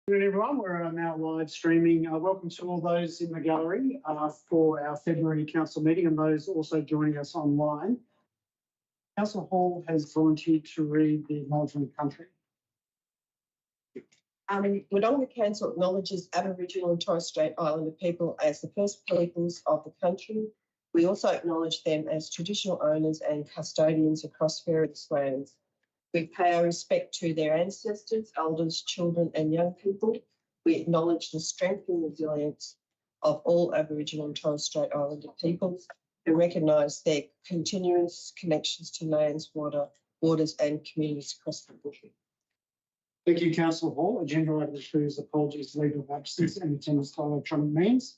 Good everyone, we're now live streaming. Welcome to all those in the gallery for our February Council meeting and those also joining us online. Councillor Hall has volunteered to read the Acknowledgement of Country. Wodonga Council acknowledges Aboriginal and Torres Strait Islander people as the first peoples of the country. We also acknowledge them as traditional owners and custodians across various lands. We pay our respect to their ancestors, elders, children and young people. We acknowledge the strength and resilience of all Aboriginal and Torres Strait Islander peoples and recognise their continuous connections to lands, waters and communities across the country. Thank you, Councillor Hall. Agenda item 2 is apologies, leave of absence and attendance by electronic means.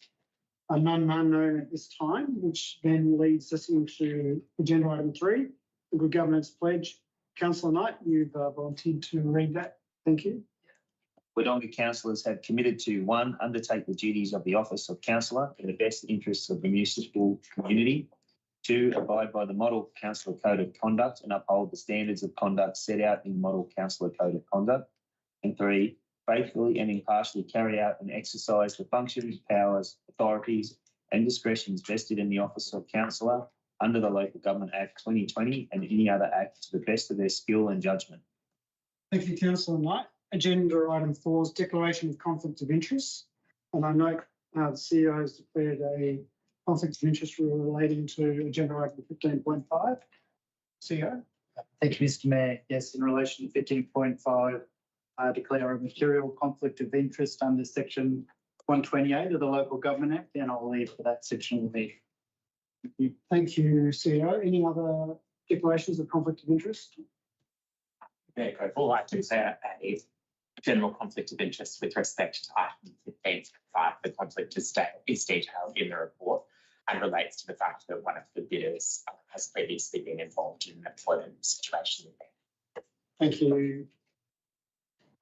None known at this time, which then leads us into agenda item 3, the Good Governance Pledge. Councillor Knight, you've volunteered to read that. Thank you. Wodonga councillors have committed to 1, undertake the duties of the office of councillor in the best interests of the municipal community. 2, abide by the Model Councillor Code of Conduct and uphold the standards of conduct set out in the Model Councillor Code of Conduct. And 3, faithfully and impartially carry out and exercise the functions, powers, authorities and discretions vested in the office of councillor under the Local Government Act 2020 and any other act to the best of their skill and judgment. Thank you, Councillor Knight. Agenda item 4 is declaration of conflict of interest. And I note the CEO has declared a conflict of interest relating to agenda item 15.5. CEO. Thank you, Mr. Mayor. Yes, in relation to 15.5, I declare a material conflict of interest under section 128 of the Local Government Act, and I'll leave for that section of the meeting. Thank you, CEO. Any other declarations of conflict of interest? Mayor I'd like to declare a general conflict of interest with respect to item 15.5. The conflict is detailed in the report and relates to the fact that one of the bidders has previously been involved in an employment situation. Thank you,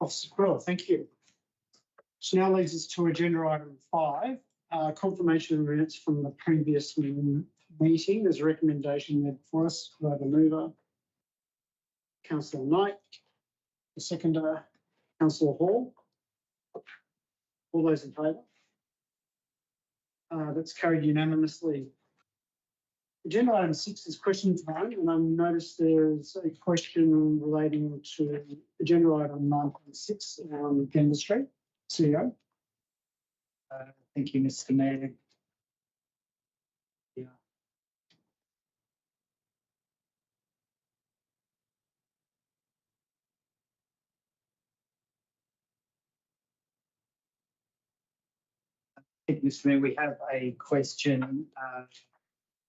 Officer Quill. Thank you. So now leads us to agenda item 5. Confirmation of minutes from the previous meeting. There's a recommendation there for us. Could I have a mover? Councillor Knight. The seconder, Councillor Hall. All those in favour? That's carried unanimously. Agenda item 6 is question time, and I noticed there's a question relating to agenda item 9.6 on Denver Street. CEO. Thank you, Mr. Mayor. Yeah. Thank you, Mr. Mayor. We have a question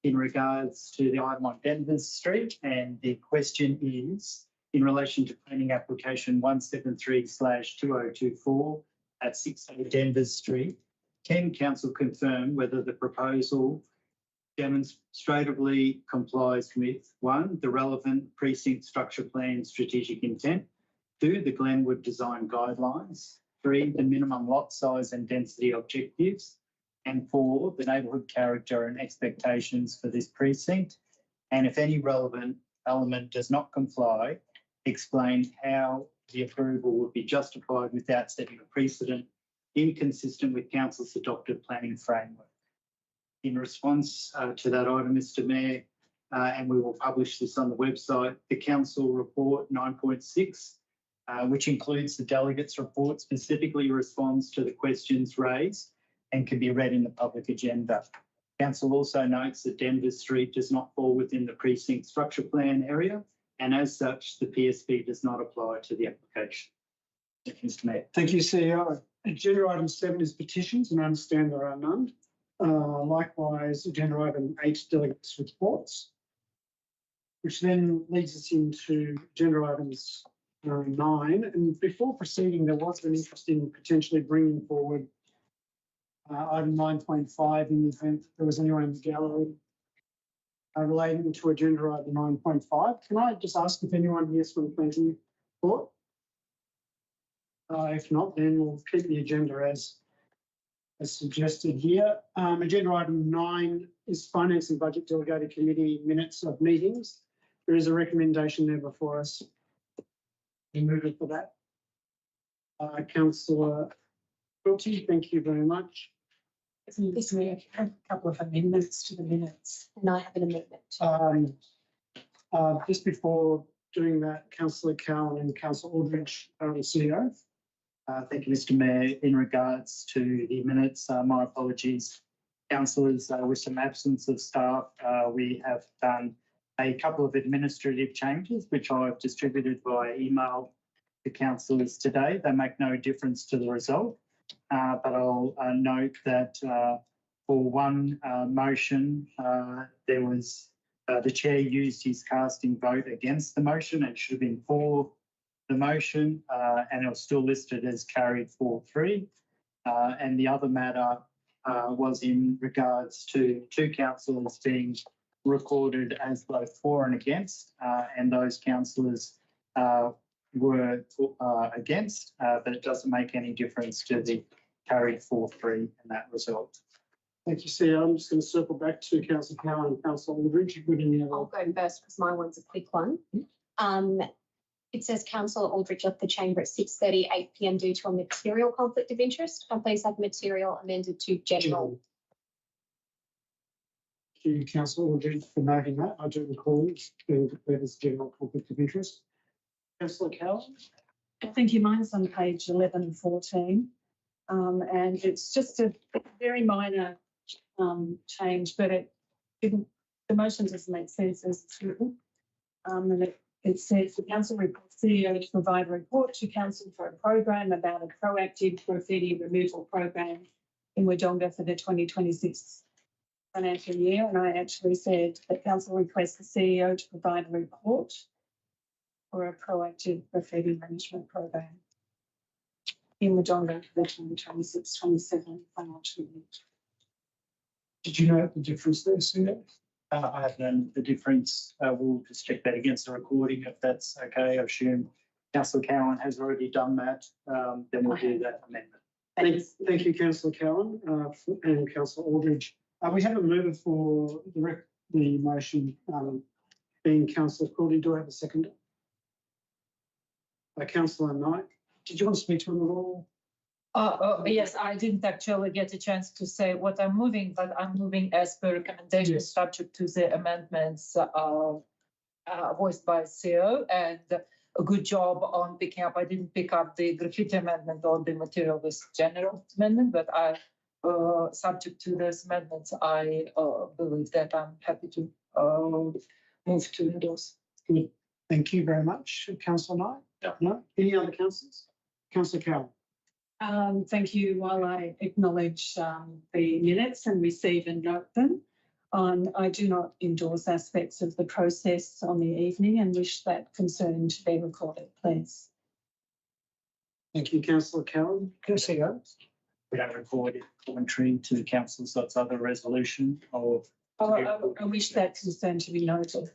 in regards to the item on Denver Street, and the question is in relation to planning application 173/2024 at 6A Denver Street. Can Council confirm whether the proposal demonstratively complies with 1, the relevant precinct structure plan strategic intent, 2, the Glenwood design guidelines, 3, the minimum lot size and density objectives, and 4, the neighbourhood character and expectations for this precinct, and if any relevant element does not comply, explain how the approval would be justified without setting a precedent inconsistent with Council's adopted planning framework. In response to that item, Mr. Mayor, and we will publish this on the website, the Council report 9.6, which includes the delegates' report, specifically responds to the questions raised and can be read in the public agenda. Council also notes that Denver Street does not fall within the precinct structure plan area, and as such, the PSP does not apply to the application. Thank you, Mr. Mayor. Thank you, CEO. Agenda item 7 is petitions, and I understand there are none. Likewise, agenda item 8, delegates' reports, which then leads us into agenda items 9. And before proceeding, there was an interest in potentially bringing forward item 9.5 in the event there was anyone in the gallery relating to agenda item 9.5. Can I just ask if anyone here is from the planning report? If not, then we'll keep the agenda as suggested here. Agenda item 9 is Finance and Budget Delegated Committee minutes of meetings. There is a recommendation there before us. We move it for that. Councillor Quilty, thank you very much. This week, a couple of amendments to the minutes. And I have an amendment. Just before doing that, Councillor Cowan and Councillor Aldridge are on CEO. Thank you, Mr Mayor. In regards to the minutes, my apologies. Councillors, with some absence of staff, we have done a couple of administrative changes, which I've distributed via email to councillors today. They make no difference to the result, but I'll note that for one motion, there was the chair used his casting vote against the motion. It should have been for the motion, and it was still listed as carried 4-3. And the other matter was in regards to two councillors being recorded as both for and against, and those councillors were against, but it doesn't make any difference to the carried 4-3 in that result. Thank you, CEO. I'm just going to circle back to Councillor Cowan and Councillor Aldridge. You've got any I'll other? go first because my one's a quick one. It says Councillor Aldridge left the chamber at 6:30 8 p.m. due to a material conflict of interest. Can I please have material amended to general? Thank you, Councillor Aldridge, for noting that. I do recall it being declared as general conflict of interest. Councillor Cowan? Thank you. Mine's on page 1114. And it's just a very minor change, but it didn't, the motion doesn't make sense as it's written. And it says the council reports CEO to provide a report to council for a program about a proactive graffiti removal program in Wodonga for the 2026 financial year. And I actually said that council requests the CEO to provide a report for a proactive graffiti management program in Wodonga for the 2026-27 financial year. Did you note the difference there, CEO? I have known the difference. We'll just check that against the recording if that's okay. I assume Councillor Cowan has already done that. Then we'll do that amendment. Thank you, Councillor Cowan and Councillor Aldridge. We have a mover for the motion being Councillor Quilty. Do I have a seconder? Councillor Knight. Did you want to speak to him at all? Yes, I didn't actually get a chance to say what I'm moving, but I'm moving as per recommendation, Yes. subject to the amendments voiced by CEO, and a good job on picking up. I didn't pick up the graffiti amendment or the material with general amendment, but I, subject to those amendments, I believe that I'm happy to move to endorse. Good. Thank you very much, Councillor Knight. Yeah. No? Any other councillors? Councillor Cowan. Thank you. While I acknowledge the minutes and receive and note them, I do not endorse aspects of the process on the evening and wish that concern to be recorded, please. Thank you, Councillor Cowan. CEO. We don't record it commentary to the council, so it's either a resolution or I wish that concern to be noted.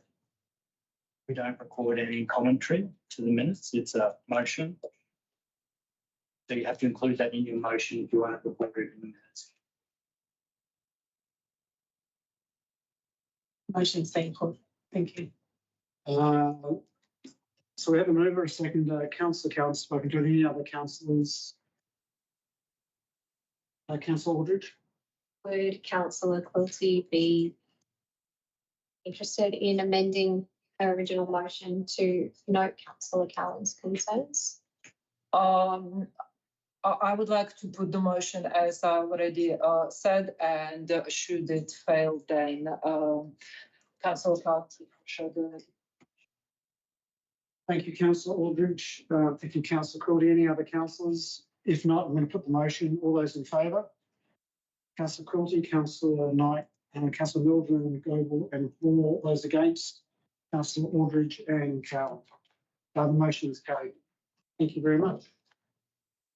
we don't record any commentary to the minutes. It's a motion. So you have to include that in your motion if you want to record it in the minutes. Motion's been put. Thank you. So we have a mover, a second. Councillor Cowan spoken to any other councillors? Councillor Aldridge. Would Councillor Quilty be interested in amending her original motion to note Councillor Cowan's concerns? I would like to put the motion as I already said, and should it fail, then Councillor Cowan should do it. Thank you, Councillor Aldridge. Thank you, Councillor Quilty. Any other councillors? If not, I'm going to put the motion. All those in favour? Councillor Quilty, Councillor Knight and Councillor Mildred Goble, and all those against, Councillor Aldridge and Cowan. The motion is carried. Thank you very much.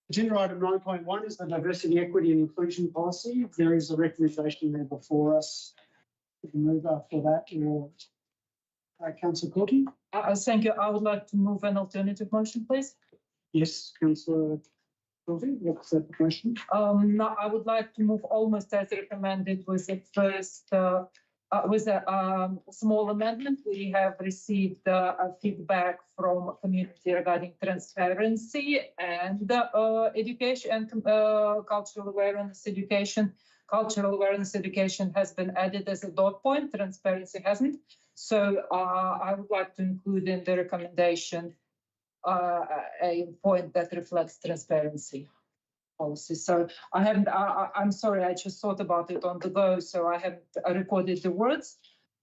Agenda item 9.1 is the Diversity, Equity and Inclusion Policy. There is a recommendation there before us. We can move after that. Councillor Quilty? Thank you. I would like to move an alternative motion, please. Yes, Councillor Quilty, what's that motion? No, I would like to move almost as recommended with the first with a small amendment. We have received a feedback from community regarding transparency and education and cultural awareness education. Cultural awareness education has been added as a dot point, transparency hasn't. So I would like to include in the recommendation a point that reflects transparency policy. So I haven't, I'm sorry, I just thought about it on the go, so I haven't recorded the words.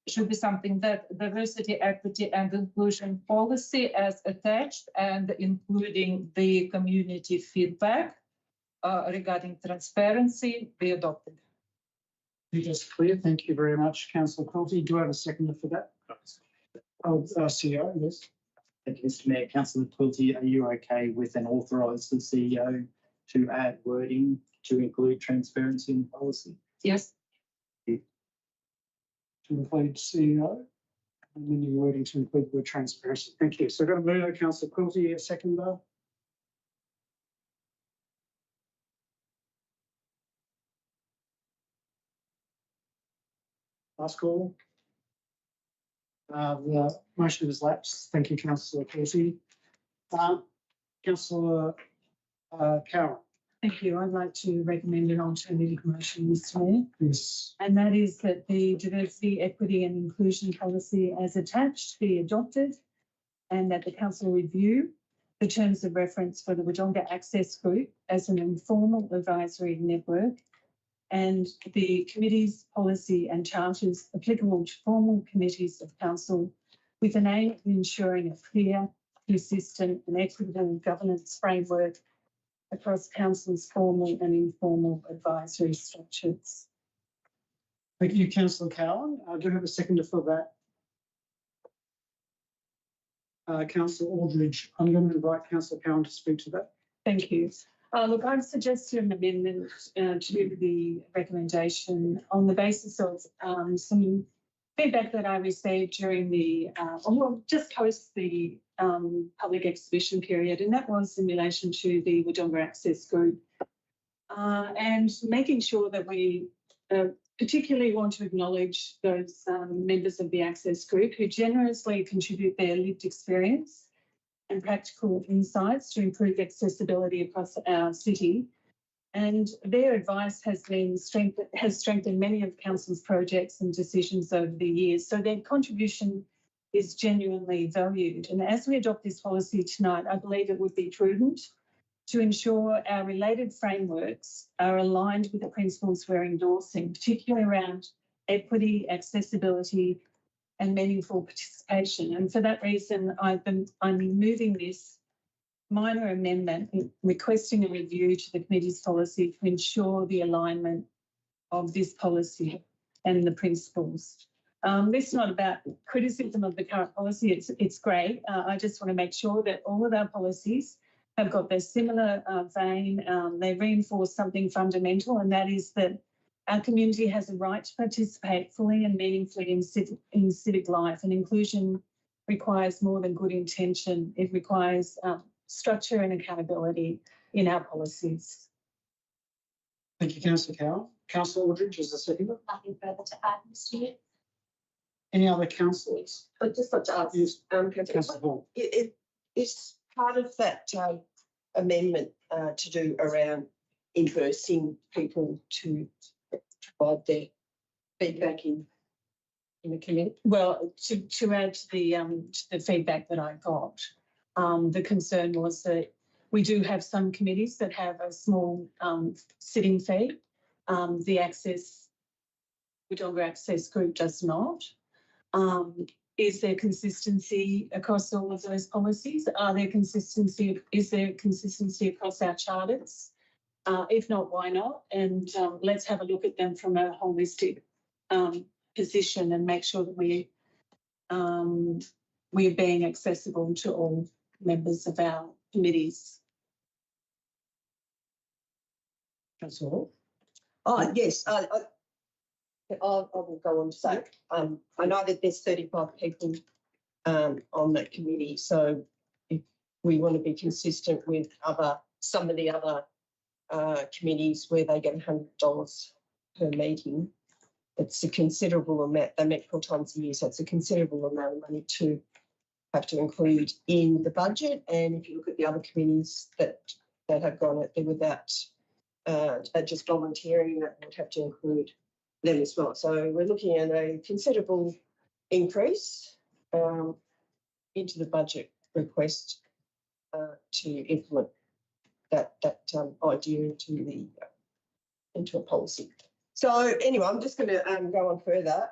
It should be something that diversity, equity and inclusion policy as attached and including the community feedback regarding transparency be adopted. That's clear. Thank you very much, Councillor Quilty. Do I have a seconder for that? Oh, CEO, yes. Thank you, Mr. Mayor. Councillor Quilty, are you okay with an authorise the CEO to add wording to include transparency in policy? Yes. To include CEO, and then you're wording to include the transparency. Thank you. So I've got a mover, Councillor Quilty, a seconder. Last call. The motion has lapsed. Thank you, Councillor Quilty. Councillor Cowan. Thank you. I'd like to recommend an alternative motion, Mr. Mayor. Yes. And that is that the diversity, equity and inclusion policy as attached be adopted and that the council review the terms of reference for the Wodonga Access Group as an informal advisory network and the committee's policy and charters applicable to formal committees of council with an aim of ensuring a clear, consistent and equitable governance framework across council's formal and informal advisory structures. Thank you, Councillor Cowan. I do have a seconder for that. Councillor Aldridge, I'm going to invite Councillor Cowan to speak to that. Thank you. Look, I've suggested an amendment to the recommendation on the basis of some feedback that I received during the, well, just post the public exhibition period, and that was in relation to the Wodonga Access Group, and making sure that we particularly want to acknowledge those members of the Access Group who generously contribute their lived experience and practical insights to improve accessibility across our city. And their advice has strengthened many of council's projects and decisions over the years. So their contribution is genuinely valued. And as we adopt this policy tonight, I believe it would be prudent to ensure our related frameworks are aligned with the principles we're endorsing, particularly around equity, accessibility, and meaningful participation. And for that reason, I'm moving this minor amendment requesting a review to the committee's policy to ensure the alignment of this policy and the principles. This is not about criticism of the current policy. It's great. I just want to make sure that all of our policies have got their similar vein. They reinforce something fundamental, and that is that our community has a right to participate fully and meaningfully in civic life, and inclusion requires more than good intention. It requires structure and accountability in our policies. Thank you, Councillor Cowan. Councillor Aldridge is the seconder. Nothing further to add, Mr. Mayor. Any other councillors? I'd just like to ask, Yes. Councillor, Councillor Hall. is part of that amendment to do around inversing people to provide their feedback in the committee? Well, to add to the feedback that I got, the concern was that we do have some committees that have a small sitting fee. The Wodonga Access Group does not. Is there consistency across all of those policies? Is there consistency across our charters? If not, why not? And let's have a look at them from a holistic position and make sure that we're being accessible to all members of our committees. Councillor Hall. Oh, yes. I will go on to say, I know that there's 35 people on that committee, so if we want to be consistent with some of the other committees where they get $100 per meeting, it's a considerable amount. They meet 4 times a year, so it's a considerable amount of money to have to include in the budget. And if you look at the other committees that have gone out there without just volunteering, that would have to include them as well. So we're looking at a considerable increase into the budget request to implement that idea into a policy. So anyway, I'm just going to go on further.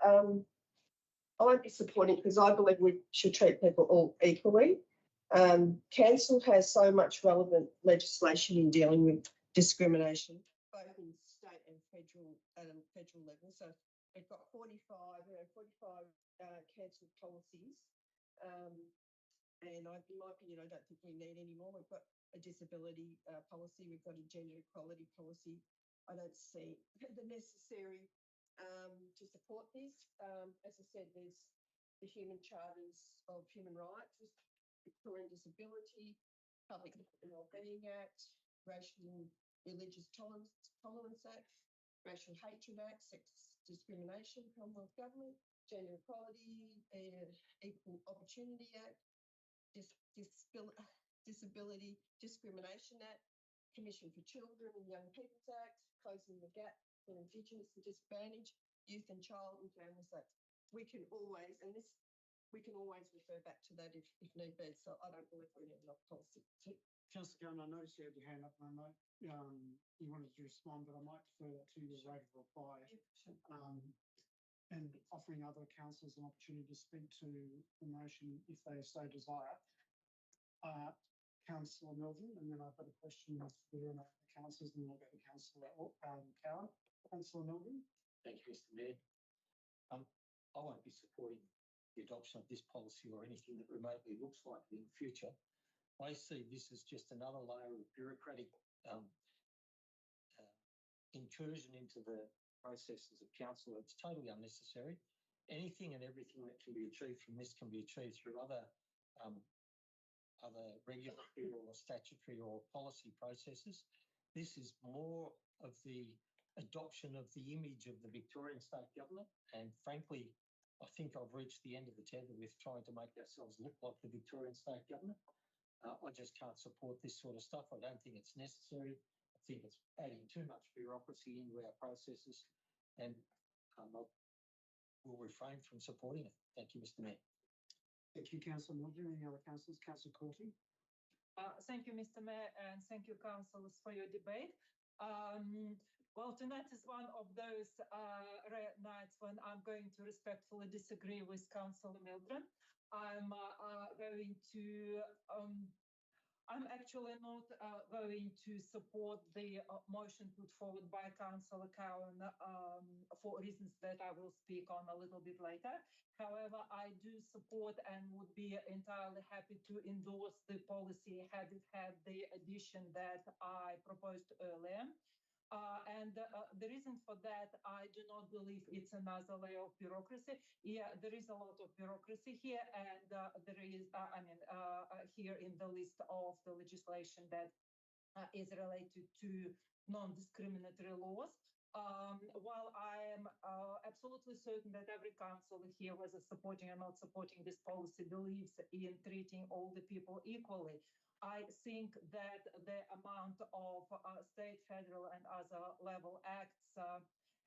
I won't be supporting because I believe we should treat people all equally. Council has so much relevant legislation in dealing with discrimination, both in state and federal level. So we've got 45 council policies. And in my opinion, I don't think we need any more. We've got a disability policy. We've got a gender equality policy. I don't see the necessary to support this. As I said, there's the human charters of human rights, Victorian Disability, Public Wellbeing Act, Racial and Religious Tolerance Act, Racial Hatred Act, Sex Discrimination, Commonwealth Government, Gender Equality, Equal Opportunity Act, Disability Discrimination Act, Commission for Children and Young People's Act, Closing the Gap for Indigenous and Disadvantaged, Youth and Child and Families Act. We can always refer back to that if need be. So I don't believe we need enough policy. Councillor Gunn, I noticed you had your hand up and I know you wanted to respond, but I might defer that to your rate of reply. And offering other councillors an opportunity to speak to the motion if they so desire. Councillor Milton, and then I've got a question of the councillors, and then I'll go to Councillor Cowan. Councillor Milton. Thank you, Mr. Mayor. I won't be supporting the adoption of this policy or anything that remotely looks like it in the future. I see this as just another layer of bureaucratic incursion into the processes of council. It's totally unnecessary. Anything and everything that can be achieved from this can be achieved through other regulatory or statutory or policy processes. This is more of the adoption of the image of the Victorian state government, and frankly, I think I've reached the end of the tether with trying to make ourselves look like the Victorian state government. I just can't support this sort of stuff. I don't think it's necessary. I think it's adding too much bureaucracy into our processes, and I will refrain from supporting it. Thank you, Mr. Mayor. Thank you, Councillor Milton. Any other councillors? Councillor Courtney. Thank you, Mr. Mayor, and thank you, councillors, for your debate. Well, tonight is one of those rare nights when I'm going to respectfully disagree with Councillor Mildred. I'm actually not going to support the motion put forward by Councillor Cowan for reasons that I will speak on a little bit later. However, I do support and would be entirely happy to endorse the policy had it had the addition that I proposed earlier. And the reason for that, I do not believe it's another layer of bureaucracy. Yeah, there is a lot of bureaucracy here, and there is, here in the list of the legislation that is related to non-discriminatory laws. While I am absolutely certain that every councillor here, whether supporting or not supporting this policy, believes in treating all the people equally, I think that the amount of state, federal and other level acts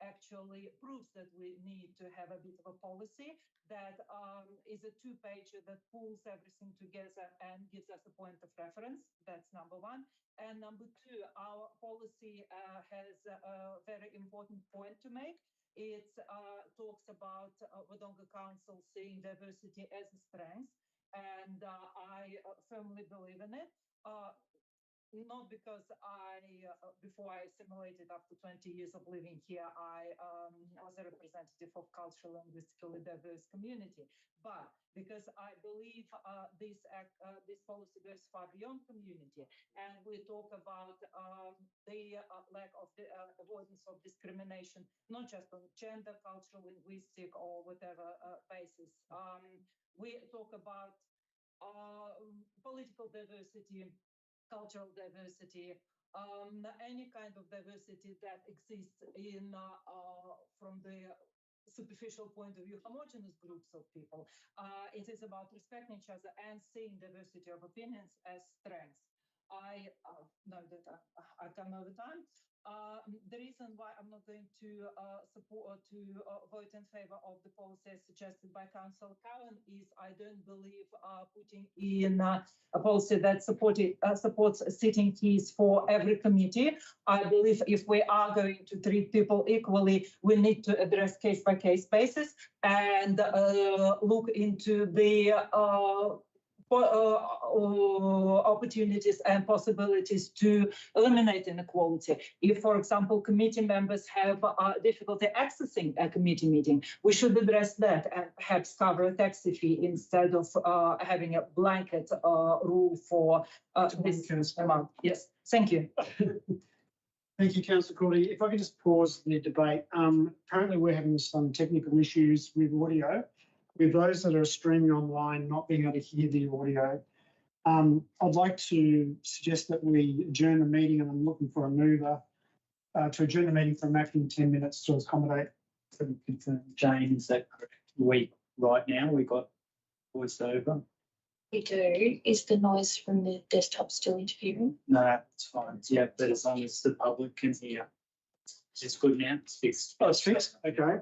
actually proves that we need to have a bit of a policy that is a two-pager that pulls everything together and gives us a point of reference. That's number one. And number two, our policy has a very important point to make. It talks about Wodonga Council seeing diversity as a strength, and I firmly believe in it. Not because before I assimilated after 20 years of living here, I was a representative of cultural and linguistically diverse community, but because I believe this policy goes far beyond community, and we talk about the lack of the avoidance of discrimination, not just on gender, cultural, linguistic, or whatever basis. We talk about political diversity, cultural diversity, any kind of diversity that exists in from the superficial point of view, homogeneous groups of people. It is about respecting each other and seeing diversity of opinions as strengths. I know that I've come over time. The reason why I'm not going to support or to vote in favour of the policy as suggested by Councillor Cowan is I don't believe putting in a policy that supports sitting fees for every committee. I believe if we are going to treat people equally, we need to address case-by-case basis and look into the opportunities and possibilities to eliminate inequality. If, for example, committee members have difficulty accessing a committee meeting, we should address that and perhaps cover a taxi fee instead of having a blanket rule for this amount. Yes, thank you. Thank you, Councillor Cordy. If I could just pause the debate. Apparently we're having some technical issues with audio. With those that are streaming online not being able to hear the audio, I'd like to suggest that we adjourn the meeting, and I'm looking for a mover to adjourn the meeting for a maximum 10 minutes to accommodate. Jane, is that correct? Right now we got voiced over. We do. Is the noise from the desktop still interfering? No, it's fine. Yeah, but as long as the public can hear. It's good now. It's fixed. Oh, it's fixed. Okay.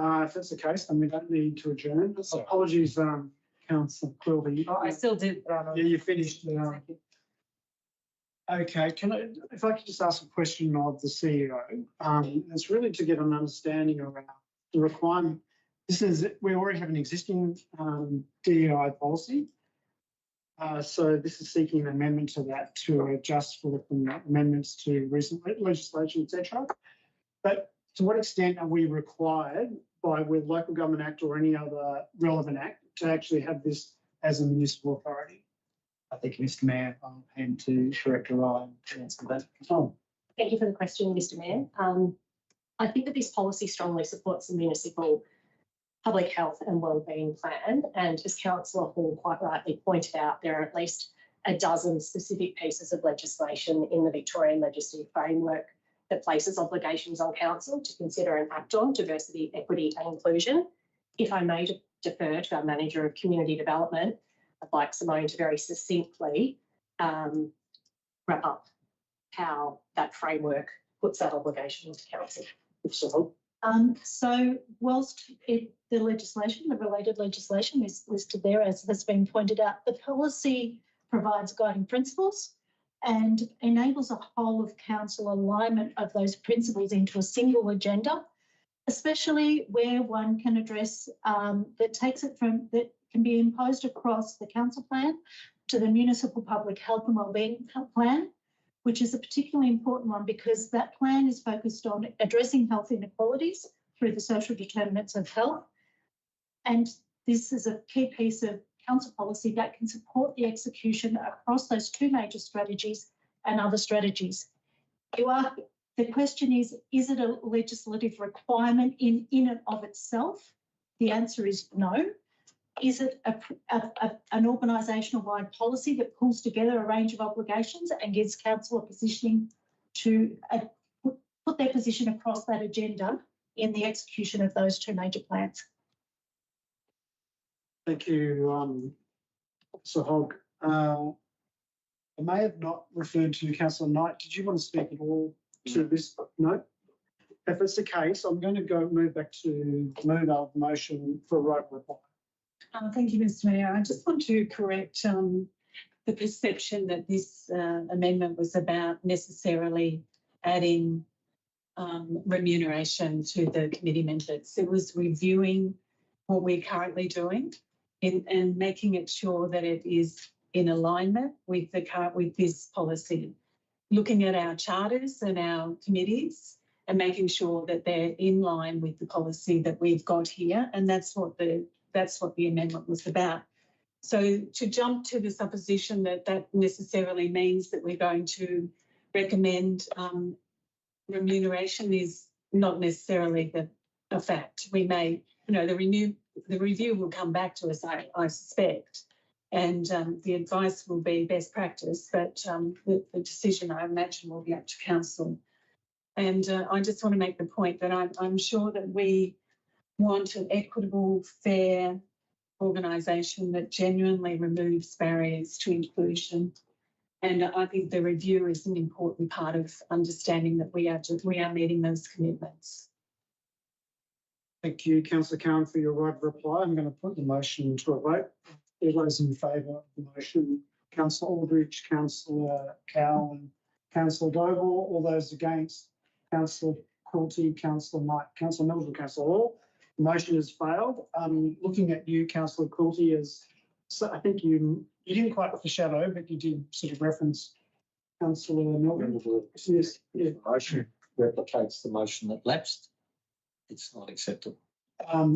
If that's the case, then we don't need to adjourn. Apologies, Councillor Quilby. I still did. Yeah, you finished. Thank you. Okay, if I could just ask a question of the CEO, it's really to get an understanding around the requirement. We already have an existing DEI policy, so this is seeking an amendment to that to adjust for the amendments to recent legislation, etc. But to what extent are we required by with Local Government Act or any other relevant act to actually have this as a municipal authority? I think, Mr Mayor, I'll hand to Director Ryan to answer that. Oh. Thank you for the question, Mr Mayor. I think that this policy strongly supports the municipal public health and wellbeing plan. And as Councillor Hall quite rightly pointed out, there are at least a dozen specific pieces of legislation in the Victorian legislative framework that places obligations on council to consider and act on diversity, equity and inclusion. If I may defer to our Manager of Community Development, I'd like Simone to very succinctly wrap up how that framework puts that obligation into council. So whilst the legislation, the related legislation is listed there, as has been pointed out, the policy provides guiding principles and enables a whole of council alignment of those principles into a single agenda, especially where one can address that takes it from that can be imposed across the council plan to the municipal public health and wellbeing plan, which is a particularly important one because that plan is focused on addressing health inequalities through the social determinants of health. And this is a key piece of council policy that can support the execution across those two major strategies and other strategies. The question is it a legislative requirement in and of itself? The answer is no. Is it an organisational-wide policy that pulls together a range of obligations and gives council a positioning to put their position across that agenda in the execution of those two major plans? Thank you, Sir Hogg. I may have not referred to Councillor Knight. Did you want to speak at all to this? No? If it's the case, I'm going to move back to the motion for a right reply. Thank you, Mr Mayor. I just want to correct the perception that this amendment was about necessarily adding remuneration to the committee members. It was reviewing what we're currently doing and making it sure that it is in alignment with this policy, looking at our charters and our committees and making sure that they're in line with the policy that we've got here, and that's what the amendment was about. So to jump to the supposition that necessarily means that we're going to recommend remuneration is not necessarily a fact. We may, the review will come back to us, I suspect, and the advice will be best practice, but the decision, I imagine, will be up to council. And I just want to make the point that I'm sure that we want an equitable, fair organisation that genuinely removes barriers to inclusion. And I think the review is an important part of understanding that we are meeting those commitments. Thank you, Councillor Cowan, for your right of reply. I'm going to put the motion to a vote. All those in favour of the motion, Councillor Aldridge, Councillor Cowan, Councillor Doval. All those against, Councillor Quilty, Councillor Knight, Councillor Milton, Councillor Hall. The motion has failed. Looking at you, Councillor Quilty, as so I think you didn't quite foreshadow, but you did sort of reference Councillor Milton. Yes, yeah. Motion replicates the motion that lapsed. It's not acceptable.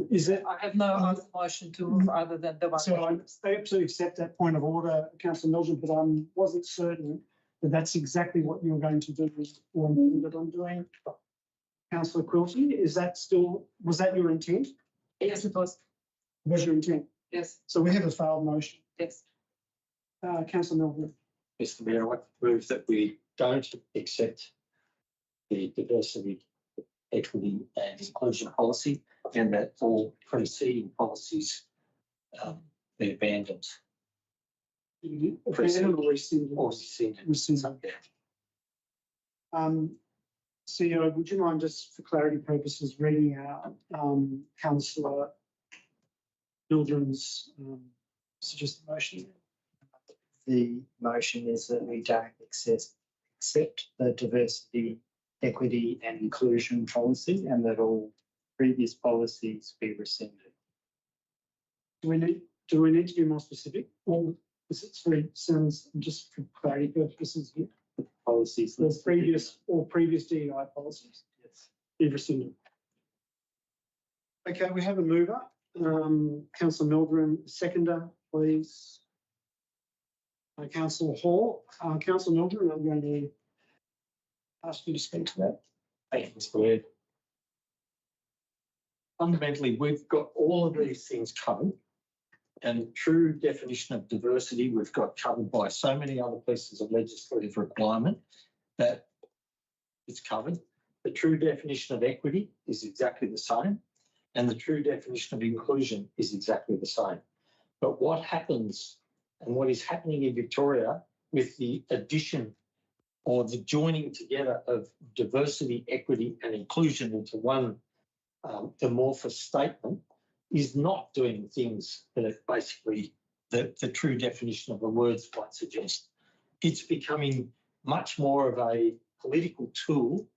Is it? I have no other motion to move other than the one. So I absolutely accept that point of order, Councillor Milton, but I wasn't certain that that's exactly what you're going to do or that I'm doing. Councillor Quilty, was that your intent? Yes, it was. Was your intent? Yes, So we have a failed motion. yes. Councillor Milton. Mr Mayor, I move that we don't accept the diversity, equity and inclusion policy and that all preceding policies be abandoned. Abandoned or rescinded? Or rescinded. Rescinded. CEO, would you mind just for clarity purposes reading out Councillor Mildren's suggested motion? The motion is that we don't accept the diversity, equity and inclusion policy and that all previous policies be rescinded. Do we need to be more specific? Or is it three sounds just for clarity purposes here? Policies. The previous DEI policies. Yes. Be rescinded. Okay, we have a mover. Councillor Mildren, seconder, please. Councillor Hall. Councillor Mildren, I'm going to ask you to speak to that. Thank you, Mr Mayor. Fundamentally, we've got all of these things covered, and true definition of diversity we've got covered by so many other pieces of legislative requirement that it's covered. The true definition of equity is exactly the same, and the true definition of inclusion is exactly the same. But what happens and what is happening in Victoria with the addition or the joining together of diversity, equity and inclusion into one amorphous statement is not doing things that are basically the true definition of the words might suggest. It's becoming much more of a political tool,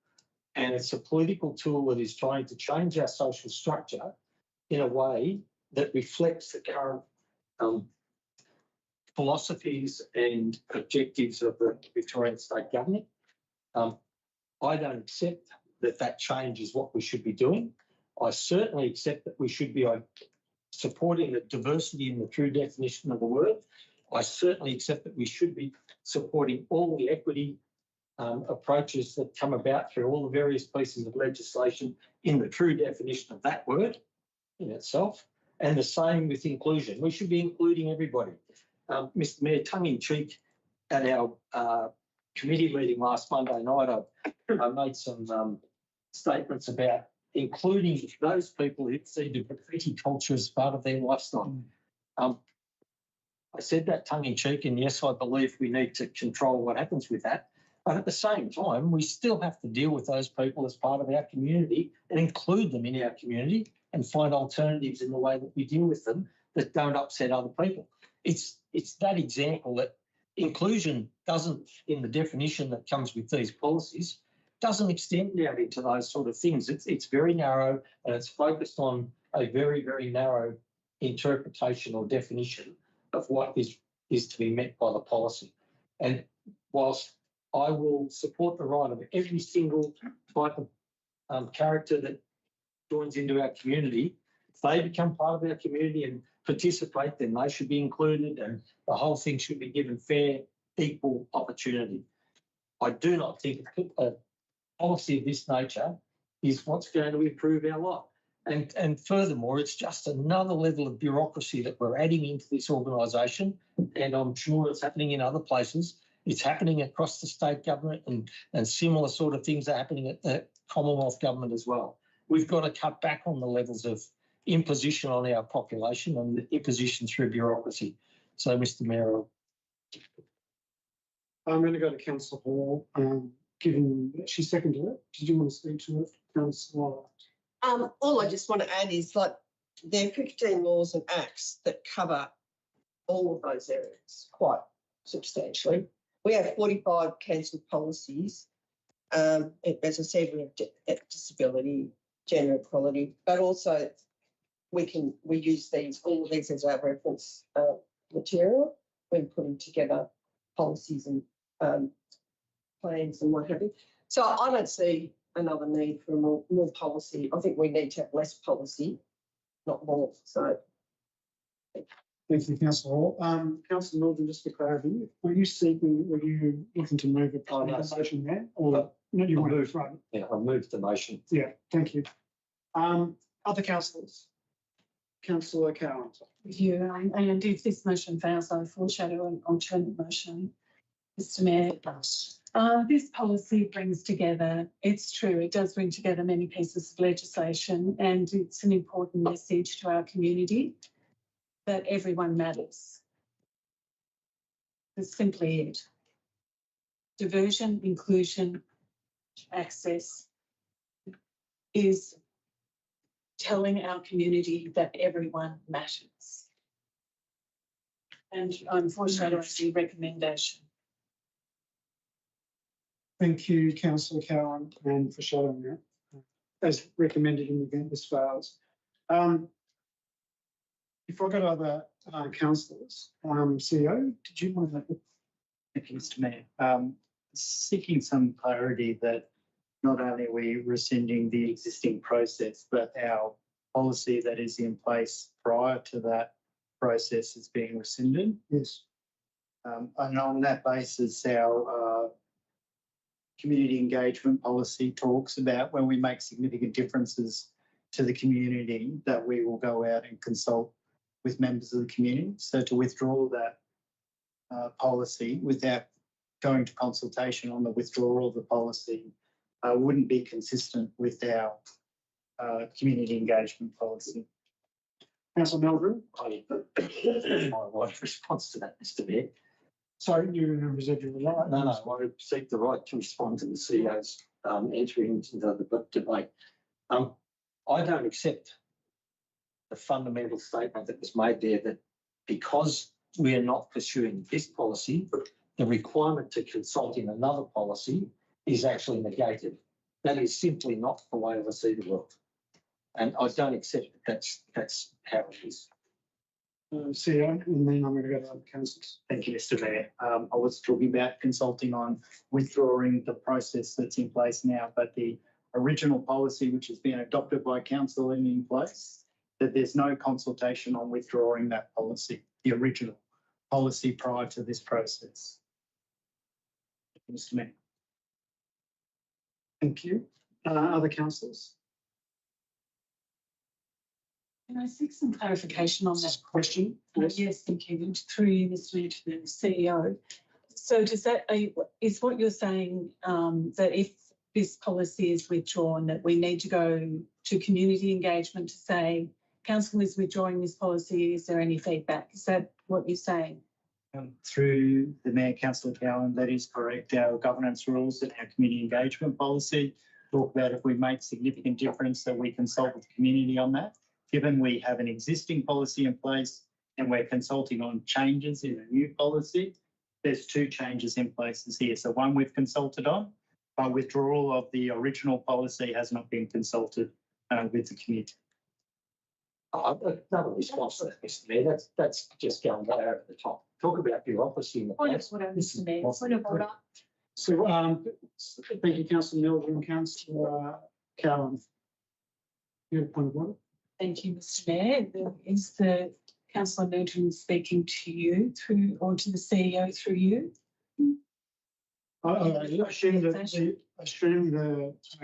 and it's a political tool that is trying to change our social structure in a way that reflects the current philosophies and objectives of the Victorian state government. I don't accept that change is what we should be doing. I certainly accept that we should be supporting the diversity in the true definition of the word. I certainly accept that we should be supporting all the equity approaches that come about through all the various pieces of legislation in the true definition of that word in itself. And the same with inclusion. We should be including everybody. Mr Mayor, tongue-in-cheek, at our committee meeting last Monday night, I made some statements about including those people who see the graffiti culture as part of their lifestyle. I said that tongue-in-cheek, and yes, I believe we need to control what happens with that. But at the same time, we still have to deal with those people as part of our community and include them in our community and find alternatives in the way that we deal with them that don't upset other people. It's that example that inclusion doesn't, in the definition that comes with these policies, doesn't extend out into those sort of things. It's very narrow and it's focused on a very, very narrow interpretation or definition of what is to be met by the policy. And whilst I will support the right of every single type of character that joins into our community, if they become part of our community and participate, then they should be included and the whole thing should be given fair, equal opportunity. I do not think a policy of this nature is what's going to improve our lot. And furthermore, it's just another level of bureaucracy that we're adding into this organisation, and I'm sure it's happening in other places. It's happening across the state government, and similar sort of things are happening at the Commonwealth government as well. we've got to cut back on the levels of imposition on our population and imposition through bureaucracy. So, Mr. Mayor, I'm going to go to Councillor Hall, given that she seconded it. Did you want to speak to it, Councillor? All I just want to add is like there are 15 laws and acts that cover all of those areas quite substantially. We have 45 council policies. As I said, we have disability, gender equality, but also we use all of these as our reference material when putting together policies and plans and what have you. So I don't see another need for more policy. I think we need to have less policy, not more. So Thank you, Councillor Hall. Councillor Milton, just for clarity, were you looking to move a motion there? Or no, you want to move right? yeah, I moved the motion. Yeah, thank you. Other councillors? Councillor Cowan. With you, and if this motion fails, I foreshadow an alternate motion. Mr. Mayor, this policy brings together, it's true, it does bring together many pieces of legislation, and it's an important message to our community that everyone matters. That's simply it. Diversion, inclusion, access is telling our community that everyone matters. And I'm foreshadowing the recommendation. Thank you, Councillor Cowan, and for showing that, as recommended in the event this fails. Before I go to other councillors, CEO, did you want to? Thank you, Mr. Mayor. Seeking some clarity that not only are we rescinding the existing process, but our policy that is in place prior to that process is being rescinded. Yes. And on that basis, our community engagement policy talks about when we make significant differences to the community that we will go out and consult with members of the community. So to withdraw that policy without going to consultation on the withdrawal of the policy wouldn't be consistent with our community engagement policy. Councillor Meldrew? My wife's response to that, Mr. Mayor. Sorry, you reserve your right. No, I seek the right to respond to the CEO's entry into the debate. I don't accept the fundamental statement that was made there that because we are not pursuing this policy, the requirement to consult in another policy is actually negated. That is simply not the way I see the world. And I don't accept that that's how it is. CEO, and then I'm going to go to other councillors. Thank you, Mr. Mayor. I was talking about consulting on withdrawing the process that's in place now, but the original policy, which has been adopted by council and in place, that there's no consultation on withdrawing that policy, the original policy prior to this process. Mr. Mayor. Thank you. Other councillors? Can I seek some clarification on that? Question? Yes, thank you. Through you, Mr. Mayor, to the CEO. So does that, is what you're saying that if this policy is withdrawn, that we need to go to community engagement to say, council is withdrawing this policy, is there any feedback? Is that what you're saying? Through the Mayor, Councillor Cowan, that is correct. Our governance rules and our community engagement policy talk about if we make significant difference that we consult with the community on that. Given we have an existing policy in place and we're consulting on changes in a new policy, there's two changes in places here. So one we've consulted on, but withdrawal of the original policy has not been consulted with the community. Another response to that, Mr. Mayor. That's just going way over the top. Talk about bureaucracy in the Point place. of order, Mr. Mayor. Point of order. So, thank you, Councillor Mildred and Councillor Cowan. You have a point of order? Thank you, Mr. Mayor. Is the Councillor Mildred speaking to you through, or to the CEO through you? I assume that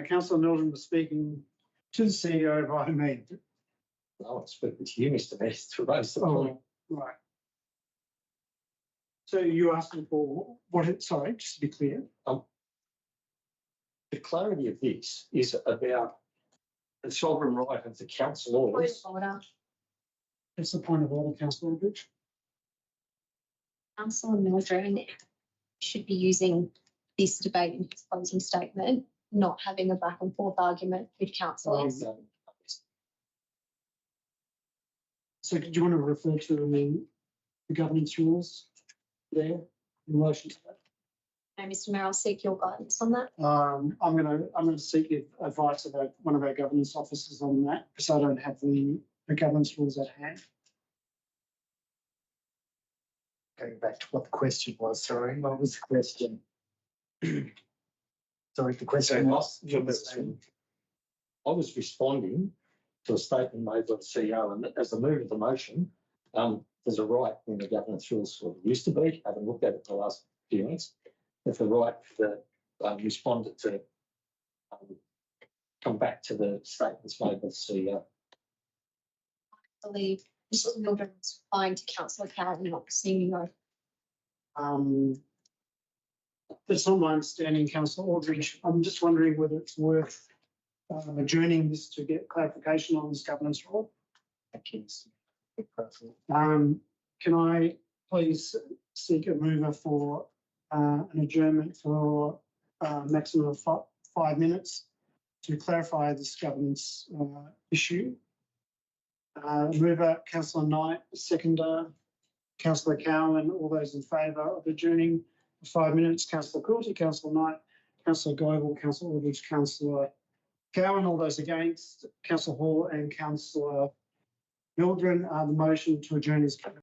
Councillor Mildred was speaking to the CEO via me. I want to speak with you, Mr. Mayor, to raise the point. Right. So you're asking for what? Sorry, just to be clear. The clarity of this is about the sovereign right of the councillors. That's the point of order, Councillor Aldridge. Councillor Mildred should be using this debate in his closing statement, not having a back and forth argument with councillors. So do you want to refer to the governance rules there in relation to that? No, Mr Mayor, I'll seek your guidance on that. I'm gonna seek advice about one of our governance officers on that, because I don't have the governance rules at hand. Going back to what the question was, sorry, what was the question? Sorry, the question was. I was responding to a statement made by the CEO, and as the mover of the motion, there's a right in the governance rules, or used to be, having looked at it the last few months, there's a right for the respondent to come back to the statements made by the CEO. I believe Mr Mildred was replying to Councillor Cowan, not the CEO. That's not my understanding, Councillor Aldridge. I'm just wondering whether it's worth adjourning this to get clarification on this governance rule. Can I please seek a mover for an adjournment for a maximum of 5 minutes to clarify this governance issue? Mover, Councillor Knight, seconder, Councillor Cowan, all those in favour of adjourning for 5 minutes, Councillor Quilty, Councillor Knight, Councillor Goble, Councillor Aldridge, Councillor Cowan, all those against, Councillor Hall and Councillor Mildred. The motion to adjourn is carried.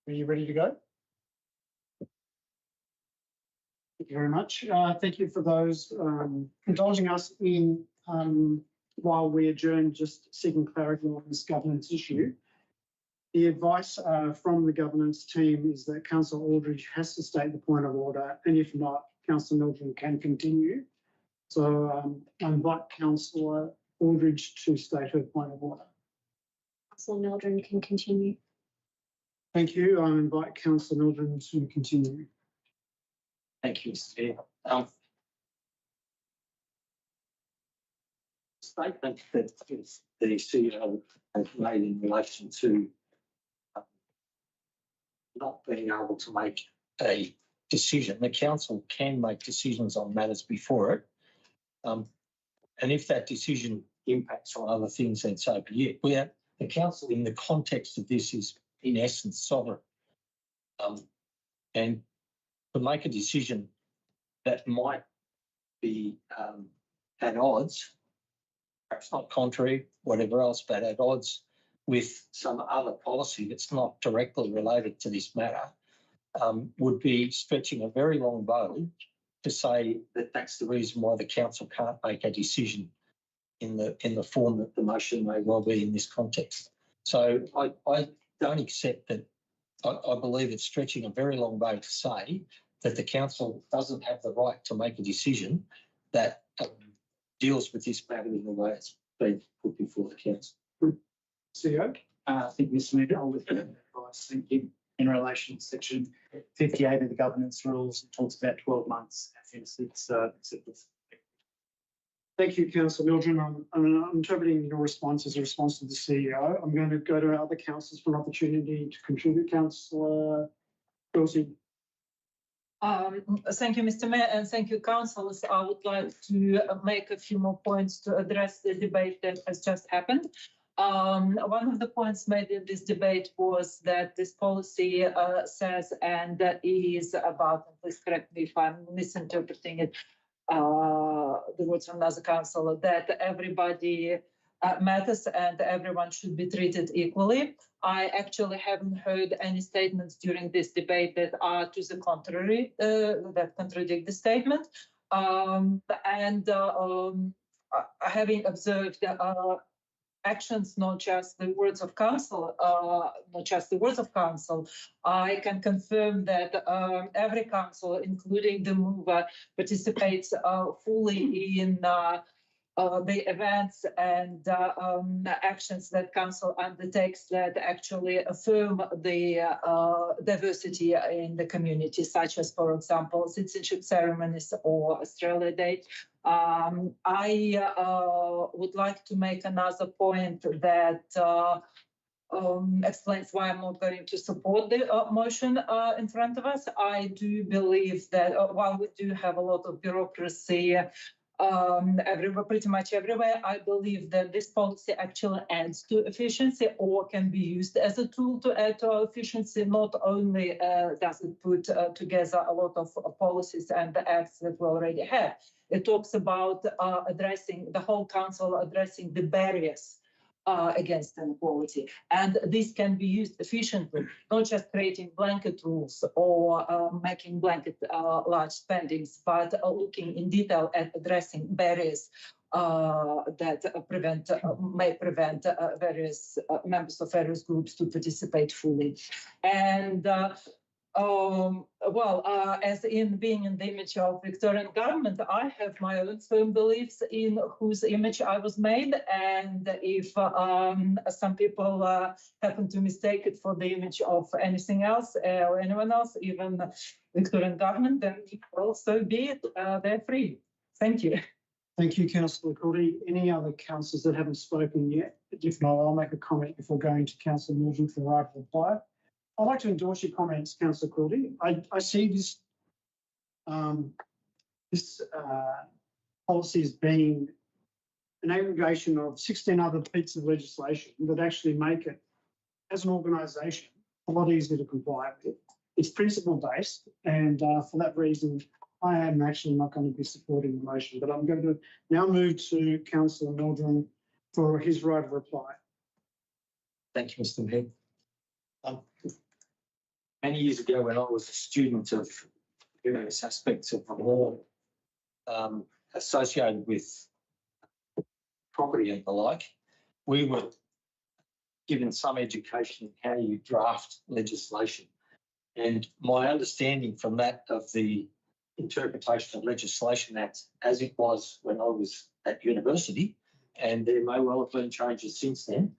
Are you ready to go? Thank you very much. Thank you for those indulging us in, while we adjourn, just seeking clarity on this governance issue. The advice from the governance team is that Councillor Aldridge has to state the point of order, and if not, Councillor Mildren can continue. So I invite Councillor Aldridge to state her point of order. Councillor Mildren can continue. Thank you. I invite Councillor Mildren to continue. Thank you, Mr. Chair. Statement that the CEO has made in relation to not being able to make a decision. The council can make decisions on matters before it. And if that decision impacts on other things, then so be it. The council, in the context of this, is in essence sovereign. And to make a decision that might be at odds, perhaps not contrary, whatever else, but at odds with some other policy that's not directly related to this matter, would be stretching a very long bow to say that that's the reason why the council can't make a decision in the form that the motion may well be in this context. So I don't accept that. I believe it's stretching a very long bow to say that the council doesn't have the right to make a decision that deals with this matter in the way it's been put before the council. CEO? I think Mr. Mayor, I'll withdraw that advice. Thank you. In relation to section 58 of the governance rules, it talks about 12 months. It's acceptable. Thank you, Councillor Mildren. I'm interpreting your response as a response to the CEO. I'm going to go to other councillors for an opportunity to contribute. Councillor Wilson. Thank you, Mr. Mayor, and thank you, councillors. I would like to make a few more points to address the debate that has just happened. One of the points made in this debate was that this policy says, and that is about, and please correct me if I'm misinterpreting it, the words from another councillor, that everybody matters and everyone should be treated equally. I actually haven't heard any statements during this debate that are to the contrary, that contradict the statement. Having observed actions, not just the words of council, I can confirm that every council, including the mover, participates fully in the events and actions that council undertakes that actually affirm the diversity in the community, such as, for example, citizenship ceremonies or Australia Day. I would like to make another point that explains why I'm not going to support the motion in front of us. I do believe that while we do have a lot of bureaucracy pretty much everywhere, I believe that this policy actually adds to efficiency or can be used as a tool to add to our efficiency. Not only does it put together a lot of policies and the acts that we already have, it talks about addressing the whole council, addressing the barriers against inequality. And this can be used efficiently, not just creating blanket rules or making blanket large spendings, but looking in detail at addressing barriers that may prevent various members of various groups to participate fully. And as in being in the image of Victorian government, I have my own firm beliefs in whose image I was made. And if some people happen to mistake it for the image of anything else or anyone else, even Victorian government, then so be it. They're free. Thank you. Thank you, Councillor Courtney. Any other councillors that haven't spoken yet? If not, I'll make a comment before going to Councillor Mildren for the right to reply. I'd like to endorse your comments, Councillor Courtney. I see this policy as being an aggregation of 16 other pieces of legislation that actually make it, as an organisation, a lot easier to comply with. It's principle-based, and for that reason, I am actually not going to be supporting the motion, but I'm going to now move to Councillor Mildren for his right of reply. Thank you, Mr. Mayor. many years ago when I was a student of various aspects of the law associated with property and the like, we were given some education in how you draft legislation. And my understanding from that of the Interpretation of Legislation Act as it was when I was at university, and there may well have been changes since then,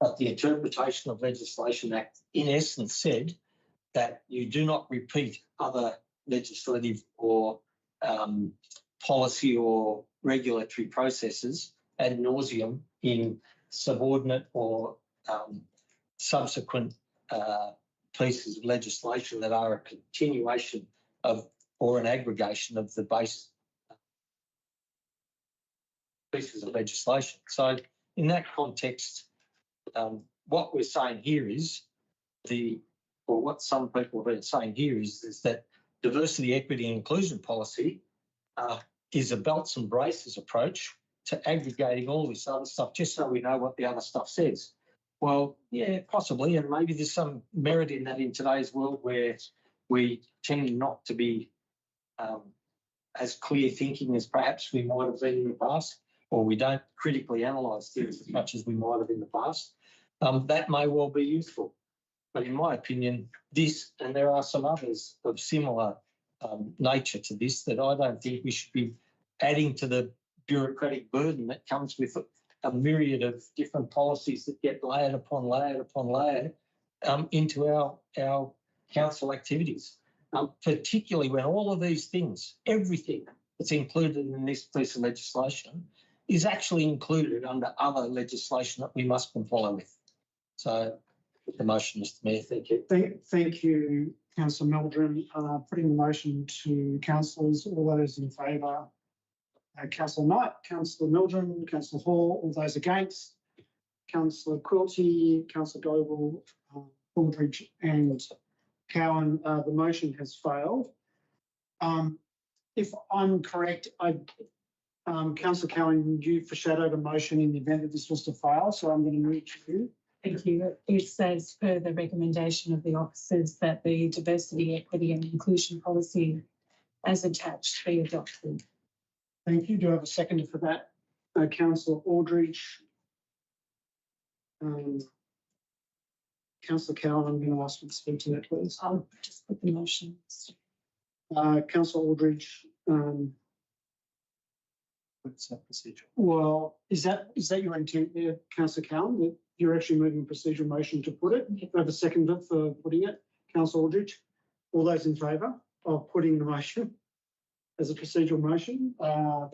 but the Interpretation of Legislation Act in essence said that you do not repeat other legislative or policy or regulatory processes ad nauseum in subordinate or subsequent pieces of legislation that are a continuation of or an aggregation of the base pieces of legislation. So in that context, what we're saying here is or what some people have been saying here is that diversity, equity and inclusion policy is a belts and braces approach to aggregating all this other stuff just so we know what the other stuff says. Well, yeah, possibly, and maybe there's some merit in that in today's world where we tend not to be as clear thinking as perhaps we might have been in the past, or we don't critically analyse things as much as we might have in the past. That may well be useful. But in my opinion, this, and there are some others of similar nature to this, that I don't think we should be adding to the bureaucratic burden that comes with a myriad of different policies that get layered upon layered upon layered into our council activities, particularly when all of these things, everything that's included in this piece of legislation is actually included under other legislation that we must comply with. So the motion, Mr Mayor, thank you. Thank you, Councillor Meldrum. Putting the motion to councillors, all those in favour. Councillor Knight, Councillor Meldrum, Councillor Hall, all those against. Councillor Quilty, Councillor Goble, Aldridge and Cowan, the motion has failed. If I'm correct, Councillor Cowan, you foreshadowed a motion in the event that this was to fail, so I'm going to move to you. Thank you. It says per the recommendation of the officers that the diversity, equity and inclusion policy as attached be adopted. Thank you. Do I have a seconder for that? Councillor Aldridge. Councillor Cowan, I'm going to ask you to speak to that, please. I'll just put the motion. Councillor Aldridge. What's that procedure? Well, is that your intent there, Councillor Cowan, that you're actually moving a procedural motion to put it? Do I have a seconder for putting it? Councillor Aldridge. All those in favour of putting the motion as a procedural motion?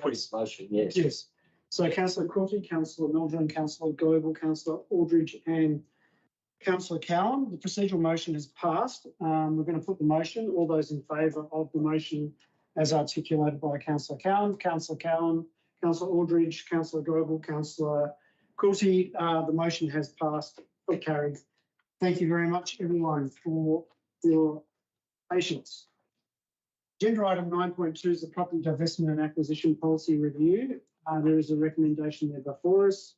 Put his motion, yes. Yes. So Councillor Quilty, Councillor Meldrum, Councillor Goble, Councillor Aldridge and Councillor Cowan. The procedural motion has passed. We're going to put the motion. All those in favour of the motion as articulated by Councillor Cowan, Councillor Aldridge, Councillor Goble, Councillor Quilty. The motion has passed or carried. Thank you very much, everyone, for your patience. Agenda item 9.2 is the Property Divestment and Acquisition Policy Review. There is a recommendation there before us.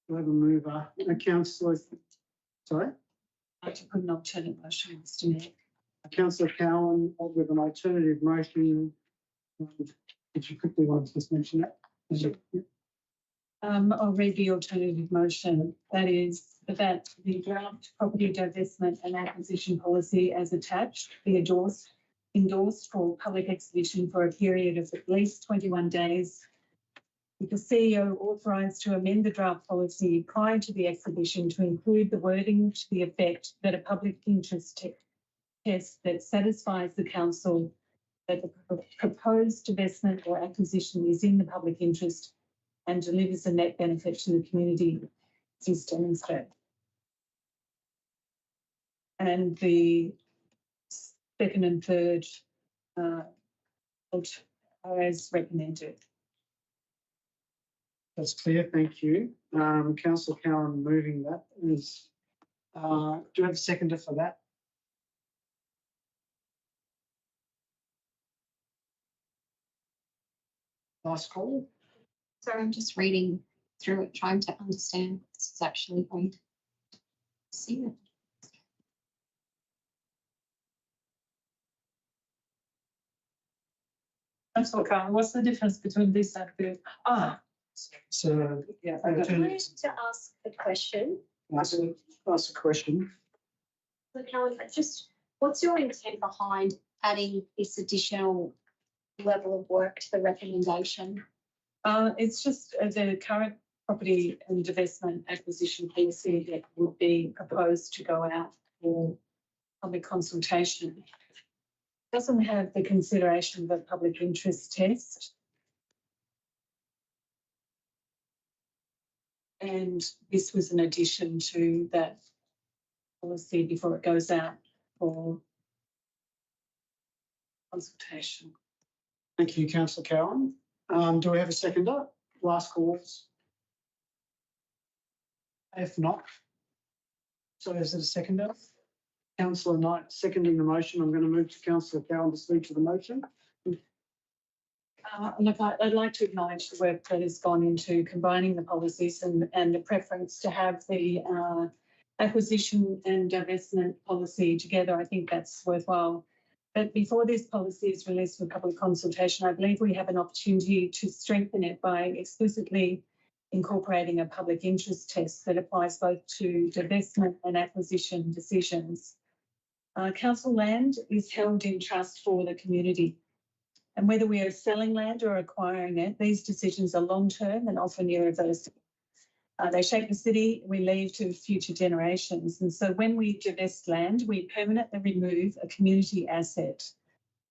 Do I have a mover? Councillor, sorry? I'd like to put an alternate motion, Mr Mayor. Councillor Cowan with an alternative motion. Did you quickly want to just mention that? I'll read the alternative motion. That is that the draft property divestment and acquisition policy as attached be endorsed for public exhibition for a period of at least 21 days, with the CEO authorised to amend the draft policy prior to the exhibition to include the wording to the effect that a public interest test that satisfies the council that the proposed divestment or acquisition is in the public interest and delivers a net benefit to the community is demonstrated. And the second and third are as recommended. That's clear, thank you. Councillor Cowan moving that is, do you have a seconder for that? Last call. Sorry, I'm just reading through it, trying to understand what this is actually going to see it. Councillor Khan, what's the difference between this and the, So, yeah, I'm okay. going to ask a question. ask a question. So Karen, just what's your intent behind adding this additional level of work to the recommendation? It's just the current property and divestment acquisition policy that would be proposed to go out for public consultation. Doesn't have the consideration of a public interest test. And this was an addition to that policy before it goes out for consultation. Thank you, Councillor Cowan. Do we have a seconder? Last calls. If not, so is it a seconder? Councillor Knight seconding the motion. I'm going to move to Councillor Cowan to speak to the motion. Look, I'd like to acknowledge the work that has gone into combining the policies and the preference to have the acquisition and divestment policy together. I think that's worthwhile. But before this policy is released for public consultation, I believe we have an opportunity to strengthen it by explicitly incorporating a public interest test that applies both to divestment and acquisition decisions. Council land is held in trust for the community. And whether we are selling land or acquiring it, these decisions are long-term and often irreversible. They shape the city we leave to future generations. And so when we divest land, we permanently remove a community asset.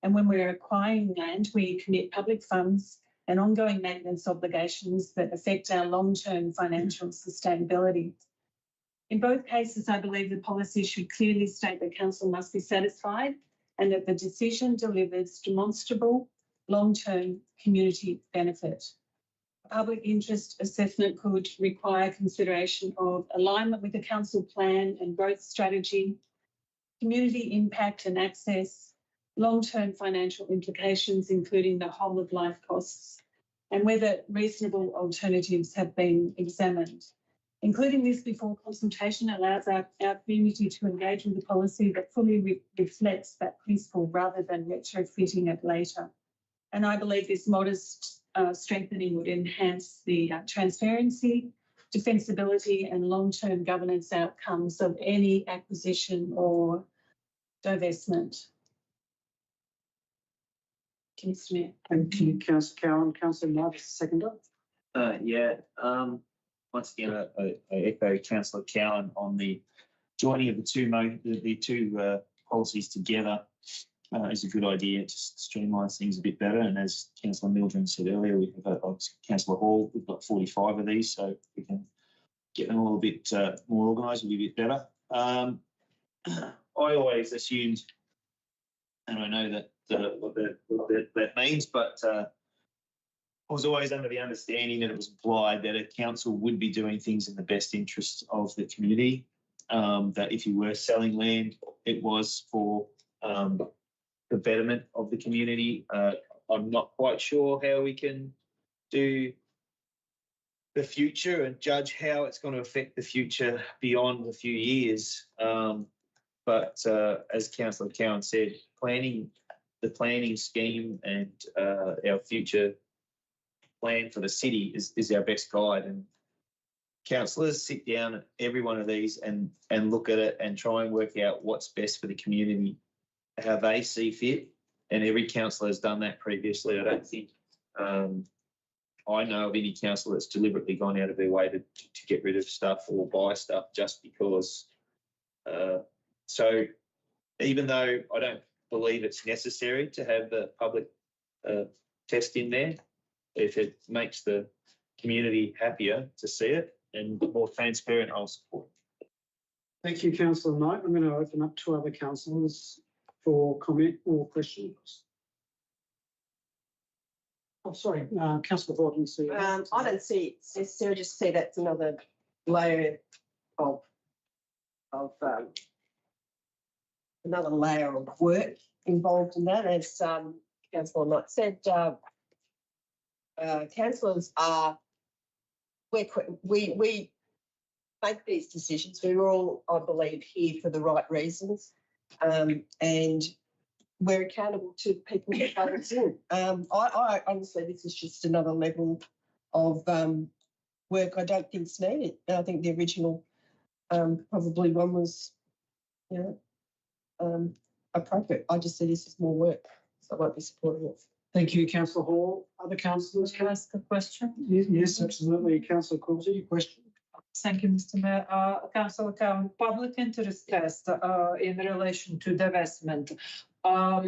And when we're acquiring land, we commit public funds and ongoing maintenance obligations that affect our long-term financial sustainability. In both cases, I believe the policy should clearly state that council must be satisfied and that the decision delivers demonstrable long-term community benefit. A public interest assessment could require consideration of alignment with the council plan and growth strategy, community impact and access, long-term financial implications, including the whole of life costs, and whether reasonable alternatives have been examined. Including this before consultation allows our community to engage with a policy that fully reflects that principle rather than retrofitting it later. And I believe this modest strengthening would enhance the transparency, defensibility and long-term governance outcomes of any acquisition or divestment. Councillor Mayor. Thank you, Councillor Cowan. Councillor Knight is the seconder. Once again, I echo Councillor Cowan on the joining of the two policies together is a good idea to streamline things a bit better. And as Councillor Mildren said earlier, we have Councillor Hall, we've got 45 of these, so we can get them all a bit more organised, will be a bit better. I always assumed, and I know that what that means, but I was always under the understanding that it was implied that a council would be doing things in the best interest of the community, that if you were selling land, it was for the betterment of the community. I'm not quite sure how we can do the future and judge how it's going to affect the future beyond a few years. But as Councillor Cowan said, the planning scheme and our future plan for the city is our best guide, and councillors sit down at every one of these and look at it and try and work out what's best for the community, how they see fit. And every councillor has done that previously. I don't think I know of any councillor that's deliberately gone out of their way to get rid of stuff or buy stuff just because. So even though I don't believe it's necessary to have the public test in there, if it makes the community happier to see it and more transparent, I'll support it. Thank you, Councillor Knight. I'm going to open up to other councillors for comment or questions. Oh, sorry, Councillor Horton. I don't see necessarily, just see that's another layer of work involved in that. As Councillor Knight said, councillors are, we make these decisions. We're all, I believe, here for the right reasons, and we're accountable to the people who voted us in. I honestly, this is just another level of work I don't think's needed. I think the original probably one was, appropriate. I just said this is more work, so I won't be supporting it. Thank you, Councillor Hall. Other councillors? Can I ask a question? Yes, absolutely. Councillor Coulter, your question. Thank you, Mr. Mayor. Councillor Cowan, public interest test in relation to divestment. How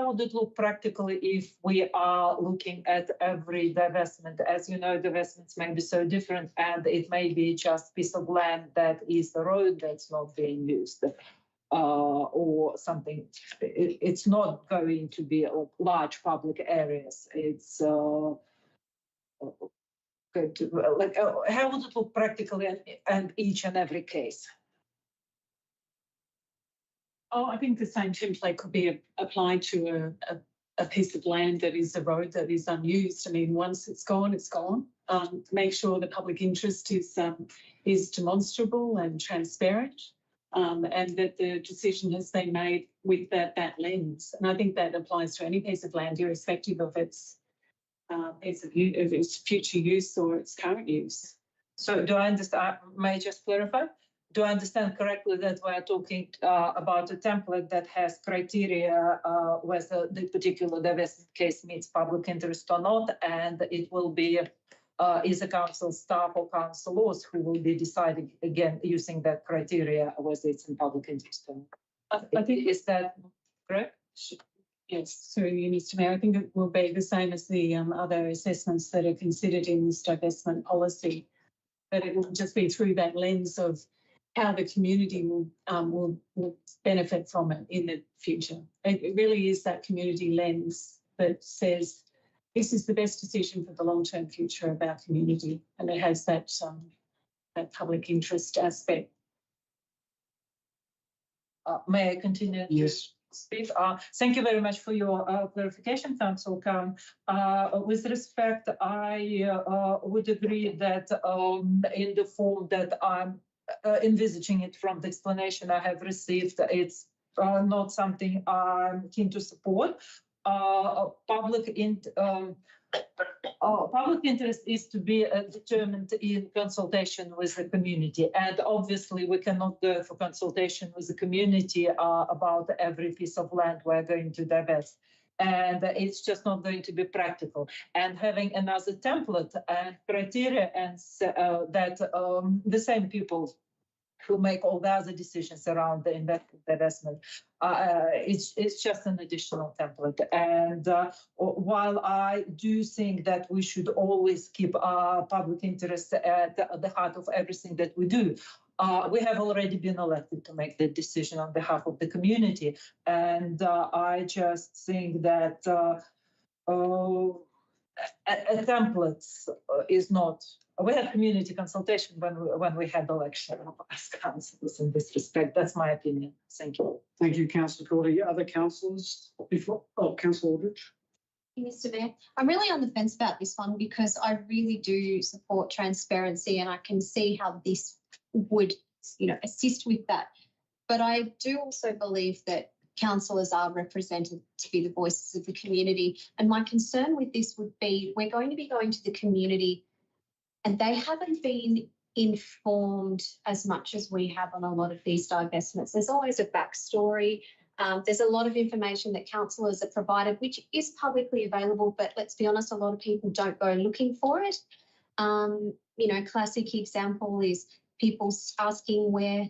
would it look practically if we are looking at every divestment? As you know, divestments may be so different, and it may be just a piece of land that is the road that's not being used. Or something. It's not going to be large public areas. It's going to how would it look practically and each and every case? Oh, I think the same template could be applied to a piece of land that is a road that is unused. I mean, once it's gone, it's gone. Make sure the public interest is demonstrable and transparent. And that the decision has been made with that lens. And I think that applies to any piece of land, irrespective of its future use or its current use. So do I understand, may I just clarify? Do I understand correctly that we're talking about a template that has criteria whether the particular divestment case meets public interest or not, and it will be is a council staff or councillors who will be deciding again using that criteria whether it's in public interest or not? I think, is that correct? Yes, through you, Mr. Mayor. I think it will be the same as the other assessments that are considered in this divestment policy, that it will just be through that lens of how the community will benefit from it in the future. It really is that community lens that says this is the best decision for the long-term future of our community, and it has that public interest aspect. May I continue? Yes. Speak? Thank you very much for your clarification, Councillor Cowan. With respect, I would agree that in the form that I'm envisaging it from the explanation I have received, it's not something I'm keen to support. Public interest is to be determined in consultation with the community, and obviously we cannot go for consultation with the community about every piece of land we're going to divest, and it's just not going to be practical. And having another template and criteria and that the same people who make all the other decisions around the investment. It's just an additional template. And while I do think that we should always keep public interest at the heart of everything that we do, we have already been elected to make the decision on behalf of the community. And I just think that a template is not. We had community consultation when we had election as councillors in this respect. That's my opinion. Thank you. Thank you, Councillor Coulter. Other councillors before? Oh, Councillor Aldridge. Mr. Mayor, I'm really on the fence about this one because I really do support transparency, and I can see how this would, assist with that. But I do also believe that councillors are represented to be the voices of the community. And my concern with this would be we're going to be going to the community and they haven't been informed as much as we have on a lot of these divestments. There's always a backstory. There's a lot of information that councillors are provided, which is publicly available, but let's be honest, a lot of people don't go looking for it. Classic example is people asking where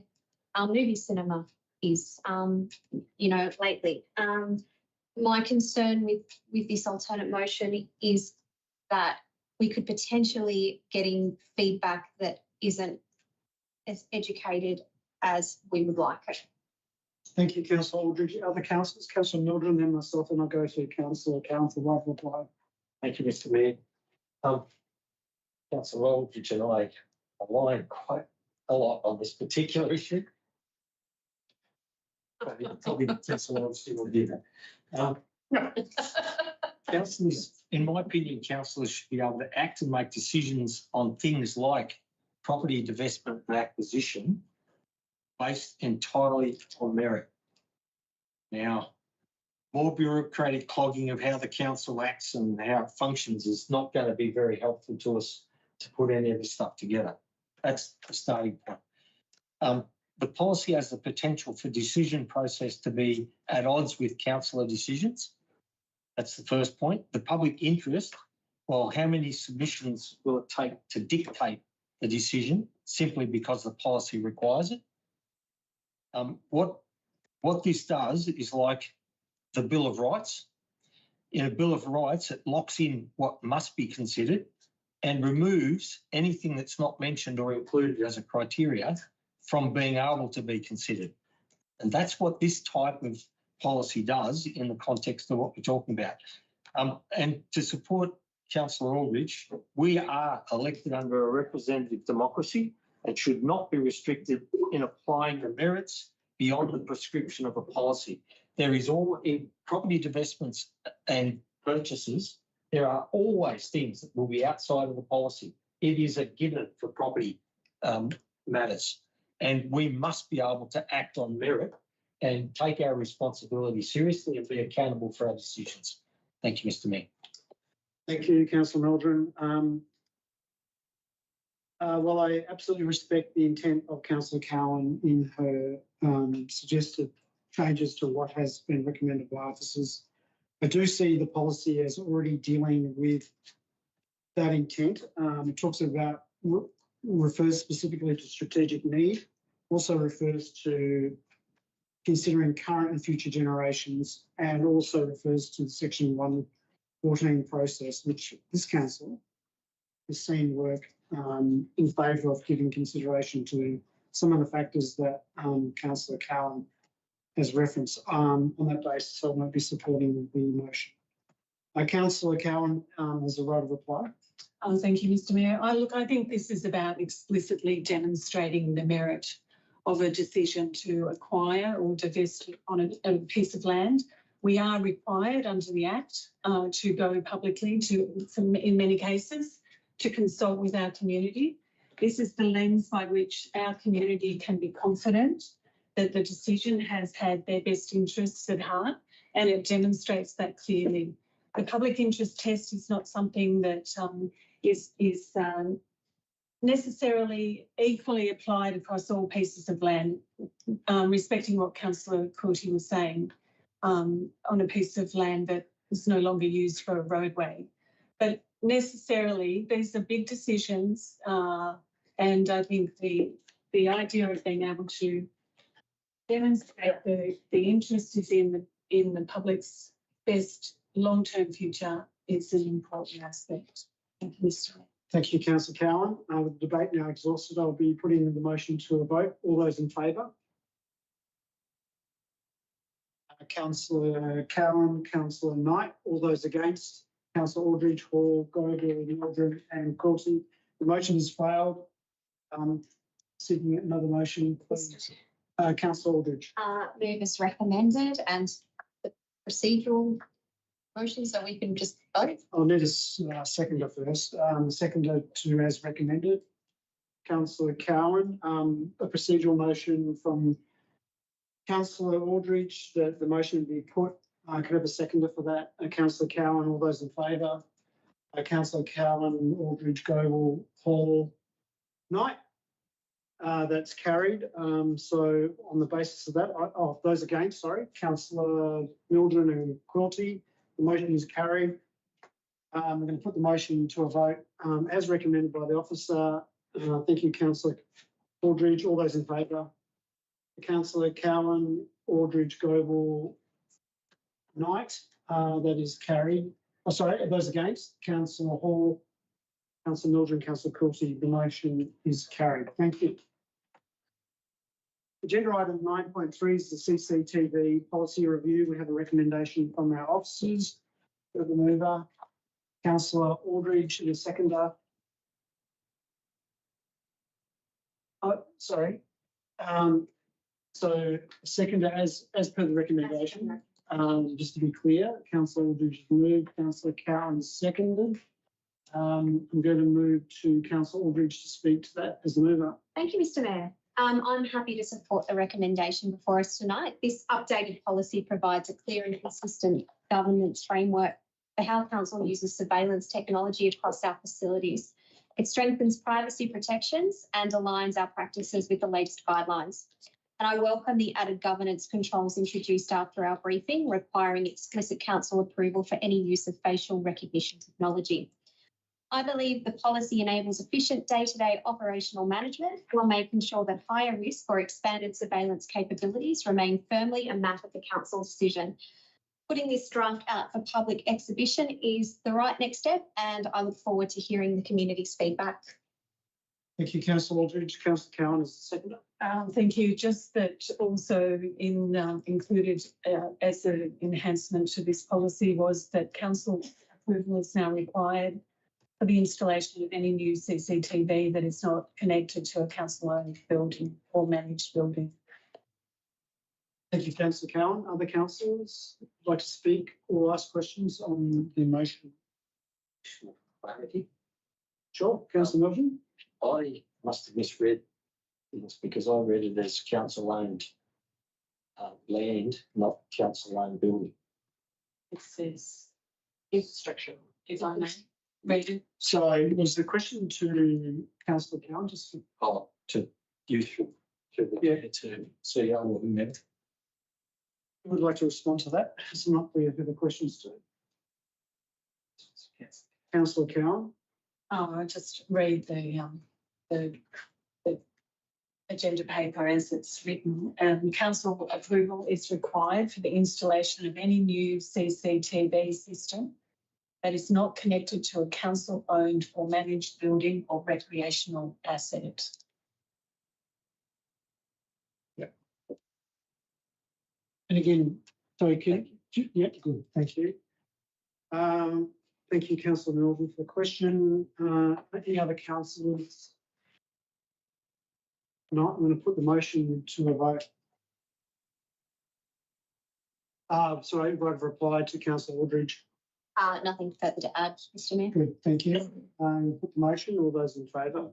our movie cinema is, lately. My concern with this alternate motion is that we could potentially getting feedback that isn't as educated as we would like it. Thank you, Councillor Aldridge. Other councillors, Councillor Mildred, and then myself, and I'll go to Councillor White reply. Thank you, Mr. Mayor. Councillor Aldridge and I align quite a lot on this particular issue. Probably Councillor Aldridge will do that. Councillors, in my opinion, councillors should be able to act and make decisions on things like property divestment and acquisition based entirely on merit. Now, more bureaucratic clogging of how the council acts and how it functions is not going to be very helpful to us to put any of this stuff together. That's the starting point. The policy has the potential for decision process to be at odds with councillor decisions. That's the first point. The public interest, well, how many submissions will it take to dictate the decision simply because the policy requires it? What this does is like the Bill of Rights. In a Bill of Rights, it locks in what must be considered and removes anything that's not mentioned or included as a criteria from being able to be considered. And that's what this type of policy does in the context of what we're talking about. And to support Councillor Aldridge, we are elected under a representative democracy and should not be restricted in applying the merits beyond the prescription of a policy. There is all in property divestments and purchases, there are always things that will be outside of the policy. It is a given for property matters. And we must be able to act on merit and take our responsibility seriously and be accountable for our decisions. Thank you, Mr. Mayor. Thank you, Councillor Meldrum. Well, I absolutely respect the intent of Councillor Cowan in her suggested changes to what has been recommended by officers. I do see the policy as already dealing with that intent. It talks about, refers specifically to strategic need, also refers to considering current and future generations, and also refers to the Section 114 process, which this council has seen work in favour of giving consideration to some of the factors that Councillor Cowan has referenced. On that basis, I won't be supporting the motion. Councillor Cowan has a right of reply. Thank you, Mr. Mayor. I think this is about explicitly demonstrating the merit of a decision to acquire or divest on a piece of land. We are required under the Act to go publicly in many cases, to consult with our community. This is the lens by which our community can be confident that the decision has had their best interests at heart, and it demonstrates that clearly. The public interest test is not something that is necessarily equally applied across all pieces of land, respecting what Councillor Courty was saying, on a piece of land that is no longer used for a roadway. But necessarily, these are big decisions, and I think the idea of being able to demonstrate the interest is in the public's best long-term future is an important aspect. Thank you, Mr. Mayor. Thank you, Councillor Cowan. With the debate now exhausted, I'll be putting the motion to a vote. All those in favour? Councillor Cowan, Councillor Knight. All those against? Councillor Aldridge, Hall, Goldberg, Meldrum and Courtney. The motion has failed. Seeking another motion, please. Councillor Aldridge. Move as recommended, and the procedural motions that we can just vote. I'll need a seconder first. Seconder to as recommended. Councillor Cowan, a procedural motion from Councillor Aldridge that the motion be put. Could I have a seconder for that? Councillor Cowan, all those in favour? Councillor Cowan, Aldridge, Goble, Hall, Knight. That's carried. So on the basis of that, those against, sorry, Councillor Mildren and Quilty, the motion is carried. I'm going to put the motion to a vote as recommended by the officer. Thank you, Councillor Aldridge. All those in favour? Councillor Cowan, Aldridge, Goble, Knight. That is carried. Oh, sorry, those against? Councillor Hall, Councillor Mildren, Councillor Quilty. The motion is carried. Thank you. Agenda item 9.3 is the CCTV Policy Review. We have a recommendation from our officers. The mover, Councillor Aldridge, and a seconder. Oh, sorry. So seconder as per the recommendation. Just to be clear, Councillor Aldridge moved, Councillor Cowan seconded. I'm going to move to Councillor Aldridge to speak to that as the mover. Thank you, Mr. Mayor. I'm happy to support the recommendation before us tonight. This updated policy provides a clear and consistent governance framework for how council uses surveillance technology across our facilities. It strengthens privacy protections and aligns our practices with the latest guidelines. And I welcome the added governance controls introduced after our briefing, requiring explicit council approval for any use of facial recognition technology. I believe the policy enables efficient day-to-day operational management while making sure that higher risk or expanded surveillance capabilities remain firmly a matter for council's decision. Putting this draft out for public exhibition is the right next step, and I look forward to hearing the community's feedback. Thank you, Councillor Aldridge. Councillor Cowan is the second. Thank you. Just that also included as an enhancement to this policy was that council approval is now required for the installation of any new CCTV that is not connected to a council-owned building or managed building. Thank you, Councillor Cowan. Other councillors would like to speak or ask questions on the motion? Clarity. Sure, Councillor Milton. I must have misread things because I read it as council-owned land, not council-owned building. It says infrastructure, if I may read it. So was the question to Councillor Cowan? Just To you, to the CEO or whomever. would like to respond to that. It's not clear who the questions to. Councillor Cowan. I'll just read the agenda paper as it's written. Council approval is required for the installation of any new CCTV system that is not connected to a council-owned or managed building or recreational asset. And again, sorry, yeah, good, thank you. Thank you, Councillor Milton, for the question. Any other councillors? No, I'm going to put the motion to a vote. Sorry, I've replied to Councillor Aldridge. Nothing further to add, Mr Mayor. Good, thank you. Put the motion, all those in favour?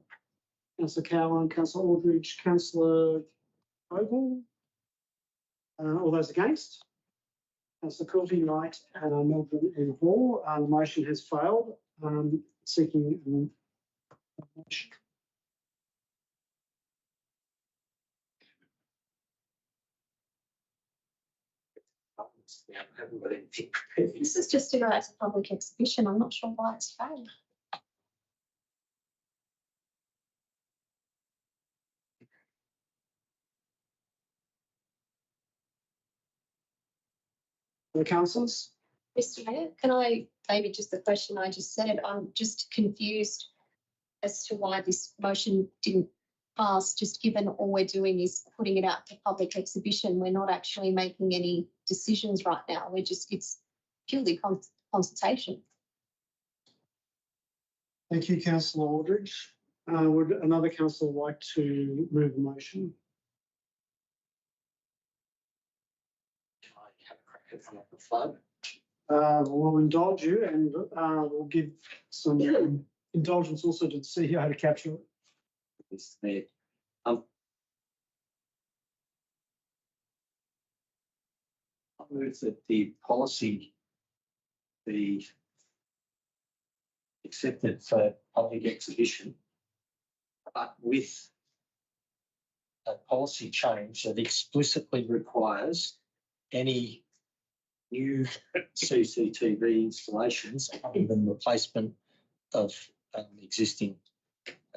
Councillor Cowan, Councillor Aldridge, Councillor Oval. All those against? Councillor Coulty, Wright, Milton and Hall. The motion has failed. Seeking a motion. I haven't got anything prepared. This is just to go as a public exhibition. I'm not sure why it's failed. The councillors? Mr Mayor, can I, maybe just the question I just said, I'm just confused as to why this motion didn't pass, just given all we're doing is putting it out to public exhibition. We're not actually making any decisions right now. It's purely consultation. Thank you, Councillor Aldridge. Would another councillor like to move the motion? We'll indulge you and we'll give some indulgence also to the CEO to capture it. Mr. Mayor. I move that the policy be accepted for public exhibition, but with a policy change that explicitly requires any new CCTV installations other than replacement of existing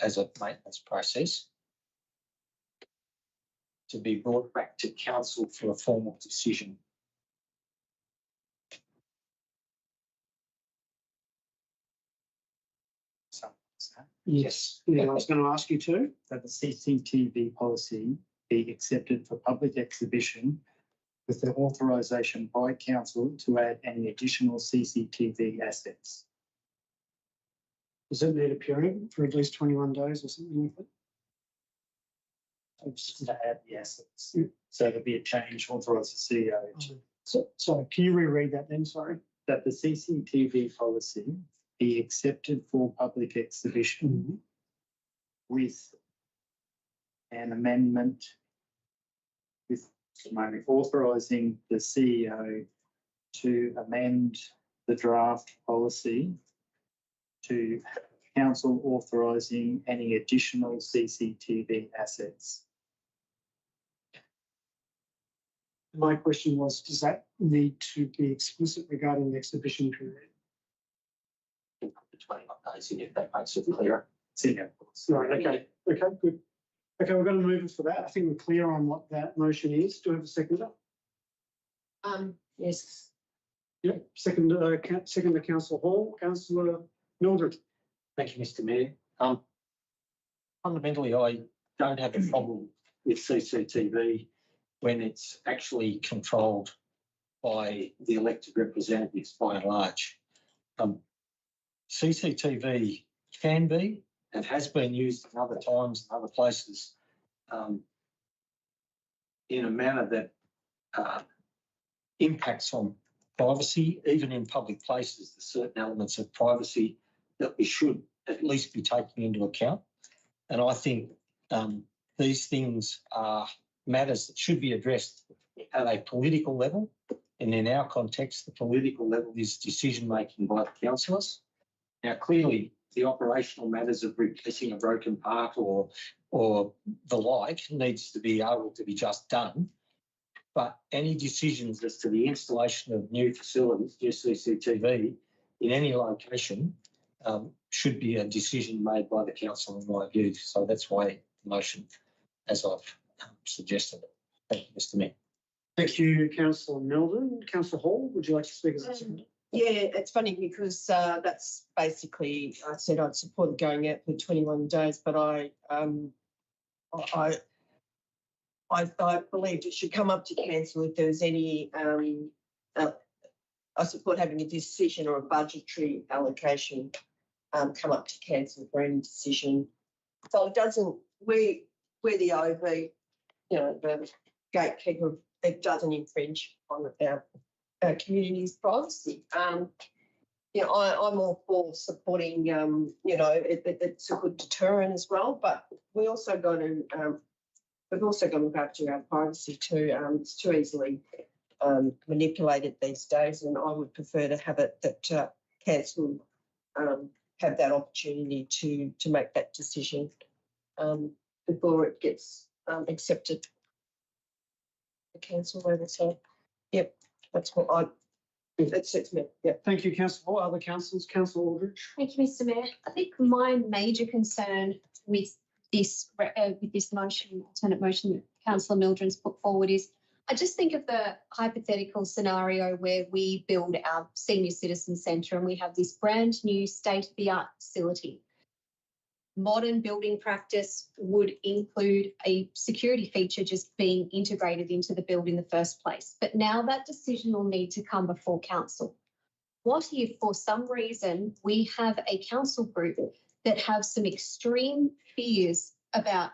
as a maintenance process to be brought back to council for a formal decision. Yes, yeah, I was going to ask you to. That the CCTV policy be accepted for public exhibition with the authorisation by council to add any additional CCTV assets. Does it need appearing for at least 21 days or something like that? Just to add the assets. So there'll be a change, authorise the CEO to. Sorry, can you reread that then? Sorry. That the CCTV policy be accepted for public exhibition with an amendment with authorising the CEO to amend the draft policy to council authorising any additional CCTV assets. My question was, does that need to be explicit regarding the exhibition period? If that makes it clearer. It's in our policy. Right, okay, good. Okay, we're going to move it for that. I think we're clear on what that motion is. Do we have a seconder? Yes. Yep, second to Councillor Hall. Councillor Mildred. Thank you, Mr Mayor. Fundamentally, I don't have a problem with CCTV when it's actually controlled by the elected representatives by and large. CCTV can be and has been used in other times and other places in a manner that impacts on privacy, even in public places. There's certain elements of privacy that we should at least be taking into account. And I think these things are matters that should be addressed at a political level. And in our context, the political level is decision-making by the councillors. Now, clearly, the operational matters of replacing a broken part or the like needs to be able to be just done. But any decisions as to the installation of new facilities, new CCTV in any location, should be a decision made by the council in my view. So that's why the motion, as I've suggested. Thank you, Mr Mayor. Thank you, Councillor Mildred. Councillor Hall, would you like to speak as a seconder? Yeah, it's funny because that's basically, I said I'd support going out for 21 days, but I believed it should come up to council if there's any, I support having a decision or a budgetary allocation come up to council for any decision. So it doesn't, we're the OV, the gatekeeper, it doesn't infringe on our community's privacy. I'm all for supporting, it's a good deterrent as well, but we also got to, we've also got to look after our privacy too. It's too easily manipulated these days, and I would prefer to have it that council have that opportunity to make that decision before it gets accepted. The council level. So, yep, that's what that's me. Yeah. Thank you, Councillor Hall. Other councillors, Councillor Aldridge. Thank you, Mr Mayor. I think my major concern with this motion, alternate motion that Councillor Mildred's put forward is, I just think of the hypothetical scenario where we build our senior citizen centre and we have this brand new state-of-the-art facility. Modern building practice would include a security feature just being integrated into the build in the first place. But now that decision will need to come before council. What if for some reason we have a council group that have some extreme fears about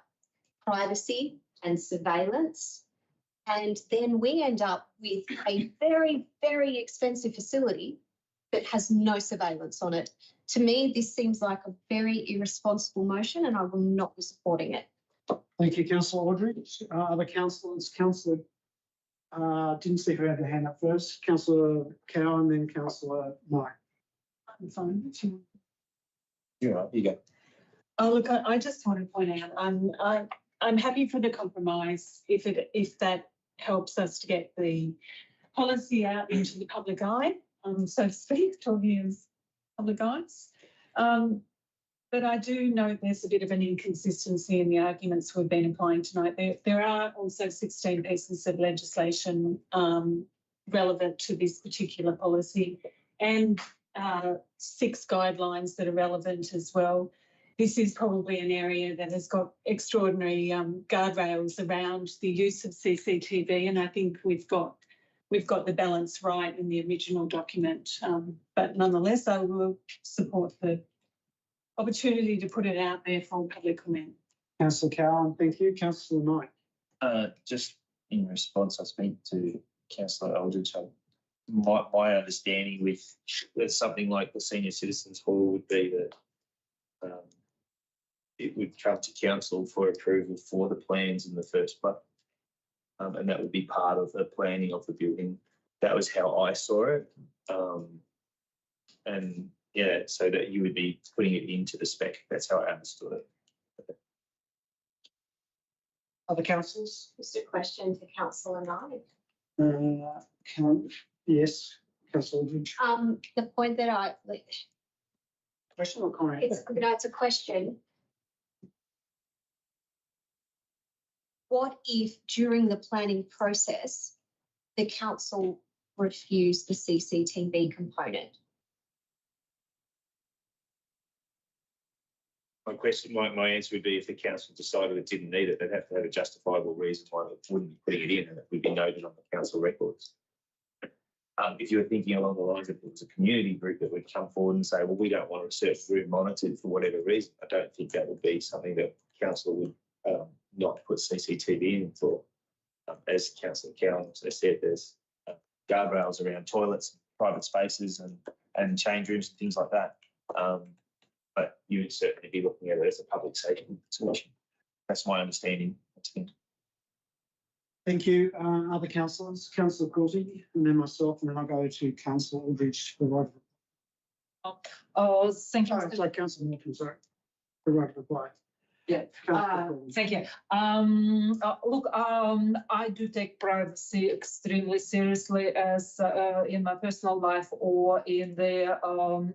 privacy and surveillance, and then we end up with a very, very expensive facility that has no surveillance on it? To me, this seems like a very irresponsible motion and I will not be supporting it. Thank you, Councillor Aldridge. Other councillors, Councillor, didn't see who had their hand up first. Councillor Cow and then Councillor Mike. I'm fine. You're right, you go. Oh, look, I just want to point out, I'm happy for the compromise if that helps us to get the policy out into the public eye, so to speak, talking as public eyes. But I do note there's a bit of an inconsistency in the arguments we've been applying tonight. There are also 16 pieces of legislation relevant to this particular policy and 6 guidelines that are relevant as well. This is probably an area that has got extraordinary guardrails around the use of CCTV, and I think we've got the balance right in the original document. But nonetheless, I will support the opportunity to put it out there for public comment. Councillor Cowan, thank you. Councillor Knight. Just in response, I speak to Councillor Aldridge. My understanding with something like the Senior Citizens Hall would be that it would come to council for approval for the plans in the first place. And that would be part of the planning of the building. That was how I saw it. And yeah, so that you would be putting it into the spec. That's how I understood it. Other councillors? Just a question to Councillor Knight. Yes, Councillor Aldridge. The point that I, Question or comment? it's a question. What if during the planning process, the council refused the CCTV component? My answer would be if the council decided it didn't need it, they'd have to have a justifiable reason why they wouldn't be putting it in, and it would be noted on the council records. If you were thinking along the lines of it was a community group that would come forward and say, well, we don't want a certain room monitored for whatever reason, I don't think that would be something that council would not put CCTV in for. As Councillor Cowan has said, there's guardrails around toilets, private spaces and change rooms and things like that. But you would certainly be looking at it as a public safety solution. That's my understanding. Thank you. Other councillors? Councillor Courtney, and then myself, and then I'll go to Councillor Aldridge to provide. Thank you. Sorry, Councillor Morton, sorry. Provide reply. Yeah, Councillor Courtney. thank you. Look, I do take privacy extremely seriously, as in my personal life or in the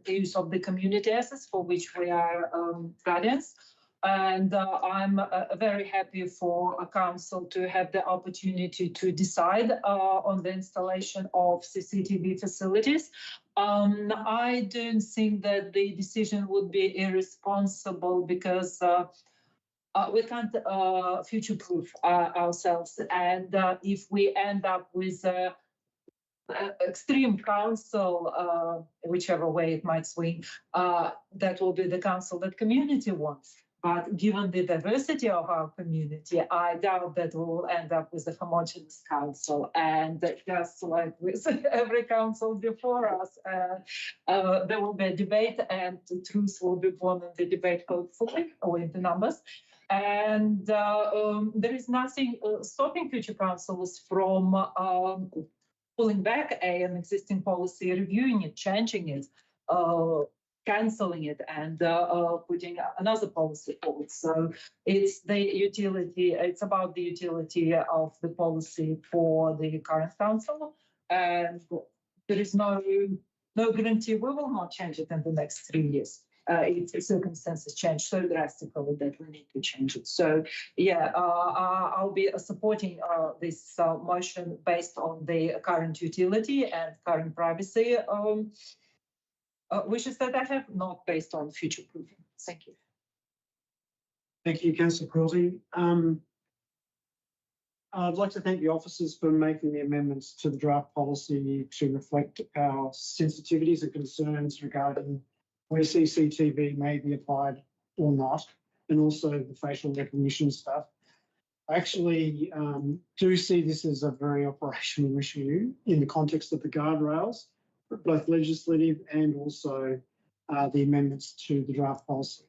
use of the community assets for which we are guardians. And I'm very happy for a council to have the opportunity to decide on the installation of CCTV facilities. I don't think that the decision would be irresponsible because we can't future-proof ourselves. And if we end up with extreme council, whichever way it might swing, that will be the council that community wants. But given the diversity of our community, I doubt that we will end up with a homogeneous council. And just like with every council before us, there will be a debate, and the truth will be born in the debate, hopefully, or in the numbers. And there is nothing stopping future councils from pulling back an existing policy, reviewing it, changing it, cancelling it, and putting another policy forward. So it's the utility, it's about the utility of the policy for the current council. And there is no guarantee we will not change it in the next 3 years. If circumstances change so drastically that we need to change it. So yeah, I'll be supporting this motion based on the current utility and current privacy wishes that I have, not based on future proofing. Thank you. Thank you, Councillor Quilty. I'd like to thank the officers for making the amendments to the draft policy to reflect our sensitivities and concerns regarding where CCTV may be applied or not, and also the facial recognition stuff. I actually do see this as a very operational issue in the context of the guardrails, both legislative and also the amendments to the draft policy.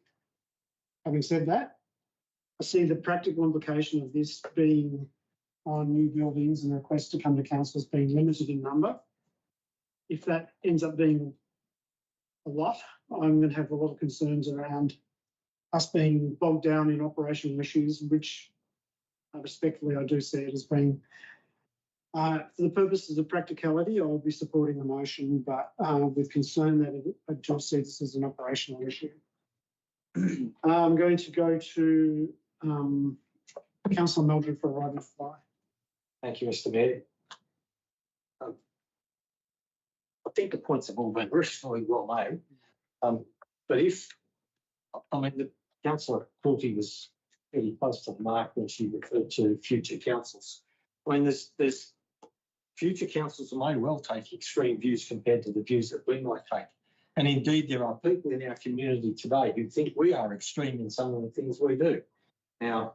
Having said that, I see the practical implication of this being on new buildings and requests to come to councils being limited in number. If that ends up being a lot, I'm going to have a lot of concerns around us being bogged down in operational issues, which respectfully I do see it as being, for the purposes of practicality, I will be supporting the motion, but with concern that I do see this as an operational issue. I'm going to go to Councillor Mildred for a right of reply. Thank you, Mr. Mayor. I think the points have all been reasonably well made. But if, I mean, the Councillor Quilty was really close to the mark when she referred to future councils. I mean, there's future councils may well take extreme views compared to the views that we might take. And indeed, there are people in our community today who think we are extreme in some of the things we do. Now,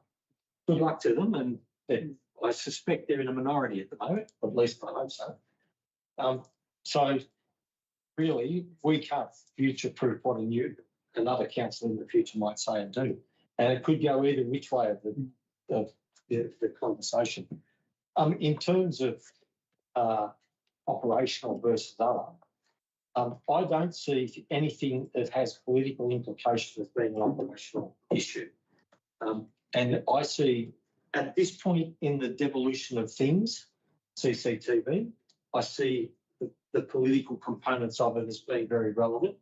good luck to them, and I suspect they're in a minority at the moment, at least I hope so. So really, we can't future-proof what another council in the future might say and do. And it could go either which way of the conversation. In terms of operational versus other, I don't see anything that has political implications as being an operational issue. And I see at this point in the devolution of things, CCTV, I see the political components of it as being very relevant.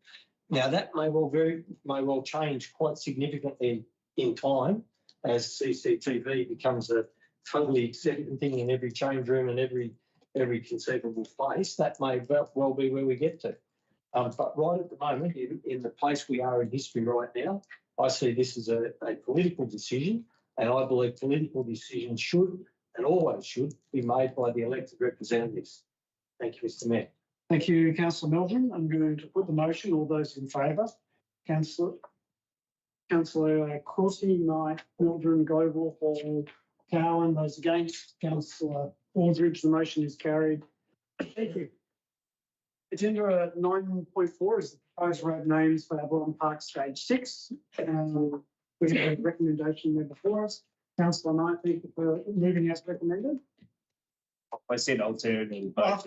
Now that may well change quite significantly in time as CCTV becomes a totally accepted thing in every change room and every conceivable place. That may well be where we get to. But right at the moment, in the place we are in history right now, I see this as a political decision, and I believe political decisions should and always should be made by the elected representatives. Thank you, Mr. Mayor. Thank you, Councillor Meldrum. I'm going to put the motion. All those in favour? Councillor Corsi, Knight, Meldrum, Goble, Hall, Cowan. Those against? Councillor Aldridge. The motion is carried. Thank you. Agenda 9.4 is the proposed road names for Avalon Park Stage 6. We have a recommendation there before us. Councillor Knight, thank you for moving as recommended. I said alternative. But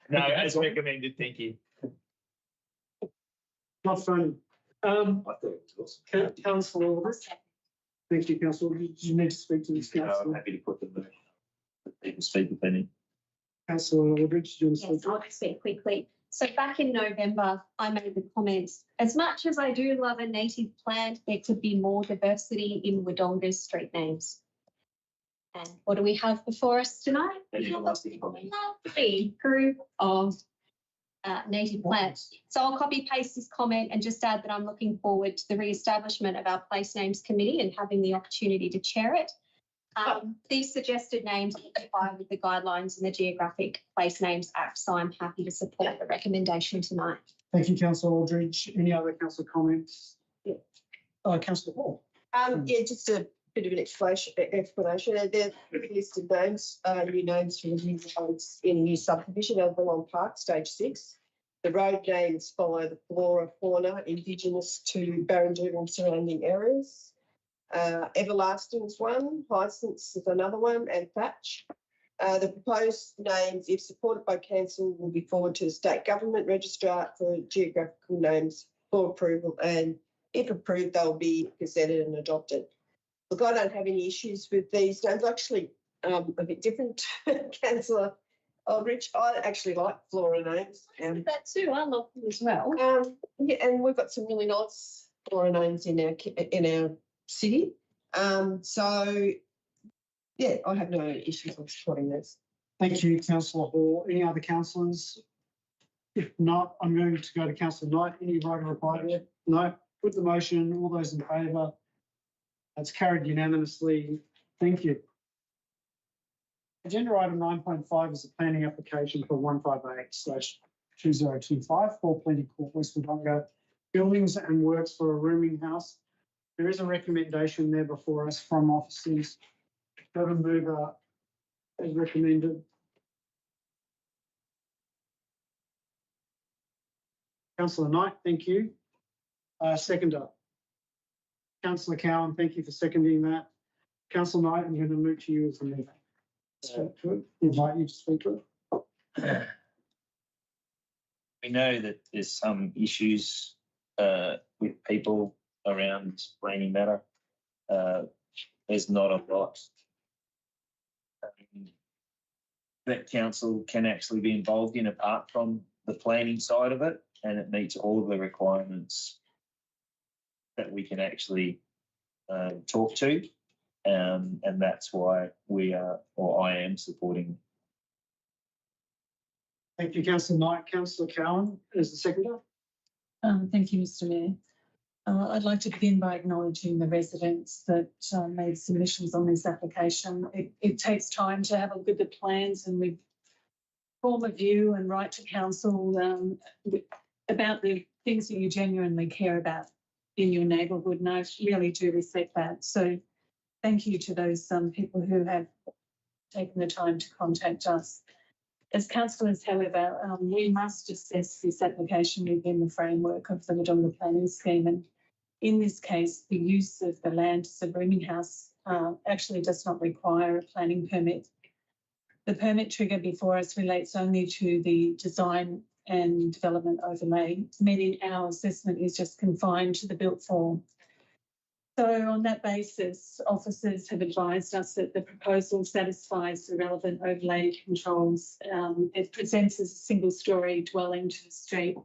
no, as recommended, thank you. Not funny. I thought it was. Councillor Aldridge. Thank you, Councillor. Did you need to speak to this, No, I'm Councillor? happy to put them there. People speak if they need. Councillor Aldridge, do you want to Yes, speak? I'll speak quickly. So back in November, I made the comments, as much as I do love a native plant, there could be more diversity in Wodonga's street names. And what do we have before us tonight? That is We a have lovely comment. a lovely group of native plants. So I'll copy paste this comment and just add that I'm looking forward to the re-establishment of our Place Names Committee and having the opportunity to chair it. These suggested names comply with the guidelines in the Geographic Place Names Act, so I'm happy to support the recommendation tonight. Thank you, Councillor Aldridge. Any other councillor comments? Yeah. Councillor Hall. Yeah, just a bit of an explanation. They're listed names, new names for the new roads in new subdivision, Avalon Park, Stage 6. The road names follow the flora, fauna, indigenous to Baranduda and surrounding areas. Everlasting is one, Hyacinths is another one, and Thatch. The proposed names, if supported by council, will be forwarded to the state government registrar for geographical names for approval, and if approved, they'll be gazetted and adopted. Look, I don't have any issues with these names. Actually, a bit different, Councillor Aldridge. I actually like flora names. That too, I love them as well. Yeah, and we've got some really nice flora names in our city. So, yeah, I have no issues with supporting this. Thank you, Councillor Hall. Any other councillors? If not, I'm going to go to Councillor Knight. Any right to reply there? No. Put the motion. All those in favour? That's carried unanimously. Thank you. Agenda item 9.5 is a planning application for 158/2025 for Plenty Court, West Wodonga, buildings and works for a rooming house. There is a recommendation there before us from officers. Urban Mover as recommended. Councillor Knight, thank you. Seconder. Councillor Cowan, thank you for seconding that. Councillor Knight, I'm going to move to you as the mover. Speak to it. Invite you to speak to it. We know that there's some issues with people around this planning matter. There's not a lot that council can actually be involved in apart from the planning side of it, and it meets all of the requirements that we can actually talk to, and that's why we are, or I am, supporting. Thank you, Councillor Knight. Councillor Cowan is the seconder. Thank you, Mr. Mayor. I'd like to begin by acknowledging the residents that made submissions on this application. It takes time to have a look at the plans and we form a view and write to council about the things that you genuinely care about in your neighbourhood, and I really do respect that. So thank you to those people who have taken the time to contact us. As councillors, however, we must assess this application within the framework of the Wodonga planning scheme, and in this case, the use of the land as a rooming house actually does not require a planning permit. The permit trigger before us relates only to the design and development overlay, meaning our assessment is just confined to the built form. So on that basis, officers have advised us that the proposal satisfies the relevant overlay controls. It presents as a single-storey dwelling to the street,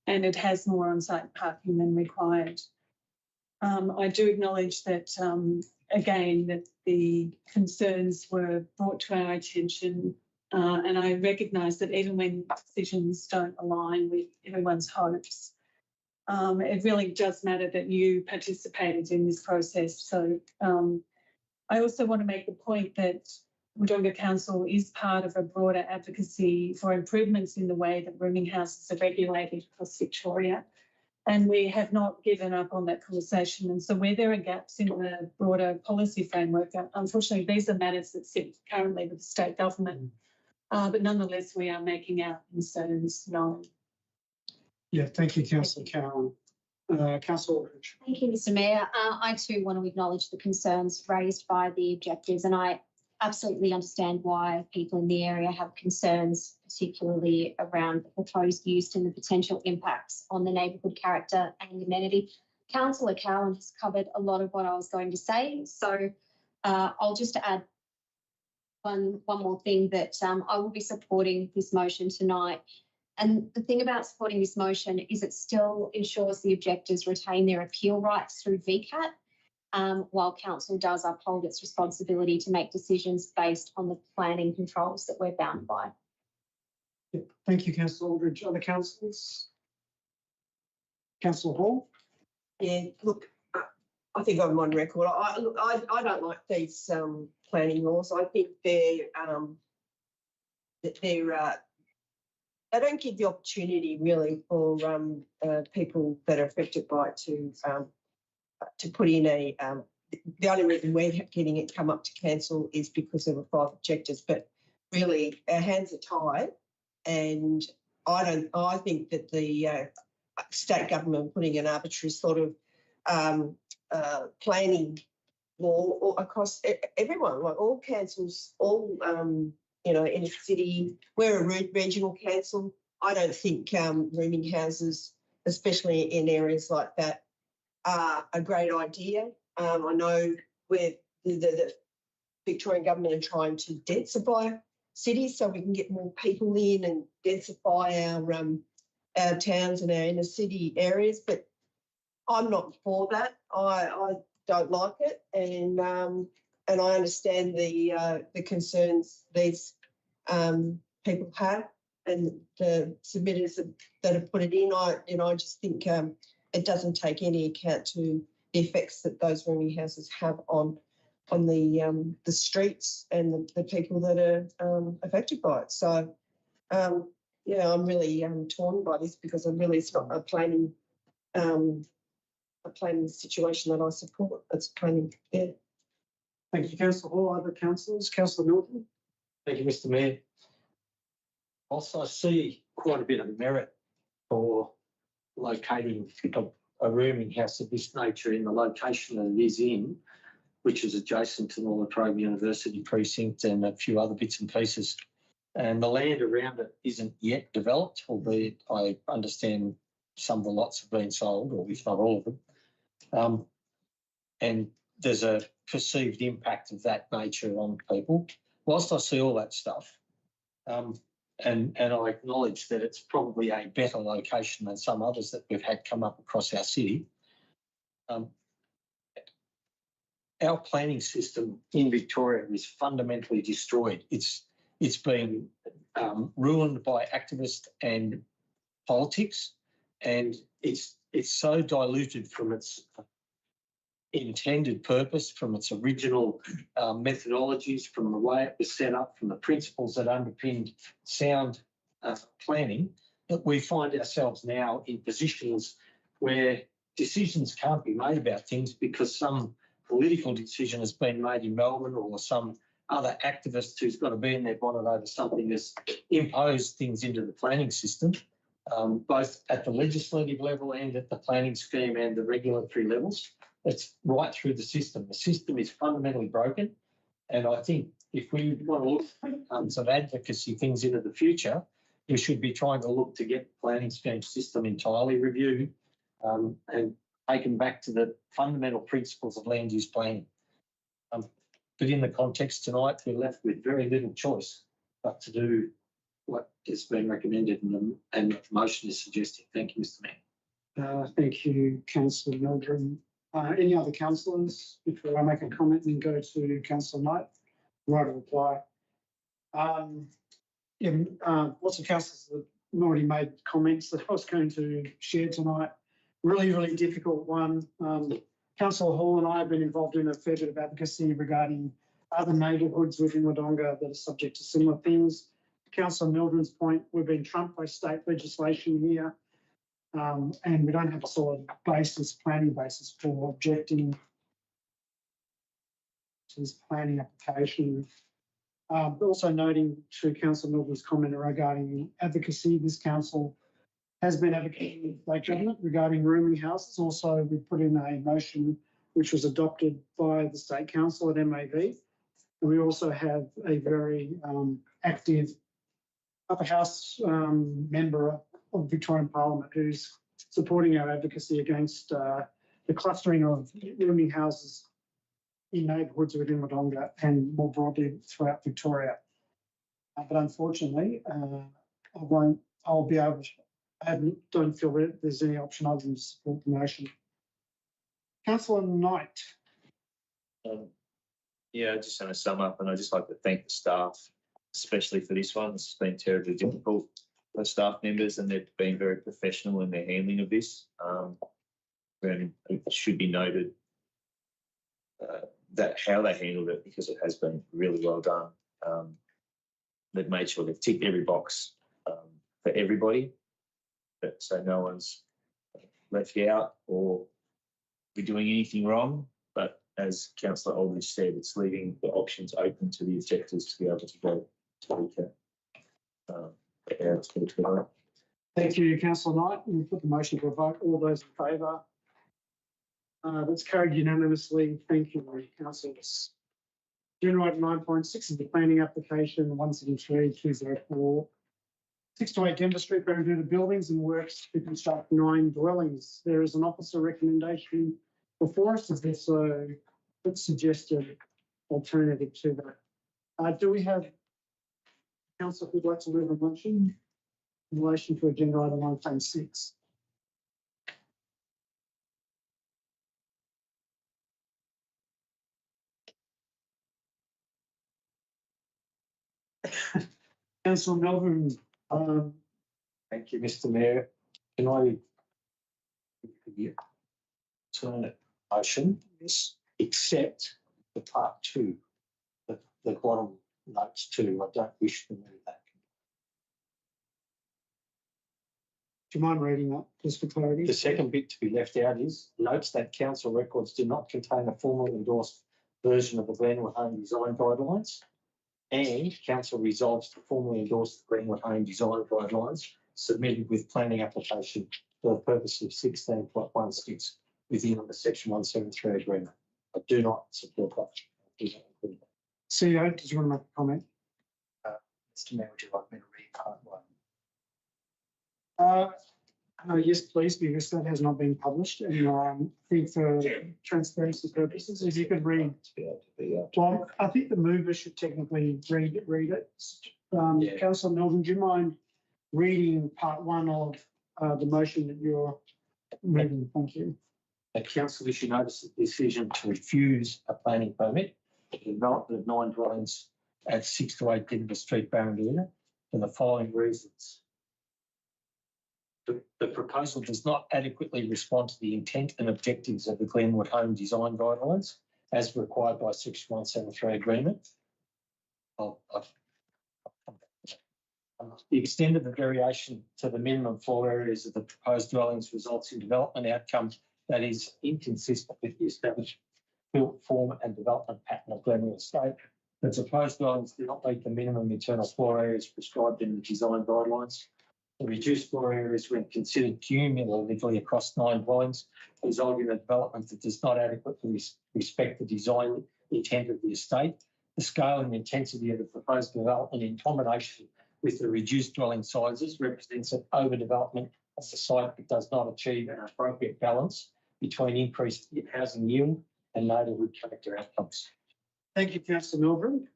and it has more on-site parking than required. I do acknowledge that, again, that the concerns were brought to our attention, and I recognise that even when decisions don't align with everyone's hopes, it really does matter that you participated in this process. So I also want to make the point that Wodonga Council is part of a broader advocacy for improvements in the way that rooming houses are regulated across Victoria. And we have not given up on that conversation. And so where there are gaps in the broader policy framework, unfortunately, these are matters that sit currently with the state government. But nonetheless, we are making our concerns known. Yeah, thank you, Councillor Cowan. Councillor Aldridge. Thank you, Mr Mayor. I too want to acknowledge the concerns raised by the objectives, and I absolutely understand why people in the area have concerns, particularly around the proposed use and the potential impacts on the neighbourhood character and amenity. Councillor Cowan has covered a lot of what I was going to say, so I'll just add one more thing, that I will be supporting this motion tonight. And the thing about supporting this motion is it still ensures the objectives retain their appeal rights through VCAT, while council does uphold its responsibility to make decisions based on the planning controls that we're bound by. Yeah, thank you, Councillor Aldridge. Other councillors? Councillor Hall? Yeah, look, I think I'm on record. I don't like these planning laws. I think they don't give the opportunity really for people that are affected by it to put in a. The only reason we're getting it come up to council is because there were 5 objectives, but really our hands are tied, and I think that the state government putting an arbitrary sort of planning law across everyone, like all councils, all in a city. We're a regional council. I don't think rooming houses, especially in areas like that, are a great idea. I know where the Victorian government are trying to densify cities so we can get more people in and densify our towns and our inner city areas, but I'm not for that. I don't like it, and I understand the concerns these people have, and the submitters that have put it in. I just think it doesn't take any account to the effects that those rooming houses have on the streets and the people that are affected by it. So yeah, I'm really torn by this, because it's not a planning situation that I support. It's planning. Yeah. Thank you, Councillor Hall. Other councillors? Councillor Norton? Thank you, Mr Mayor. Also, I see quite a bit of merit for locating a rooming house of this nature in the location that it is in, which is adjacent to the La Trobe University precinct and a few other bits and pieces. And the land around it isn't yet developed, albeit I understand some of the lots have been sold, or if not all of them. And there's a perceived impact of that nature on people. Whilst I see all that stuff, and I acknowledge that it's probably a better location than some others that we've had come up across our city, our planning system in Victoria is fundamentally destroyed. It's been ruined by activists and politics, and it's so diluted from its intended purpose, from its original methodologies, from the way it was set up, from the principles that underpinned sound planning, that we find ourselves now in positions where decisions can't be made about things because some political decision has been made in Melbourne, or some other activist who's got to be in their bonnet over something has imposed things into the planning system. both at the legislative level and at the planning scheme and the regulatory levels. It's right through the system. The system is fundamentally broken. And I think if we want to look at some advocacy things into the future, we should be trying to look to get the planning scheme system entirely reviewed and taken back to the fundamental principles of land use planning. But in the context tonight, we're left with very little choice but to do what has been recommended and the motion is suggesting. Thank you, Mr. Mayor. Thank you, Councillor Meldrum. Any other councillors before I make a comment and go to Councillor Knight? Right of reply. Lots of councillors have already made comments that I was going to share tonight. Really difficult one. Councillor Hall and I have been involved in a fair bit of advocacy regarding other neighbourhoods within Wodonga that are subject to similar things. Councillor Meldrum's point, we've been trumped by state legislation here, and we don't have a solid planning basis for objecting to this planning application. Also noting to Councillor Meldrum's comment regarding advocacy, this council has been advocating late government regarding rooming houses. Also, we put in a motion which was adopted by the State Council at MAV. And we also have a very active upper house member of Victorian Parliament who's supporting our advocacy against the clustering of rooming houses in neighbourhoods within Wodonga and more broadly throughout Victoria. But unfortunately, I don't feel that there's any option other than to support the motion. Councillor Knight. Yeah, I just want to sum up, and I'd just like to thank the staff, especially for this one. It's been terribly difficult for staff members, and they've been very professional in their handling of this. And it should be noted that how they handled it, because it has been really well done. They've made sure they've ticked every box for everybody, so no one's left out or be doing anything wrong. But as Councillor Aldridge said, it's leaving the options open to the objectors to be able to go to Thank you, Councillor Knight. We put the motion to a vote. All those in favour? That's carried unanimously. Thank you, councillors. Agenda item 9.6 is the planning application 173-204. 6 to 8 Denver Street, Baranduda buildings and works to construct 9 dwellings. There is an officer recommendation before us. Is there so suggested alternative to that? Do we have council who'd like to move a motion in relation to agenda item 9.6? Councillor Melbourne. Thank you, Mr. Mayor. Can I turn it motion? Yes, except the part 2, the bottom notes 2. I don't wish to move that. Do you mind reading that just for clarity? The second bit to be left out is notes that council records do not contain a formally endorsed version of the Glenwood Home Design Guidelines, and council resolves to formally endorse the Glenwood Home Design Guidelines submitted with planning application for the purpose of 16.16 within the section 173 agreement. I do not support that. CEO, did you want to make a comment? Mr. Mayor, would you like me to read part 1? Yes, please, because that has not been published. And I think for transparency purposes, if you could read. Well, I think the mover should technically read it. Councillor Melvin, do you mind reading part 1 of the motion that you're moving? Thank you. A council issue notice of decision to refuse a planning permit for the development of 9 dwellings at 6 to 8 Denver Street, Baranduda, for the following reasons. The proposal does not adequately respond to the intent and objectives of the Glenwood Home Design Guidelines as required by Section 173 agreement. The extent of the variation to the minimum floor areas of the proposed dwellings results in development outcome that is inconsistent with the established built form and development pattern of Glenwood Estate. The proposed dwellings do not meet the minimum internal floor areas prescribed in the design guidelines. The reduced floor areas, when considered cumulatively across 9 dwellings, result in a development that does not adequately respect the design intent of the estate. The scale and intensity of the proposed development in combination with the reduced dwelling sizes represents an overdevelopment of the site that does not achieve an appropriate balance between increased housing yield and neighbourhood character outcomes. Thank you, Councillor Milburn.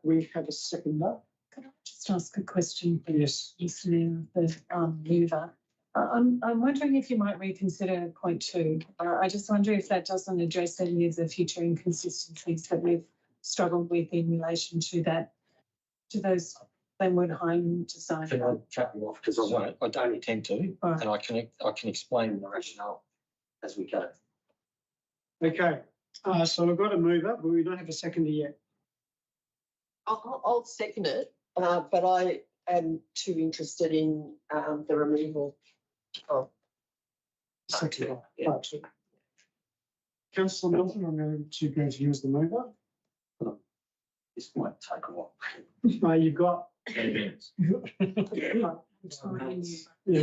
We have a seconder? Could I just ask a question, Yes. please, Mayor, the mover? I'm wondering if you might reconsider point 2. I just wonder if that doesn't address any of the future inconsistencies that we've struggled with in relation to that, to those Glenwood home design. Can I cut you off because I won't? I don't intend to, All right. and I can explain the rationale as we go. Okay, so we've got a mover, but we don't have a seconder yet. I'll second it, but I am too interested in the removal of. Seconder. Yeah. Part 2. Councillor Milton, I'm going to go to you as the mover. This might take a while. You've got 10 minutes.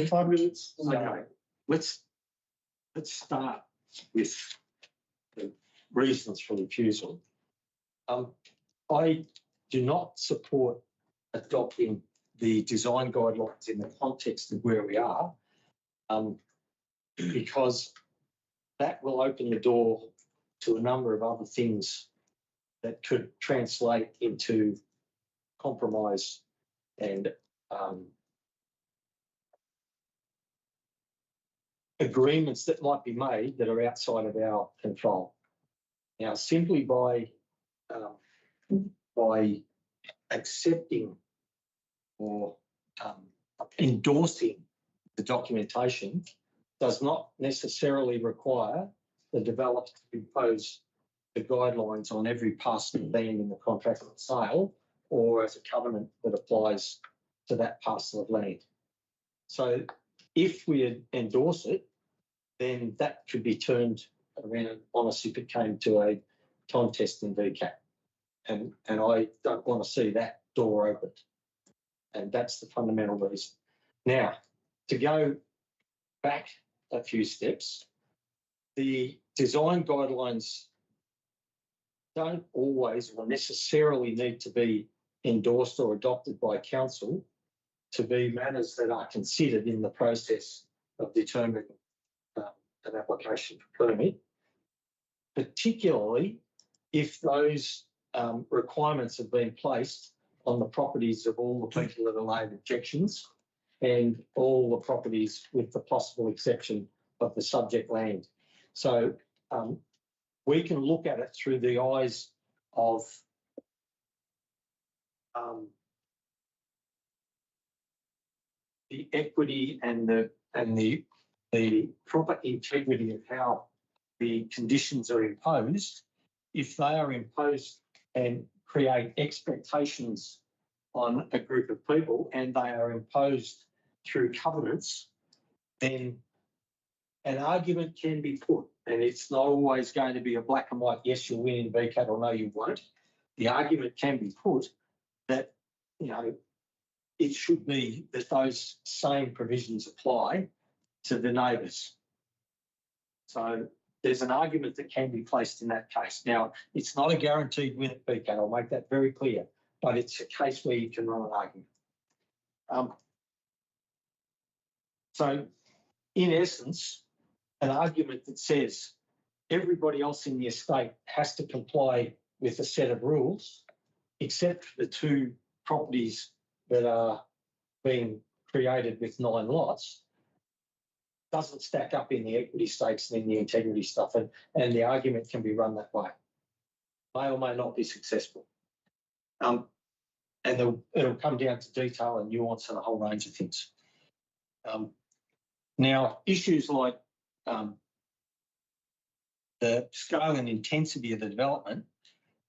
5 minutes. Okay, let's start with the reasons for refusal. I do not support adopting the design guidelines in the context of where we are, because that will open the door to a number of other things that could translate into compromise and agreements that might be made that are outside of our control. Now, simply by accepting or endorsing the documentation does not necessarily require the developer to impose the guidelines on every parcel of land in the contract of sale or as a covenant that applies to that parcel of land. So if we endorse it, then that could be turned around on us if it came to a contest in VCAT. And I don't want to see that door opened. And that's the fundamental reason. Now, to go back a few steps, the design guidelines don't always or necessarily need to be endorsed or adopted by council to be matters that are considered in the process of determining an application for permit, particularly if those requirements have been placed on the properties of all the people that are laid objections and all the properties with the possible exception of the subject land. So we can look at it through the eyes of the equity and the proper integrity of how the conditions are imposed. If they are imposed and create expectations on a group of people and they are imposed through covenants, then an argument can be put, and it's not always going to be a black and white, yes, you'll win in VCAT or no, you won't. The argument can be put that, you know, it should be that those same provisions apply to the neighbours. So there's an argument that can be placed in that case. Now, it's not a guaranteed win at VCAT, I'll make that very clear, but it's a case where you can run an argument. So, in essence, an argument that says everybody else in the estate has to comply with a set of rules, except for the 2 properties that are being created with 9 lots, doesn't stack up in the equity stakes and in the integrity stuff, and the argument can be run that way. May or may not be successful. And it'll come down to detail and nuance and a whole range of things. Now, issues like the scale and intensity of the development,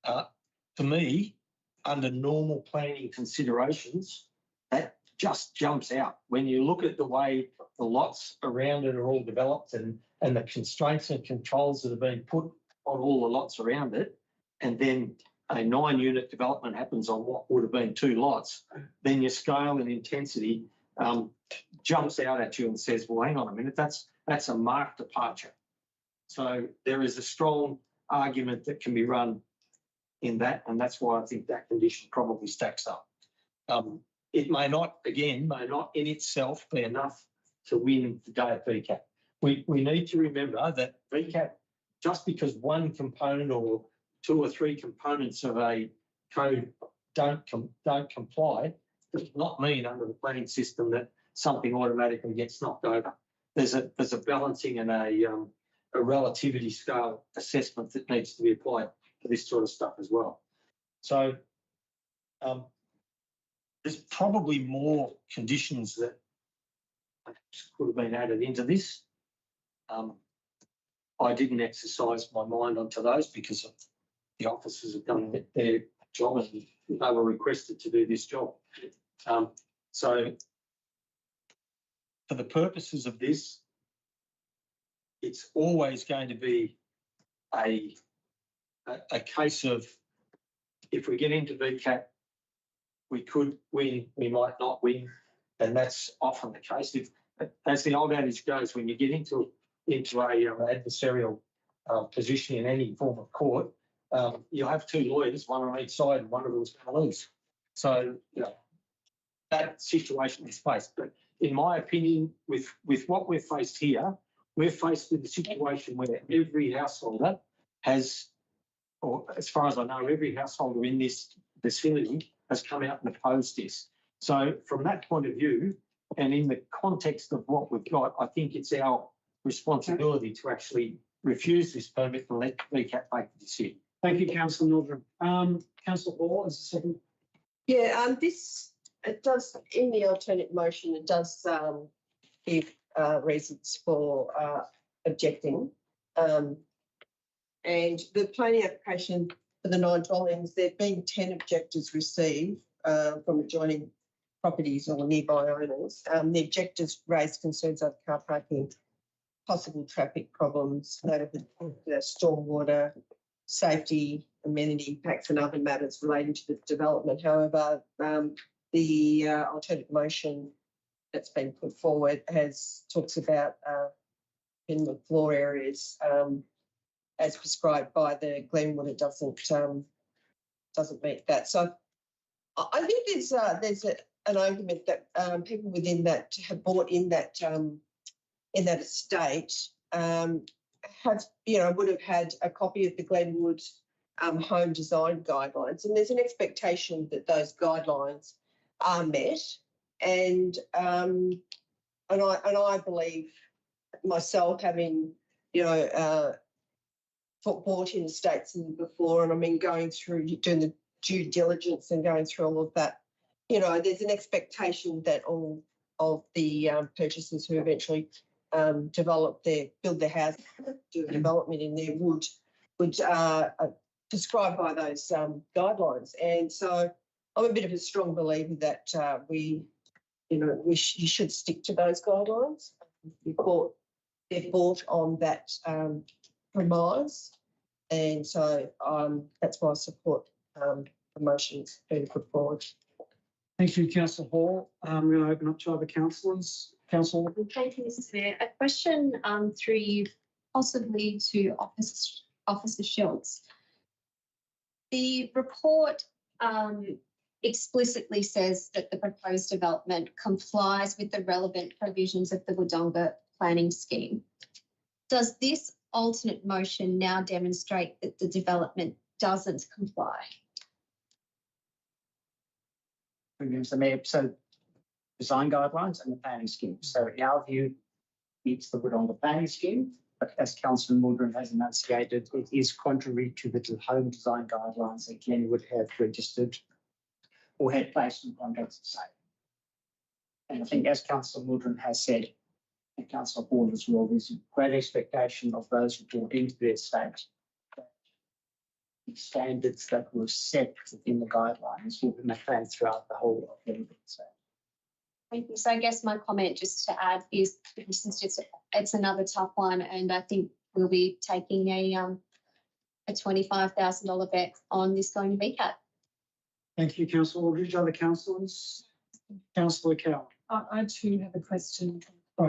to me, under normal planning considerations, that just jumps out. When you look at the way the lots around it are all developed and the constraints and controls that have been put on all the lots around it, and then a 9-unit development happens on what would have been 2 lots, then your scale and intensity jumps out at you and says, well, hang on a minute, that's a marked departure. So there is a strong argument that can be run in that, and that's why I think that condition probably stacks up. It may not in itself be enough to win the day at VCAT. We need to remember that VCAT, just because one component or 2 or 3 components of a code don't comply, does not mean under the planning system that something automatically gets knocked over. There's a balancing and a relativity scale assessment that needs to be applied to this sort of stuff as well. So there's probably more conditions that could have been added into this. I didn't exercise my mind onto those because the officers have done their job and they were requested to do this job. So for the purposes of this, it's always going to be a case of if we get into VCAT, we could win, we might not win, and that's often the case. As the old adage goes, when you get into a adversarial position in any form of court, you'll have 2 lawyers, one on each side, and one of them's going to lose. So, you know, that situation is faced. But in my opinion, with what we're faced here, we're faced with a situation where every householder has, or as far as I know, every householder in this vicinity has come out and opposed this. So from that point of view, and in the context of what we've got, I think it's our responsibility to actually refuse this permit and let VCAT make the decision. Thank you, Councillor Mildred. Councillor Hall is the second. Yeah, it does, in the alternate motion, it does give reasons for objecting. And the planning application for the 9 dwellings, there have been 10 objectors received from adjoining properties or nearby owners. The objectors raised concerns over car parking, possible traffic problems, noted stormwater, safety, amenity impacts and other matters relating to the development. However, the alternate motion that's been put forward talks about in the floor areas as prescribed by the Glenwood. It doesn't meet that. So I think there's an argument that people within that have bought in that estate have, would have had a copy of the Glenwood home design guidelines, and there's an expectation that those guidelines are met. And I believe myself, having bought in estates before, and I mean going through doing the due diligence and going through all of that, there's an expectation that all of the purchasers who eventually build their house, do a development in there would prescribe by those guidelines. And so I'm a bit of a strong believer that you should stick to those guidelines. They're bought on that premise, and so that's why I support the motions being put forward. Thank you, Councillor Hall. I'm going to open up to other councillors. Councillor. Thank you, Mr. Mayor. A question through you, possibly to Officer Schultz. The report explicitly says that the proposed development complies with the relevant provisions of the Wodonga planning scheme. Does this alternate motion now demonstrate that the development doesn't comply? Mr. Mayor, so design guidelines and the planning scheme. So in our view, meets the Wodonga planning scheme, but as Councillor Mildred has enunciated, it is contrary to the home design guidelines that Glenwood have registered or had placed in contracts of sale. And I think, as Councillor Mildred has said, and Councillor Hall as well, there's a great expectation of those who brought into the estate that the standards that were set within the guidelines will be maintained throughout the whole of Glenwood. Thank you. So I guess my comment just to add is, since it's another tough one, and I think we'll be taking a a $25,000 bet on this going to VCAT. Thank you, Councillor Aldridge. Other councillors? Councillor Cow. I too have a question.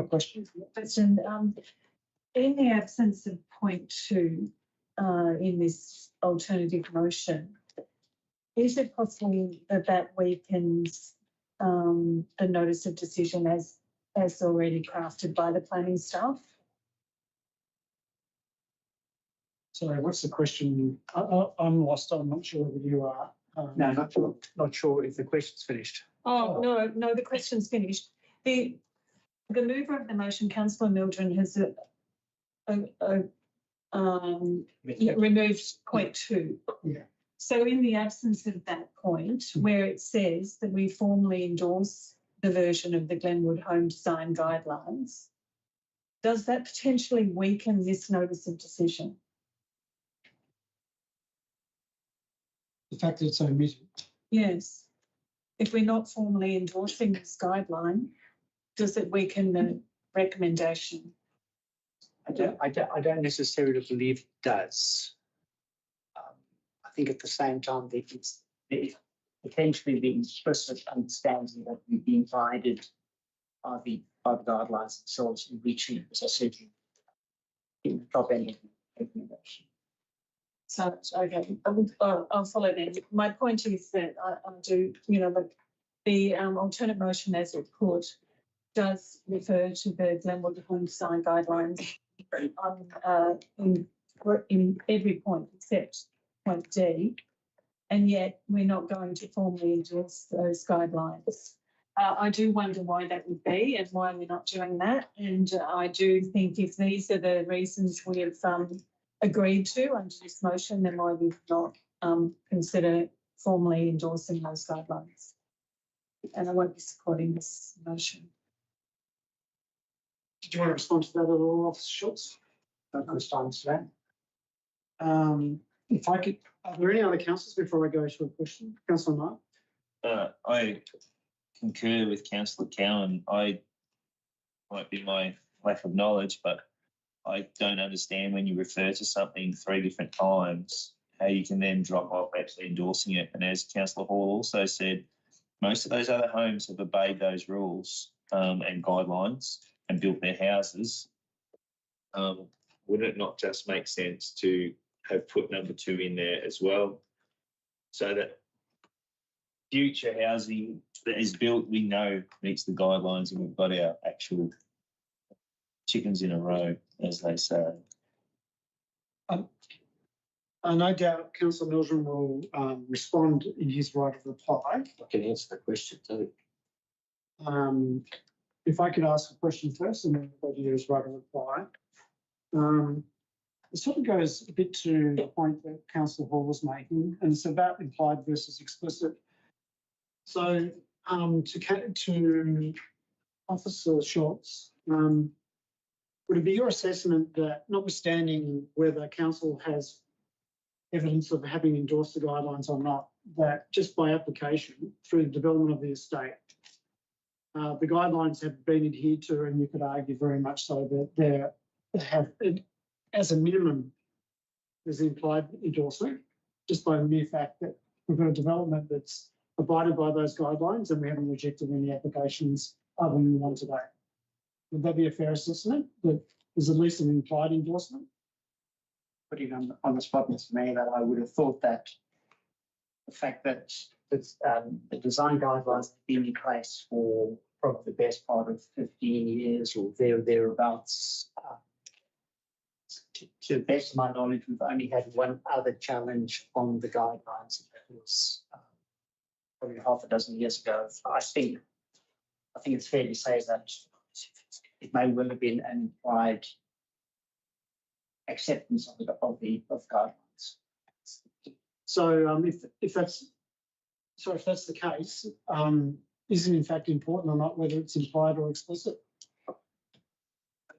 Question. Question, in the absence of point 2 in this alternative motion, is it possible that weakens the notice of decision as already crafted by the planning staff? Sorry, what's the question? I'm lost. I'm not sure whether you are. No, not sure if the question's finished. Oh, no, the question's finished. The mover of the motion, Councillor Mildren, has removed point 2. Yeah. So in the absence of that point, where it says that we formally endorse the version of the Glenwood Home Design Guidelines, does that potentially weaken this notice of decision? The fact that it's omitted. Yes. If we're not formally endorsing this guideline, does it weaken the recommendation? I don't necessarily believe it does. I think at the same time that it's potentially the implicit understanding that we've been guided by the guidelines themselves in reaching, as I said, in the top end of the recommendation. So, okay, I'll follow that. My point is that I do, the alternate motion as it put does refer to the Glenwood Home Design Guidelines in every point except point D, and yet we're not going to formally endorse those guidelines. I do wonder why that would be and why we're not doing that. And I do think if these are the reasons we have agreed to under this motion, then why would not consider formally endorsing those guidelines. And I won't be supporting this motion. Did you want to respond to that at all, Officer Schultz? Don't respond to that. If I could, are there any other councillors before I go to a question? Councillor Knight? I concur with Councillor Cowan. I might be my lack of knowledge, but I don't understand when you refer to something 3 different times, how you can then drop off actually endorsing it. And as Councillor Hall also said, most of those other homes have obeyed those rules and guidelines and built their houses. Would it not just make sense to have put number 2 in there as well, so that future housing that is built, we know meets the guidelines and we've got our actual chickens in a row, as they say. No doubt Councillor Mildren will respond in his right of reply. I can answer the question too. If I could ask a question first and then go to his right of reply. It sort of goes a bit to the point that Councillor Hall was making, and it's about implied versus explicit. So to Officer Schultz, would it be your assessment that, notwithstanding whether council has evidence of having endorsed the guidelines or not, that just by application through the development of the estate, the guidelines have been adhered to, and you could argue very much so that they have, as a minimum, there's implied endorsement, just by the mere fact that we've got a development that's abided by those guidelines and we haven't rejected any applications other than the one today. Would that be a fair assessment, that there's at least an implied endorsement? Putting on the spot, Mr. Mayor, that I would have thought that the fact that the design guidelines have been in place for probably the best part of 15 years or thereabouts. To the best of my knowledge, we've only had one other challenge on the guidelines. That was probably half a dozen years ago. I think it's fair to say that it may well have been an implied acceptance of guidelines. So if that's the case, isn't in fact important or not whether it's implied or explicit?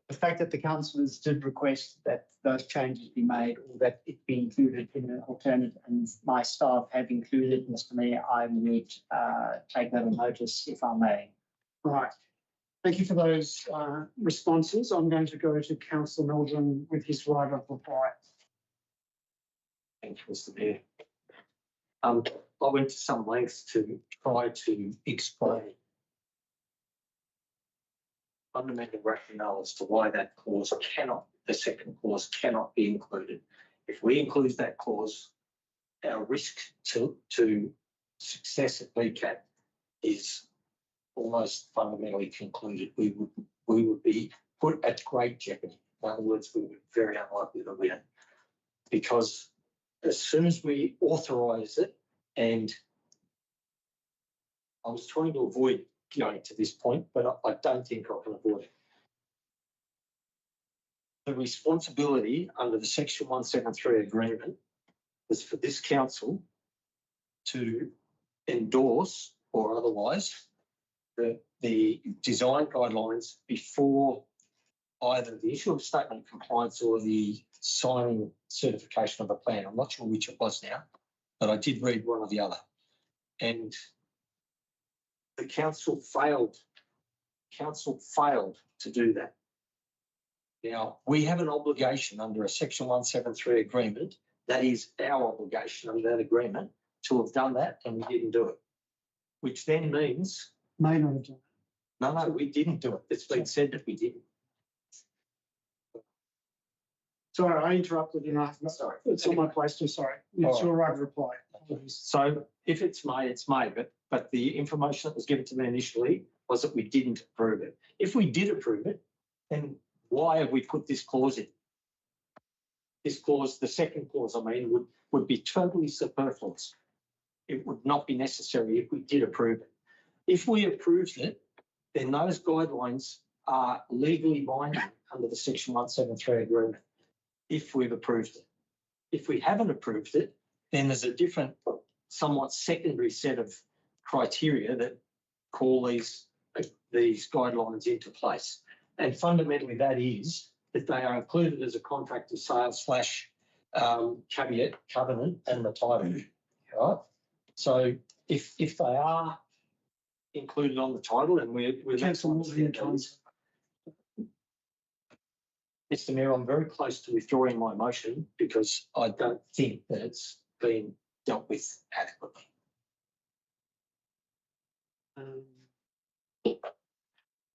The fact that the councillors did request that those changes be made or that it be included in an alternate, and my staff have included, Mr. Mayor, I would take that on notice if I may. Right. Thank you for those responses. I'm going to go to Councillor Mildren with his right of reply. Thank you, Mr. Mayor. I went to some lengths to try to explain fundamental rationale as to why that clause cannot, the second clause cannot be included. If we include that clause, our risk to success at VCAT is almost fundamentally concluded. We would be put at great jeopardy. In other words, we would be very unlikely to win, because as soon as we authorise it, and I was trying to avoid going to this point, but I don't think I can avoid it. The responsibility under the Section 173 agreement was for this council to endorse or otherwise the design guidelines before either the issue of statement of compliance or the signing certification of a plan. I'm not sure which it was now, but I did read one or the other. And the council failed to do that. Now, we have an obligation under a Section 173 agreement, that is our obligation under that agreement, to have done that, and we didn't do it. Which then means... May not have done. No, we didn't do it. It's been said that we didn't. Sorry, I interrupted you. Sorry. It's on my place too, sorry. It's your right to reply. So if it's May, it's May, but the information that was given to me initially was that we didn't approve it. If we did approve it, then why have we put this clause in? This clause, the second clause, I mean, would be totally superfluous. It would not be necessary if we did approve it. If we approved it, then those guidelines are legally binding under the Section 173 agreement, if we've approved it. If we haven't approved it, then there's a different, somewhat secondary set of criteria that call these guidelines into place. And fundamentally, that is that they are included as a contract of sales / caveat, covenant, and the title. Right? So if they are included on the title, and we're Mr. Mayor, I'm very close to withdrawing my motion because I don't think that it's been dealt with adequately.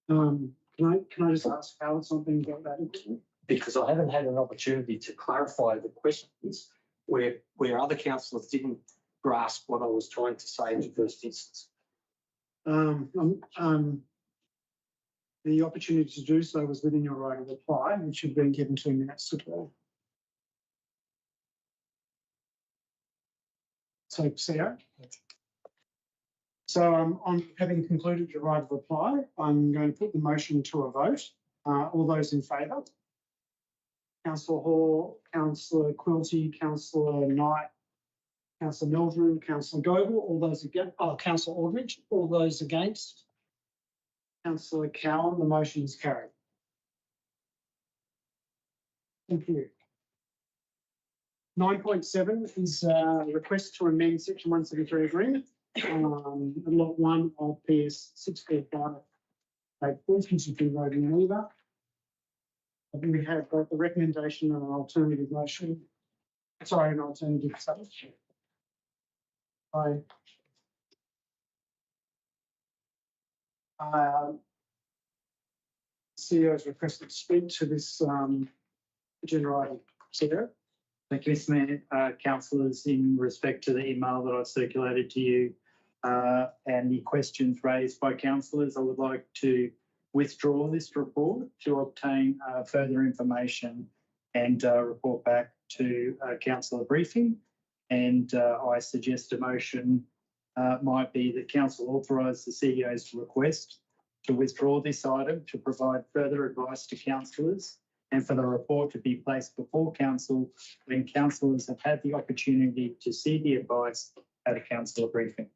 Can I just ask how it's not being dealt adequately? Because I haven't had an opportunity to clarify the questions where other councillors didn't grasp what I was trying to say in the first instance. The opportunity to do so was within your right of reply, which had been given 2 minutes ago. So, CEO. So on having concluded your right of reply, I'm going to put the motion to a vote. All those in favour? Councillor Hall, Councillor Quilty, Councillor Knight, Councillor Mildred, Councillor Goble, all those against, Councillor Aldridge, all those against? Councillor Cowan, the motion is carried. Thank you. 9.7 is a request to amend Section 173 agreement, Lot 1 of PS 645. Which you can vote in either. We have got the recommendation and an alternative motion. Sorry, an alternative substitute. CEO has requested to speak to this agenda item. CEO. Thank you, Mr. Mayor. Councillors, in respect to the email that I circulated to you and the questions raised by councillors, I would like to withdraw this report to obtain further information and report back to councillor briefing. And I suggest a motion might be that council authorise the CEO's request to withdraw this item to provide further advice to councillors and for the report to be placed before council when councillors have had the opportunity to see the advice at a councillor briefing.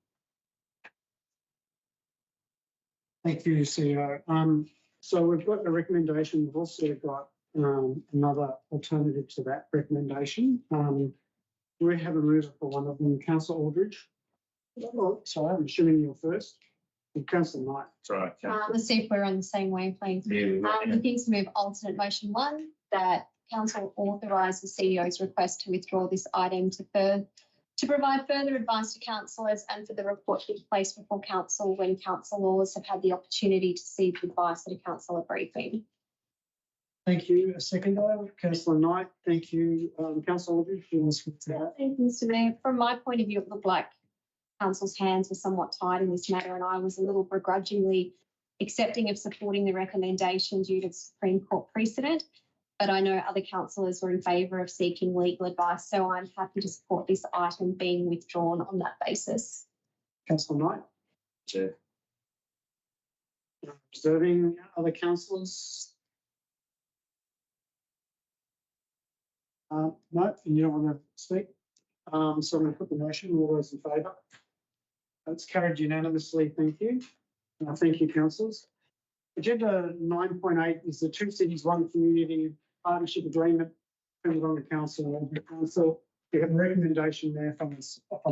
Thank you, CEO. So we've got a recommendation. We've also got another alternative to that recommendation. We have a mover for one of them, Councillor Aldridge. Oh, sorry, I'm assuming you're first. Councillor Knight. Let's see if we're on the same wavelength. The things to move alternate motion 1, that Council authorise the CEO's request to withdraw this item to provide further advice to councillors and for the report to be placed before council when councillors have had the opportunity to see the advice at a councillor briefing. Thank you. A second, Councillor Knight. Thank you, Councillor Aldridge. You want to speak to that? Thank you, Mr Mayor. From my point of view, it looked like council's hands were somewhat tied in this matter, and I was a little begrudgingly accepting of supporting the recommendation due to Supreme Court precedent. But I know other councillors were in favour of seeking legal advice, so I'm happy to support this item being withdrawn on that basis. Councillor Knight. Chair. Observing other councillors. No, you don't want to speak. So I'm going to put the motion. All those in favour? That's carried unanimously. Thank you. Thank you, councillors. Agenda 9.8 is the Two Cities, One Community Partnership Agreement between the Wodonga Council and Albury Council. We have a recommendation there from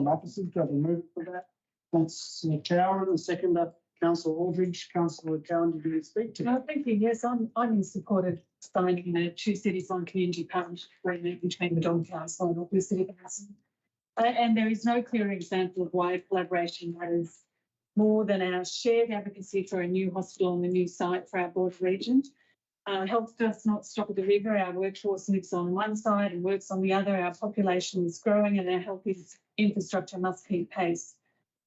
officers. Do I have a move for that? Councillor Cowan, and seconder, Councillor Aldridge. Councillor Cowan, did you speak to that? Thank you. Yes, I'm in support of signing the Two Cities, One Community Partnership Agreement between the Wodonga Council and Albury City Council. And there is no clearer example of why collaboration matters more than our shared advocacy for a new hospital and a new site for our border region. Health does not stop at the river. Our workforce lives on one side and works on the other. Our population is growing and our health infrastructure must keep pace.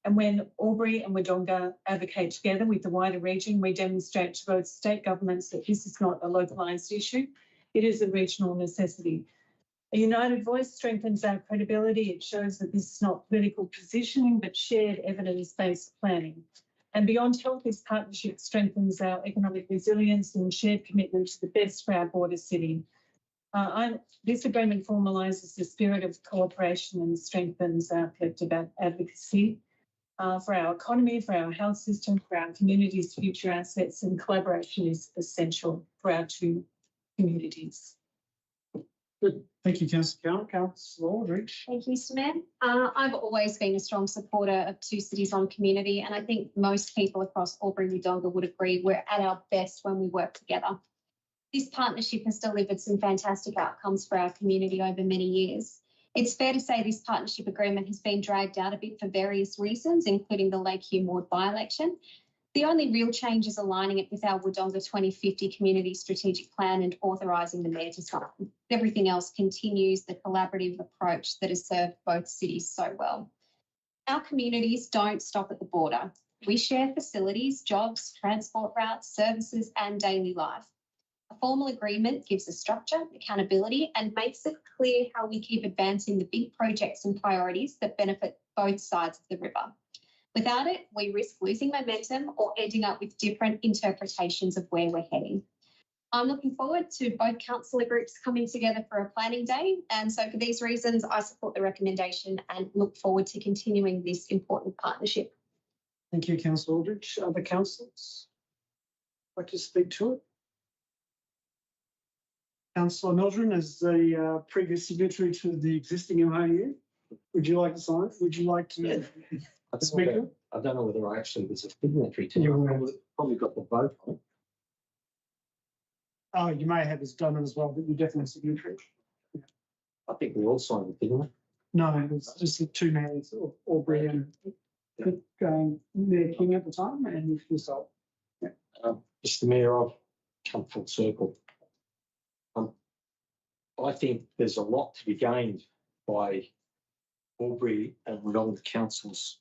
And when Albury and Wodonga advocate together with the wider region, we demonstrate to both state governments that this is not a localised issue. It is a regional necessity. A united voice strengthens our credibility. It shows that this is not political positioning, but shared evidence-based planning. And beyond health, this partnership strengthens our economic resilience and shared commitment to the best for our border city. This agreement formalises the spirit of cooperation and strengthens our collective advocacy for our economy, for our health system, for our community's future assets, and collaboration is essential for our two communities. Good. Thank you, Councillor Cowan. Councillor Aldridge. Thank you, Mr Mayor. I've always been a strong supporter of Two Cities, One Community, and I think most people across Albury and Wodonga would agree we're at our best when we work together. This partnership has delivered some fantastic outcomes for our community over many years. It's fair to say this partnership agreement has been dragged out a bit for various reasons, including the Lake Hume Ward by-election. The only real change is aligning it with our Wodonga 2050 Community Strategic Plan and authorising the Mayor to sign. Everything else continues the collaborative approach that has served both cities so well. Our communities don't stop at the border. We share facilities, jobs, transport routes, services and daily life. A formal agreement gives us structure, accountability and makes it clear how we keep advancing the big projects and priorities that benefit both sides of the river. Without it, we risk losing momentum or ending up with different interpretations of where we're heading. I'm looking forward to both councillor groups coming together for a planning day. And so for these reasons, I support the recommendation and look forward to continuing this important partnership. Thank you, Councillor Aldridge. Other councillors like to speak to it? Councillor Meldrum, as the previous signatory to the existing MOU, would you like to sign it? Would you like to speak to it? I don't know whether I actually was a signatory to it. I probably got the vote on it. Oh, you may have done it as well, but you're definitely a signatory. I think we all signed it, didn't we? No, it was just the two mayors, Albury and Mayor King at the time, and yourself. Mr Mayor, I've come full circle. I think there's a lot to be gained by Albury and Wodonga councils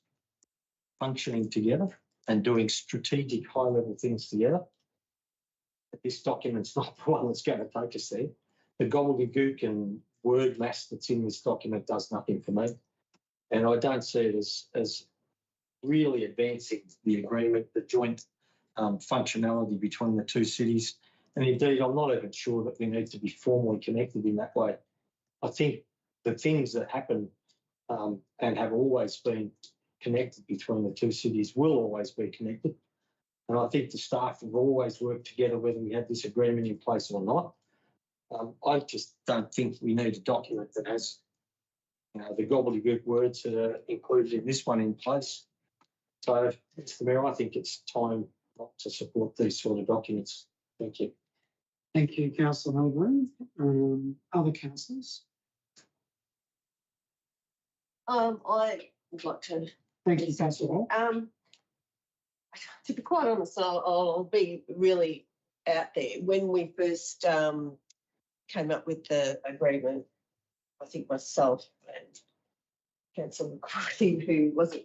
functioning together and doing strategic high-level things together. But this document's not the one that's going to take us there. The gobbledygook and word mass that's in this document does nothing for me. And I don't see it as really advancing the agreement, the joint functionality between the two cities. And indeed, I'm not even sure that we need to be formally connected in that way. I think the things that happen and have always been connected between the two cities will always be connected. And I think the staff have always worked together whether we had this agreement in place or not. I just don't think we need a document that has the gobbledygook words that are included in this one in place. So, Mr Mayor, I think it's time not to support these sort of documents. Thank you. Thank you, Councillor Melbourne. Other councillors? I would like to. Thank you, Councillor Hall. To be quite honest, I'll be really out there. When we first came up with the agreement, I think myself and Councillor Quarry, who was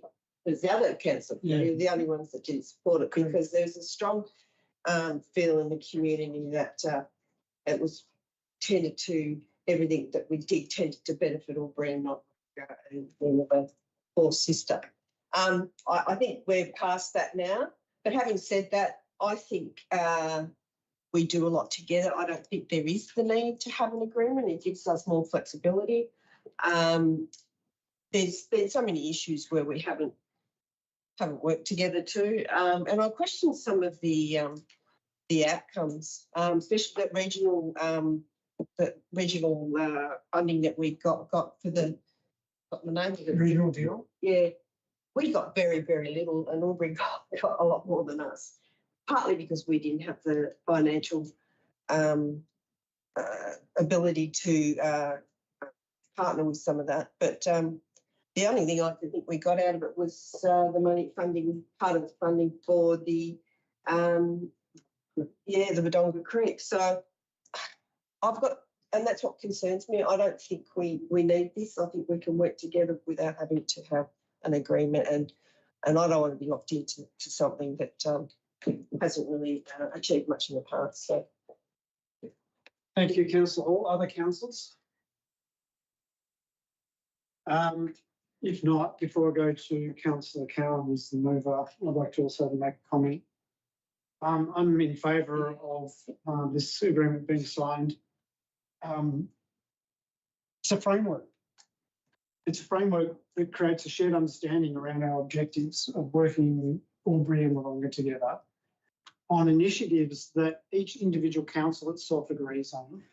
the other councillor, who were the only ones that didn't support it, because there's a strong feel in the community that it was tended to everything that we did tended to benefit Albury and not and the poor sister. I think we're past that now. But having said that, I think we do a lot together. I don't think there is the need to have an agreement. It gives us more flexibility. There's been so many issues where we haven't worked together too. And I question some of the outcomes, especially that regional funding that we got for the name of it. Regional deal? Yeah. We got very, very little, and Albury got a lot more than us, partly because we didn't have the financial ability to partner with some of that. But the only thing I think we got out of it was the funding, part of the funding for the Wodonga Creek. So and that's what concerns me. I don't think we need this. I think we can work together without having to have an agreement, and I don't want to be locked into something that hasn't really achieved much in the past. So, thank you, Councillor Hall. Other councillors? If not, before I go to Councillor Cowan as the mover, I'd like to also make a comment. I'm in favour of this agreement being signed. It's a framework. It's a framework that creates a shared understanding around our objectives of working Albury and Wodonga together on initiatives that each individual council itself agrees on,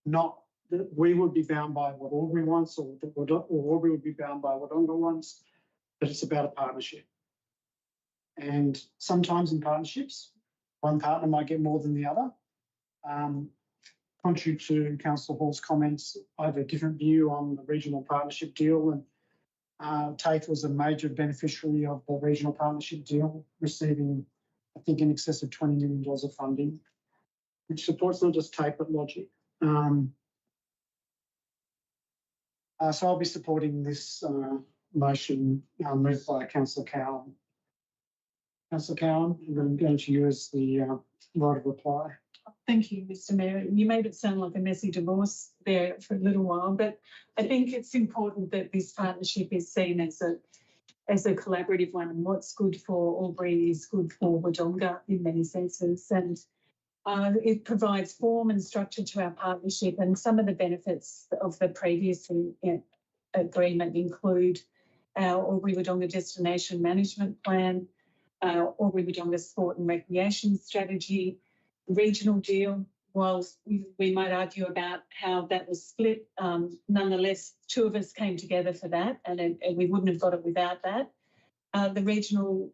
not that we would be bound by what Albury wants or Albury would be bound by what Wodonga wants, but it's about a partnership. And sometimes in partnerships, one partner might get more than the other. Contrary to Councillor Hall's comments, I have a different view on the regional partnership deal, and TAFE was a major beneficiary of the regional partnership deal, receiving, I think, in excess of $20 million of funding, which supports not just TAFE but Logic. So I'll be supporting this motion moved by Councillor Cowan. Councillor Cowan, I'm going to use the right of reply. Thank you, Mr. Mayor. You made it sound like a messy divorce there for a little while, but I think it's important that this partnership is seen as a collaborative one, and what's good for Albury is good for Wodonga in many senses. And it provides form and structure to our partnership, and some of the benefits of the previous agreement include our Albury Wodonga Destination Management Plan, our Albury Wodonga Sport and Recreation Strategy, regional deal. Whilst we might argue about how that was split, nonetheless, two of us came together for that, and we wouldn't have got it without that. The regional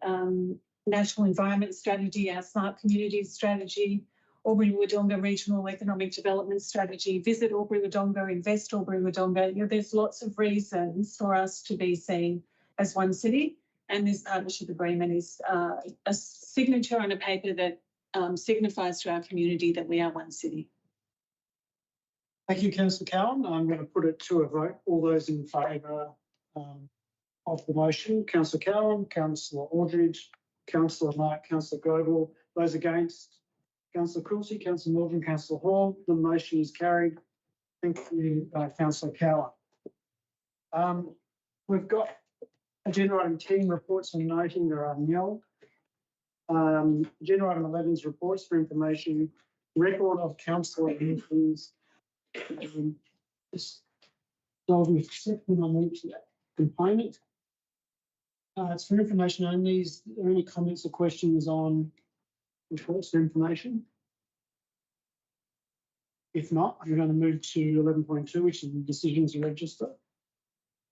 national environment strategy, our smart communities strategy, Albury Wodonga Regional Economic Development Strategy, Visit Albury Wodonga, Invest Albury Wodonga. There's lots of reasons for us to be seen as one city, and this partnership agreement is a signature on a paper that signifies to our community that we are one city. Thank you, Councillor Cowan. I'm going to put it to a vote. All those in favour of the motion, Councillor Cowan, Councillor Aldridge, Councillor Knight, Councillor Goble. Those against, Councillor Coulson, Councillor Morgan, Councillor Hall. The motion is carried. Thank you, Councillor Cowan. We've got agenda item 10, reports and noting. There are nil. Agenda item 11 is reports for information, record of councillor meetings. Just solve me for a second on each component. It's for information only. Is there any comments or questions on reports for information? If not, I'm going to move to 11.2, which is the decisions to register.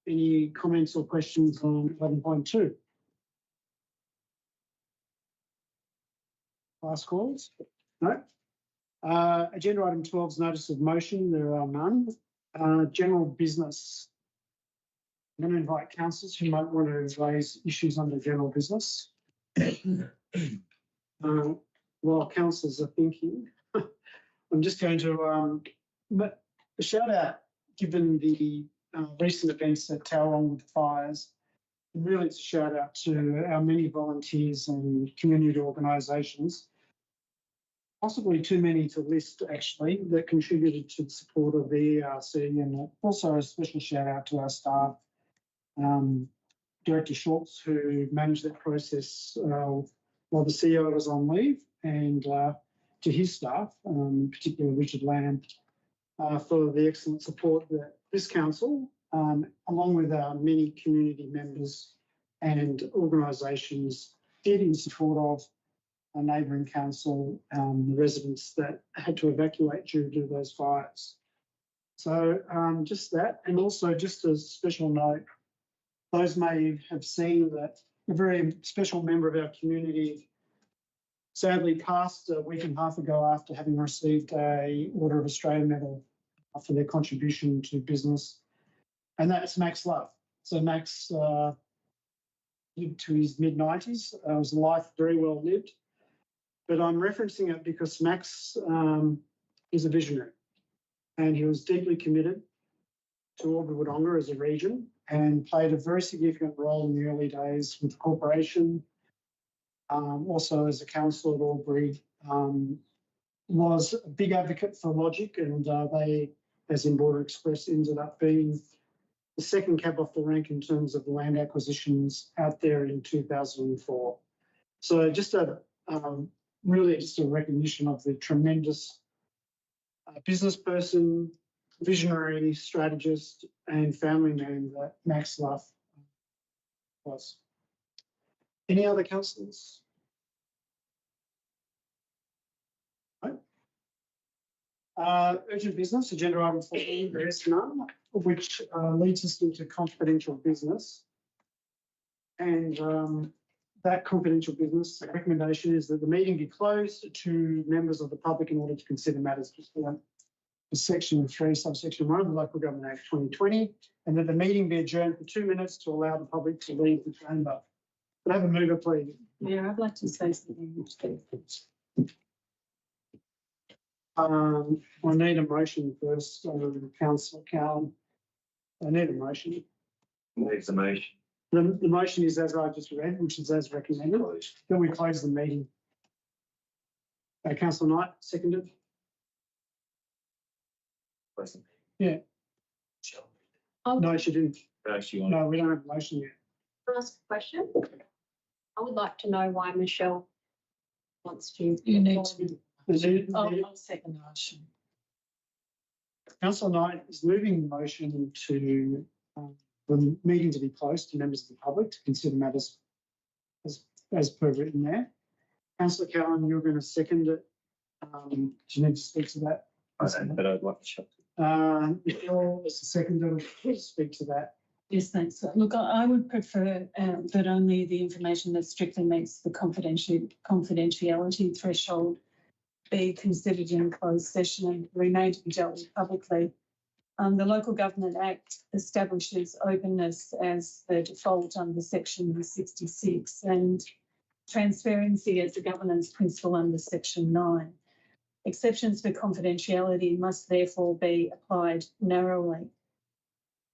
Any comments or questions on 11.2? Last calls? No? Agenda item 12 is notice of motion. There are none. General business. I'm going to invite councillors who might want to raise issues under general business. While councillors are thinking, I'm just going to a shout out, given the recent events at Tauranga with the fires. Really, it's a shout out to our many volunteers and community organisations. Possibly too many to list, actually, that contributed to the support of the ERC, and also a special shout out to our staff, Director Schultz, who managed that process while the CEO was on leave, and to his staff, particularly Richard Lamb, for the excellent support that this council, along with our many community members and organisations, did in support of a neighbouring council, the residents that had to evacuate due to those fires. So just that, and also just a special note, those may have seen that a very special member of our community sadly passed a week and a half ago after having received a Order of Australia medal for their contribution to business, and that's Max Love. So Max lived to his mid-90s. It was a life very well lived. But I'm referencing it because Max is a visionary, and he was deeply committed to Wodonga as a region and played a very significant role in the early days with the corporation. Also as a councillor at Albury, was a big advocate for Logic, and they, as in Border Express, ended up being the second cab off the rank in terms of land acquisitions out there in 2004. So just really just a recognition of the tremendous business person, visionary, strategist, and family man that Max Luff was. Any other councillors? No? Urgent business, agenda item 14, there is none, which leads us into confidential business. And that confidential business recommendation is that the meeting be closed to members of the public in order to consider matters pursuant to Section 3, subsection 1 of the Local Government Act 2020, and that the meeting be adjourned for 2 minutes to allow the public to leave the chamber. Could I have a mover, please? Yeah, I'd like to say something. I need a motion first, Councillor Cowan. I need a motion. Moves the motion. The motion is as I just read, which is as recommended. Then we close the meeting. Councillor Knight, seconded. Yeah. No, she didn't. No, we don't have a motion yet. Can I ask a question? I would like to know why Michelle wants to. You need to. I'll second the motion. Councillor Knight is moving the motion to the meeting to be closed to members of the public to consider matters as per written there. Councillor Cowan, you're going to second it. Do you need to speak to that? I don't, but I'd like to shut. Michelle is the seconder to speak to that. Yes, thanks. Look, I would prefer that only the information that strictly meets the confidentiality threshold be considered in closed session and remain to be dealt with publicly. The Local Government Act establishes openness as the default under Section 66 and transparency as a governance principle under Section 9. Exceptions for confidentiality must therefore be applied narrowly.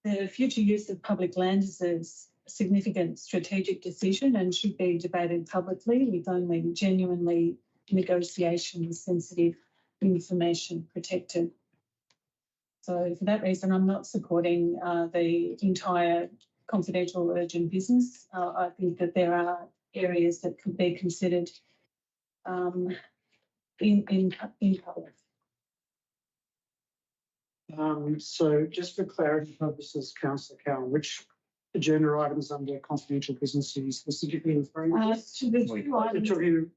The future use of public land is a significant strategic decision and should be debated publicly with only genuinely negotiation-sensitive information protected. So for that reason, I'm not supporting the entire confidential urgent business. I think that there are areas that could be considered in public. So just for clarity purposes, Councillor Cowan, which agenda items under confidential business are you specifically referring to? The two items,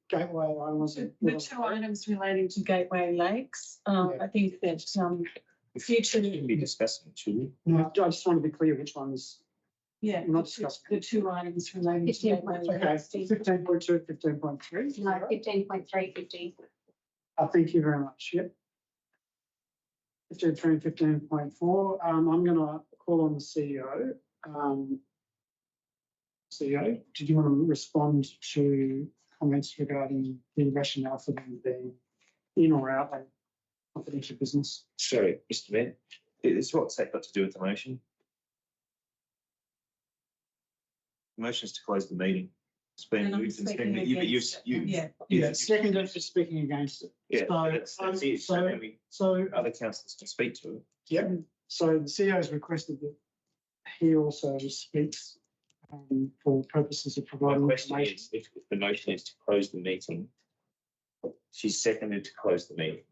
Gateway Islands. the two items relating to Gateway Lakes. I think that future. We shouldn't be discussing it, should we? No, I just want to be clear which ones. Yeah, We're not discussing. the two items relating to Gateway Okay, Lakes. 15.2, 15.3. No, 15.3, 15. Thank you very much. Yep. 15.3 and 15.4. I'm going to call on the CEO. CEO, did you want to respond to comments regarding the rationale for them being in or out of confidential business? Sorry, Mr. Mayor, what's that got to do with the motion? The motion is to close the meeting. It's been And I'm moved and speaking seconded. against it. Yeah, second is speaking against it. Yeah, So, that's it. So then other councillors can speak to it. yeah, so the CEO has requested that he also speaks for purposes of My providing question information. is, if the motion is to close the meeting, she's seconded to close the meeting.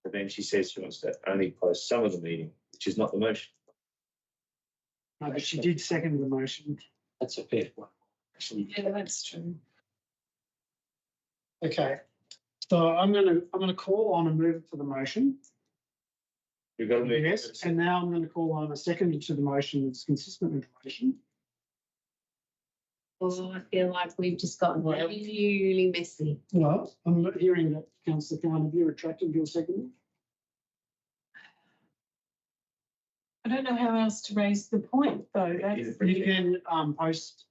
But then she says she wants to only close some of the meeting, which is not the motion. No, but she did second the motion. That's a fair one. Yeah, that's true. Okay, so I'm gonna call on a mover for the motion. You've got to move. Yes, and now I'm going to call on a second to the motion that's consistent with the motion. Oh, I feel like we've just gotten really messy. Well, I'm not hearing that Councillor Khan, have you retracted your second? I don't know how else to raise the point, though. That's, You can post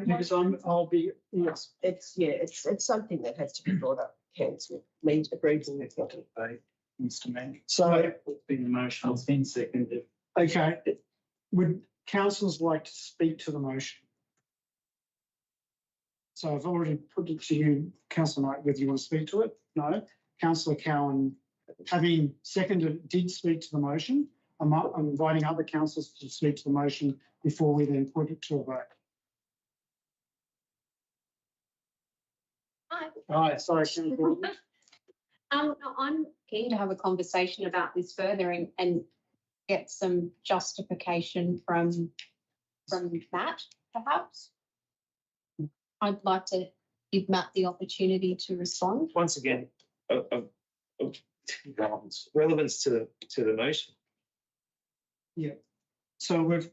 because I'll be, yes. It's something that has to be brought up, council, me agreeing with you. Debate, Mr. Mayor. So, It's been a motion, it's been seconded. okay, would councillors like to speak to the motion? So I've already put it to you, Councillor Knight, whether you want to speak to it. No. Councillor Cowan, having seconded, did speak to the motion. I'm inviting other councillors to speak to the motion before we then put it to a vote. Hi. All right, sorry, Councillor Gordon. No, I'm keen to have a conversation about this further and get some justification from Matt, perhaps. I'd like to give Matt the opportunity to respond. Once again, relevance to the motion. So we've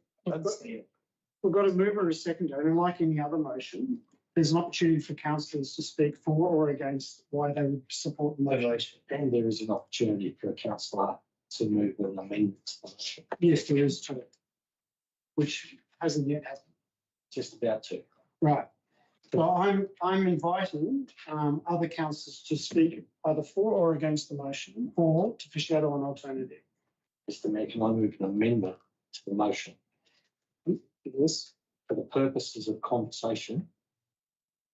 got a mover and a seconder, and like any other motion, there's an opportunity for councillors to speak for or against why they would support the motion. And there is an opportunity for a councillor to move an amendment to the motion. Yes, there is too, which hasn't yet happened. Just about to. Right. Well, I'm inviting other councillors to speak either for or against the motion or to foreshadow an alternative. Mr. Mayor, can I move an amendment to the motion? Yes, for the purposes of conversation,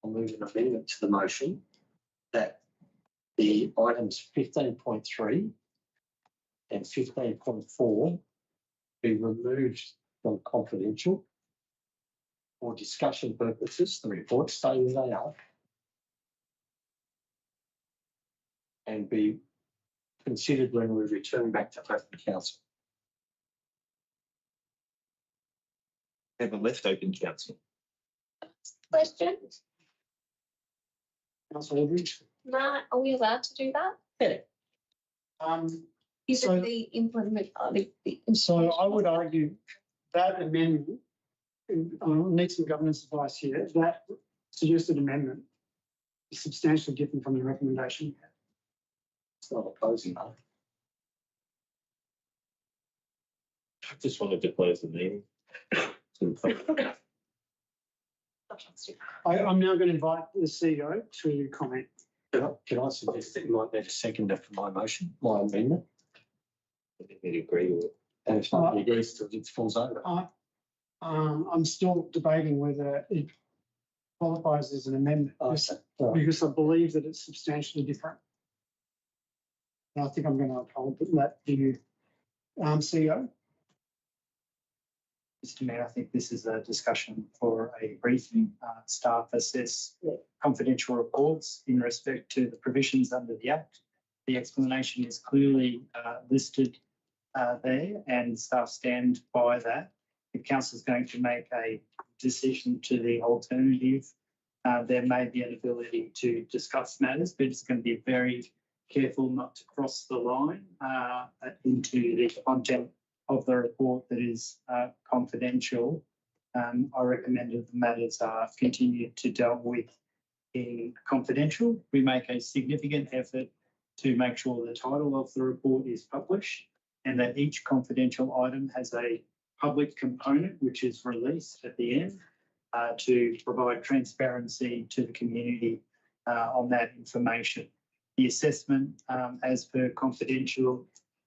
I'll move an amendment to the motion that the items 15.3 and 15.4 be removed from confidential for discussion purposes, the reports stay as they are, and be considered when we return back to open council. Have a left open council. Question? Councillor Aldridge. Matt, are we allowed to do that? Is So- it the implement? So I would argue that amendment, I need some governance advice here, that suggested amendment is substantially different from the recommendation. It's not opposing that. I just wanted to close the meeting. I'm now going to invite the CEO to comment. Can I suggest that you might need a seconder for my motion, my amendment? I think we'd agree with it. And if nobody agrees to it, it falls over. I'm still debating whether it qualifies as an amendment because I believe that it's substantially different. And I think I'm going to uphold that view. CEO? Mr. Mayor, I think this is a discussion for a briefing. Staff assess confidential reports in respect to the provisions under the Act. The explanation is clearly listed there and staff stand by that. If council is going to make a decision to the alternative, there may be an ability to discuss matters, but it's going to be very careful not to cross the line into the content of the report that is confidential. I recommend that the matters are continued to deal with in confidential. We make a significant effort to make sure the title of the report is published and that each confidential item has a public component which is released at the end to provide transparency to the community on that information. The assessment as per confidential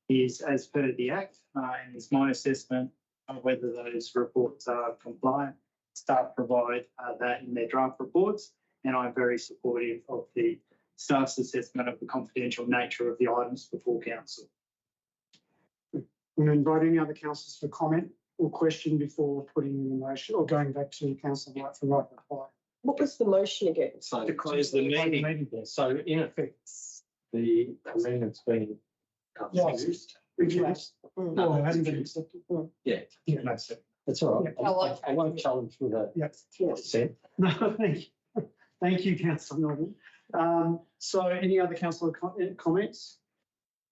is as per the Act and is my assessment of whether those reports are compliant. Staff provide that in their draft reports, and I'm very supportive of the staff's assessment of the confidential nature of the items before council. I'm going to invite any other councillors for comment or question before putting the motion or going back to Councillor White for right reply. What was the motion again? So to close the meeting. So in effect, the amendment's been used. Refused. No, it hasn't been accepted. Yeah. Yeah. That's all right. I won't challenge with a Yes. consent. No, thank you. Thank you, Councillor Norton. So any other councillor comments?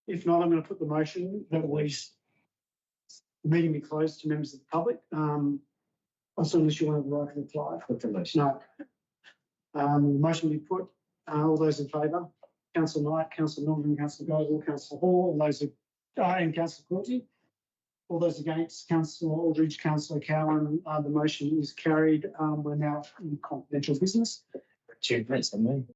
If not, I'm going to put the motion that the meeting be closed to members of the public. Also, unless you want to write a reply. Put the motion. No. Motion will be put. All those in favour? Councillor Knight, Councillor Norton, Councillor Goble, Councillor Hall, all those and Councillor Quilty. All those against, Councillor Aldridge, Councillor Cowan, the motion is carried. We're now in confidential business. 2 minutes, I mean.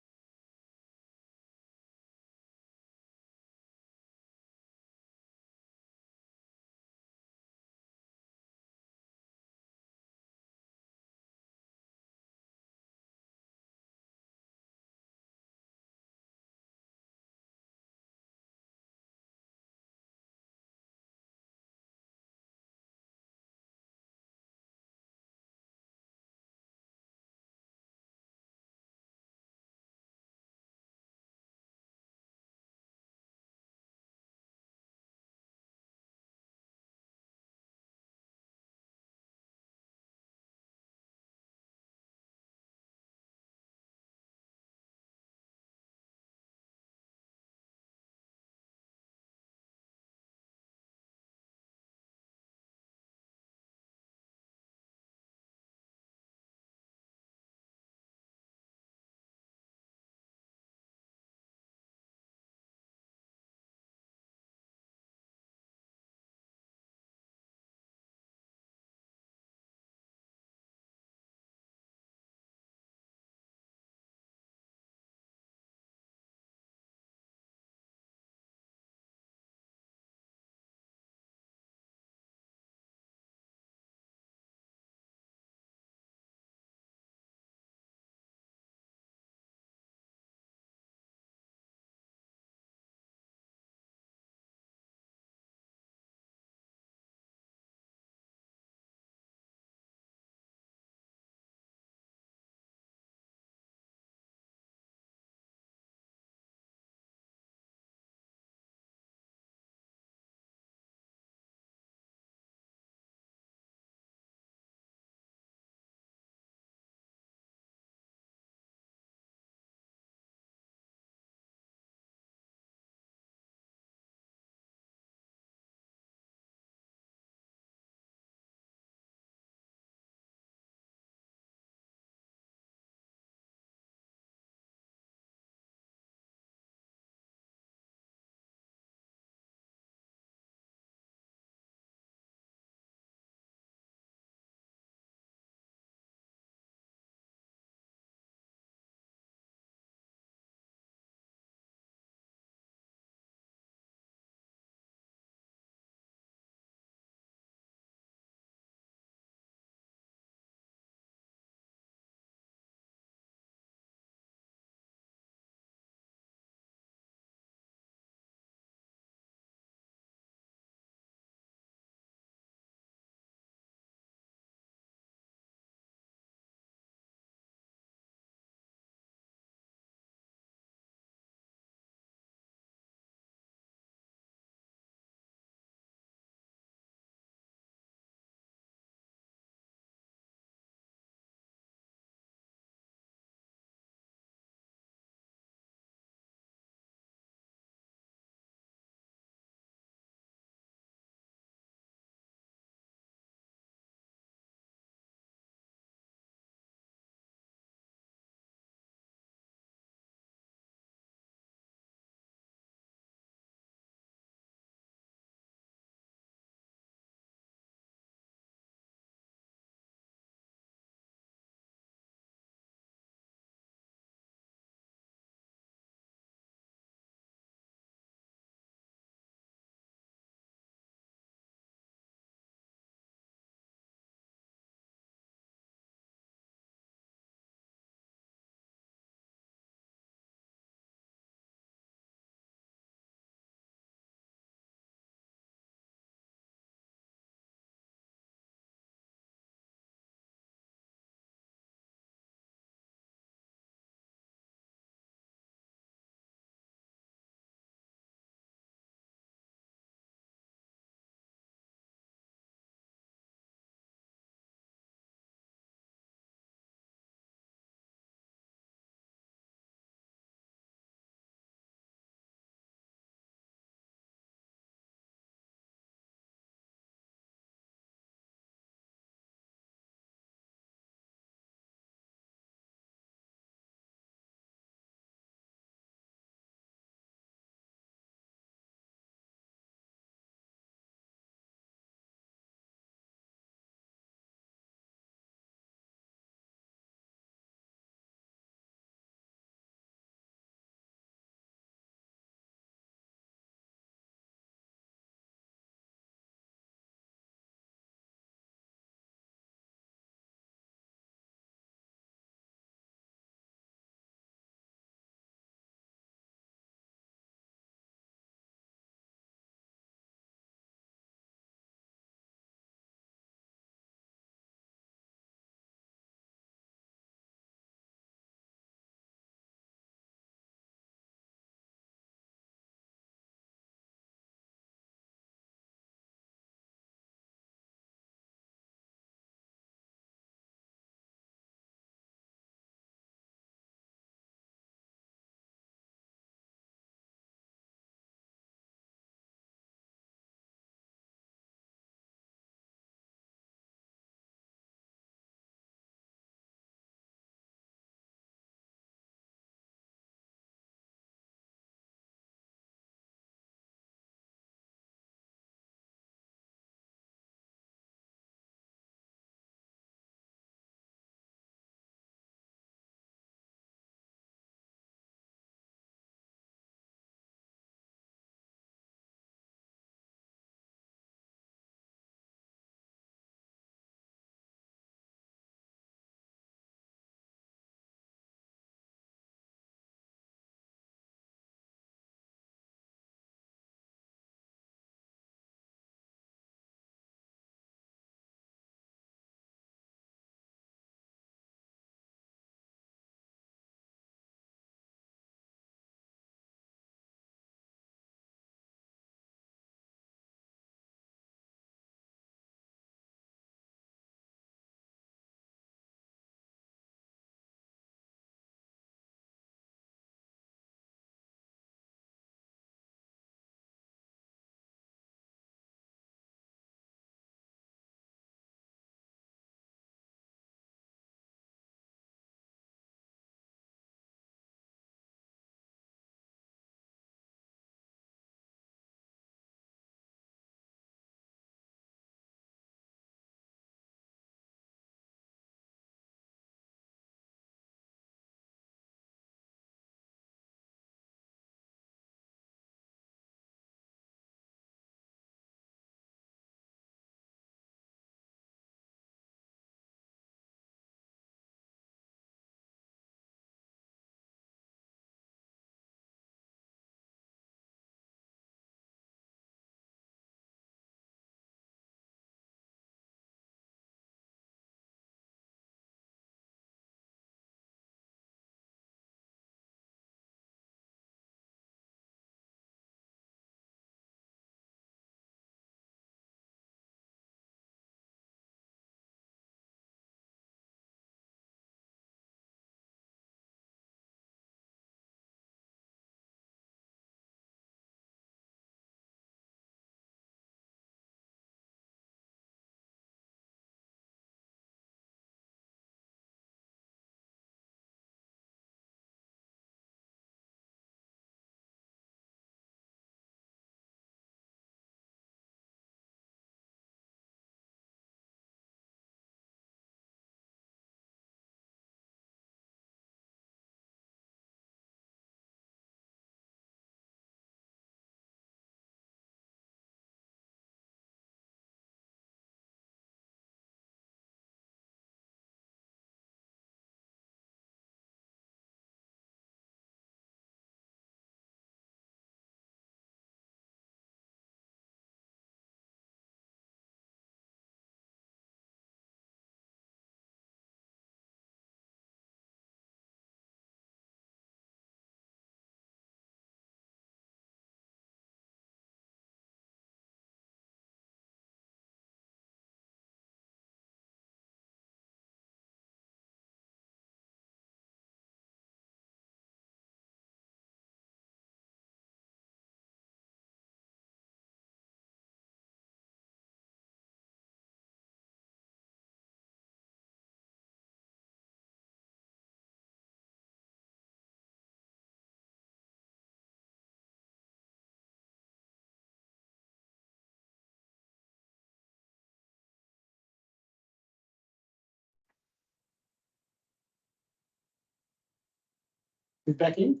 We're back in.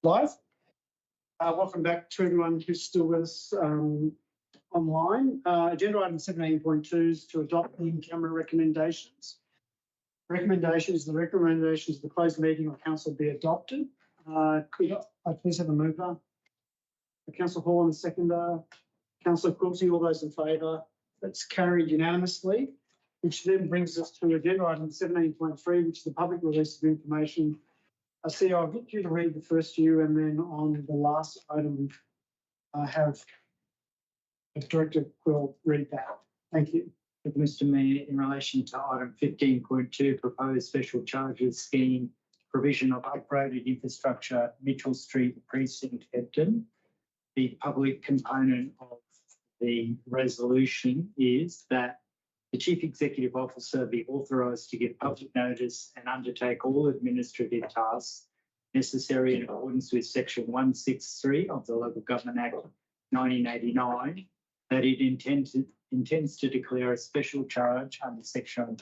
Live. Welcome back to everyone who's still with us online. Agenda item 17.2 is to adopt the in-camera recommendations. The recommendations of the closed meeting of council be adopted. Could I please have a mover? Councillor Hall and seconder. Councillor Quilty, all those in favour? That's carried unanimously, which then brings us to agenda item 17.3, which is the public release of information. CEO, I'll get you to read the first few, and then on the last item, I have the director will read that. Thank you. Mr. Mayor, in relation to item 15.2, proposed special charges scheme, provision of upgraded infrastructure, Mitchel Street Precinct, Ebden. The public component of the resolution is that the Chief Executive Officer be authorised to give public notice and undertake all administrative tasks necessary in accordance with Section 163 of the Local Government Act 1989, that it intends to declare a special charge under Section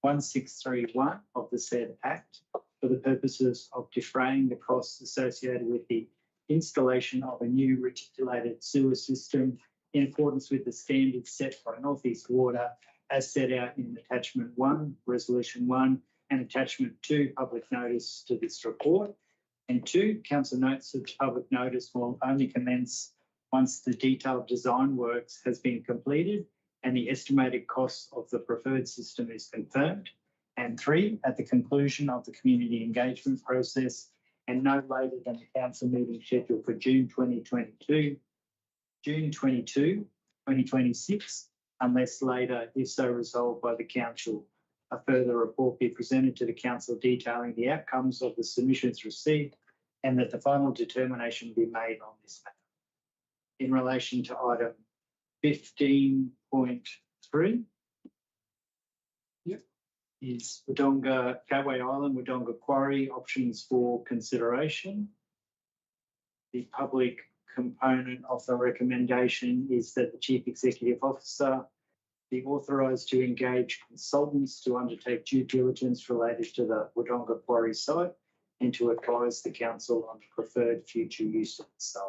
1631 of the said Act for the purposes of defraying the costs associated with the installation of a new reticulated sewer system in accordance with the standards set by North East Water as set out in Attachment 1, Resolution 1, and Attachment 2, public notice to this report. And 2, council notes that public notice will only commence once the detailed design works has been completed and the estimated cost of the preferred system is confirmed. And 3, at the conclusion of the community engagement process and no later than the council meeting scheduled for June 22, 2026, unless later, if so resolved by the council, a further report be presented to the council detailing the outcomes of the submissions received and that the final determination be made on this matter. In relation to item 15.3, is Wodonga, Gateway Island, Wodonga Quarry, options for consideration. The public component of the recommendation is that the Chief Executive Officer be authorised to engage consultants to undertake due diligence related to the Wodonga Quarry site and to advise the council on the preferred future use of the site.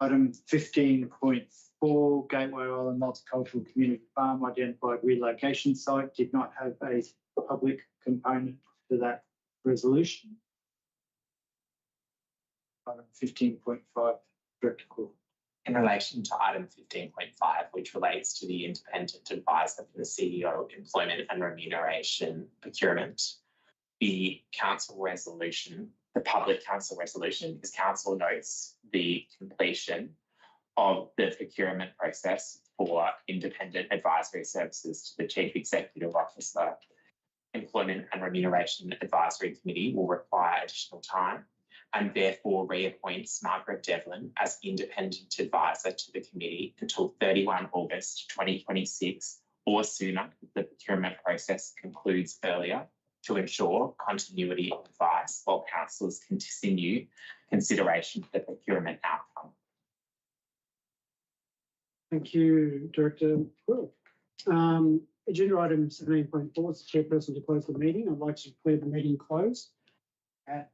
Item 15.4, Gateway Island Multicultural Community Farm identified relocation site, did not have a public component to that resolution. Item 15.5, Director Quill. In relation to item 15.5, which relates to the independent advisor for the CEO Employment and Remuneration procurement, the council resolution, the public council resolution, is council notes the completion of the procurement process for independent advisory services to the Chief Executive Officer. Employment and Remuneration Advisory Committee will require additional time and therefore reappoints Margaret Devlin as independent advisor to the committee until 31 August 2026 or sooner if the procurement process concludes earlier, to ensure continuity of advice while councillors continue consideration of the procurement outcome. Thank you, Director Quill. Agenda item 17.4 is the chairperson to close the meeting. I'd like to declare the meeting closed at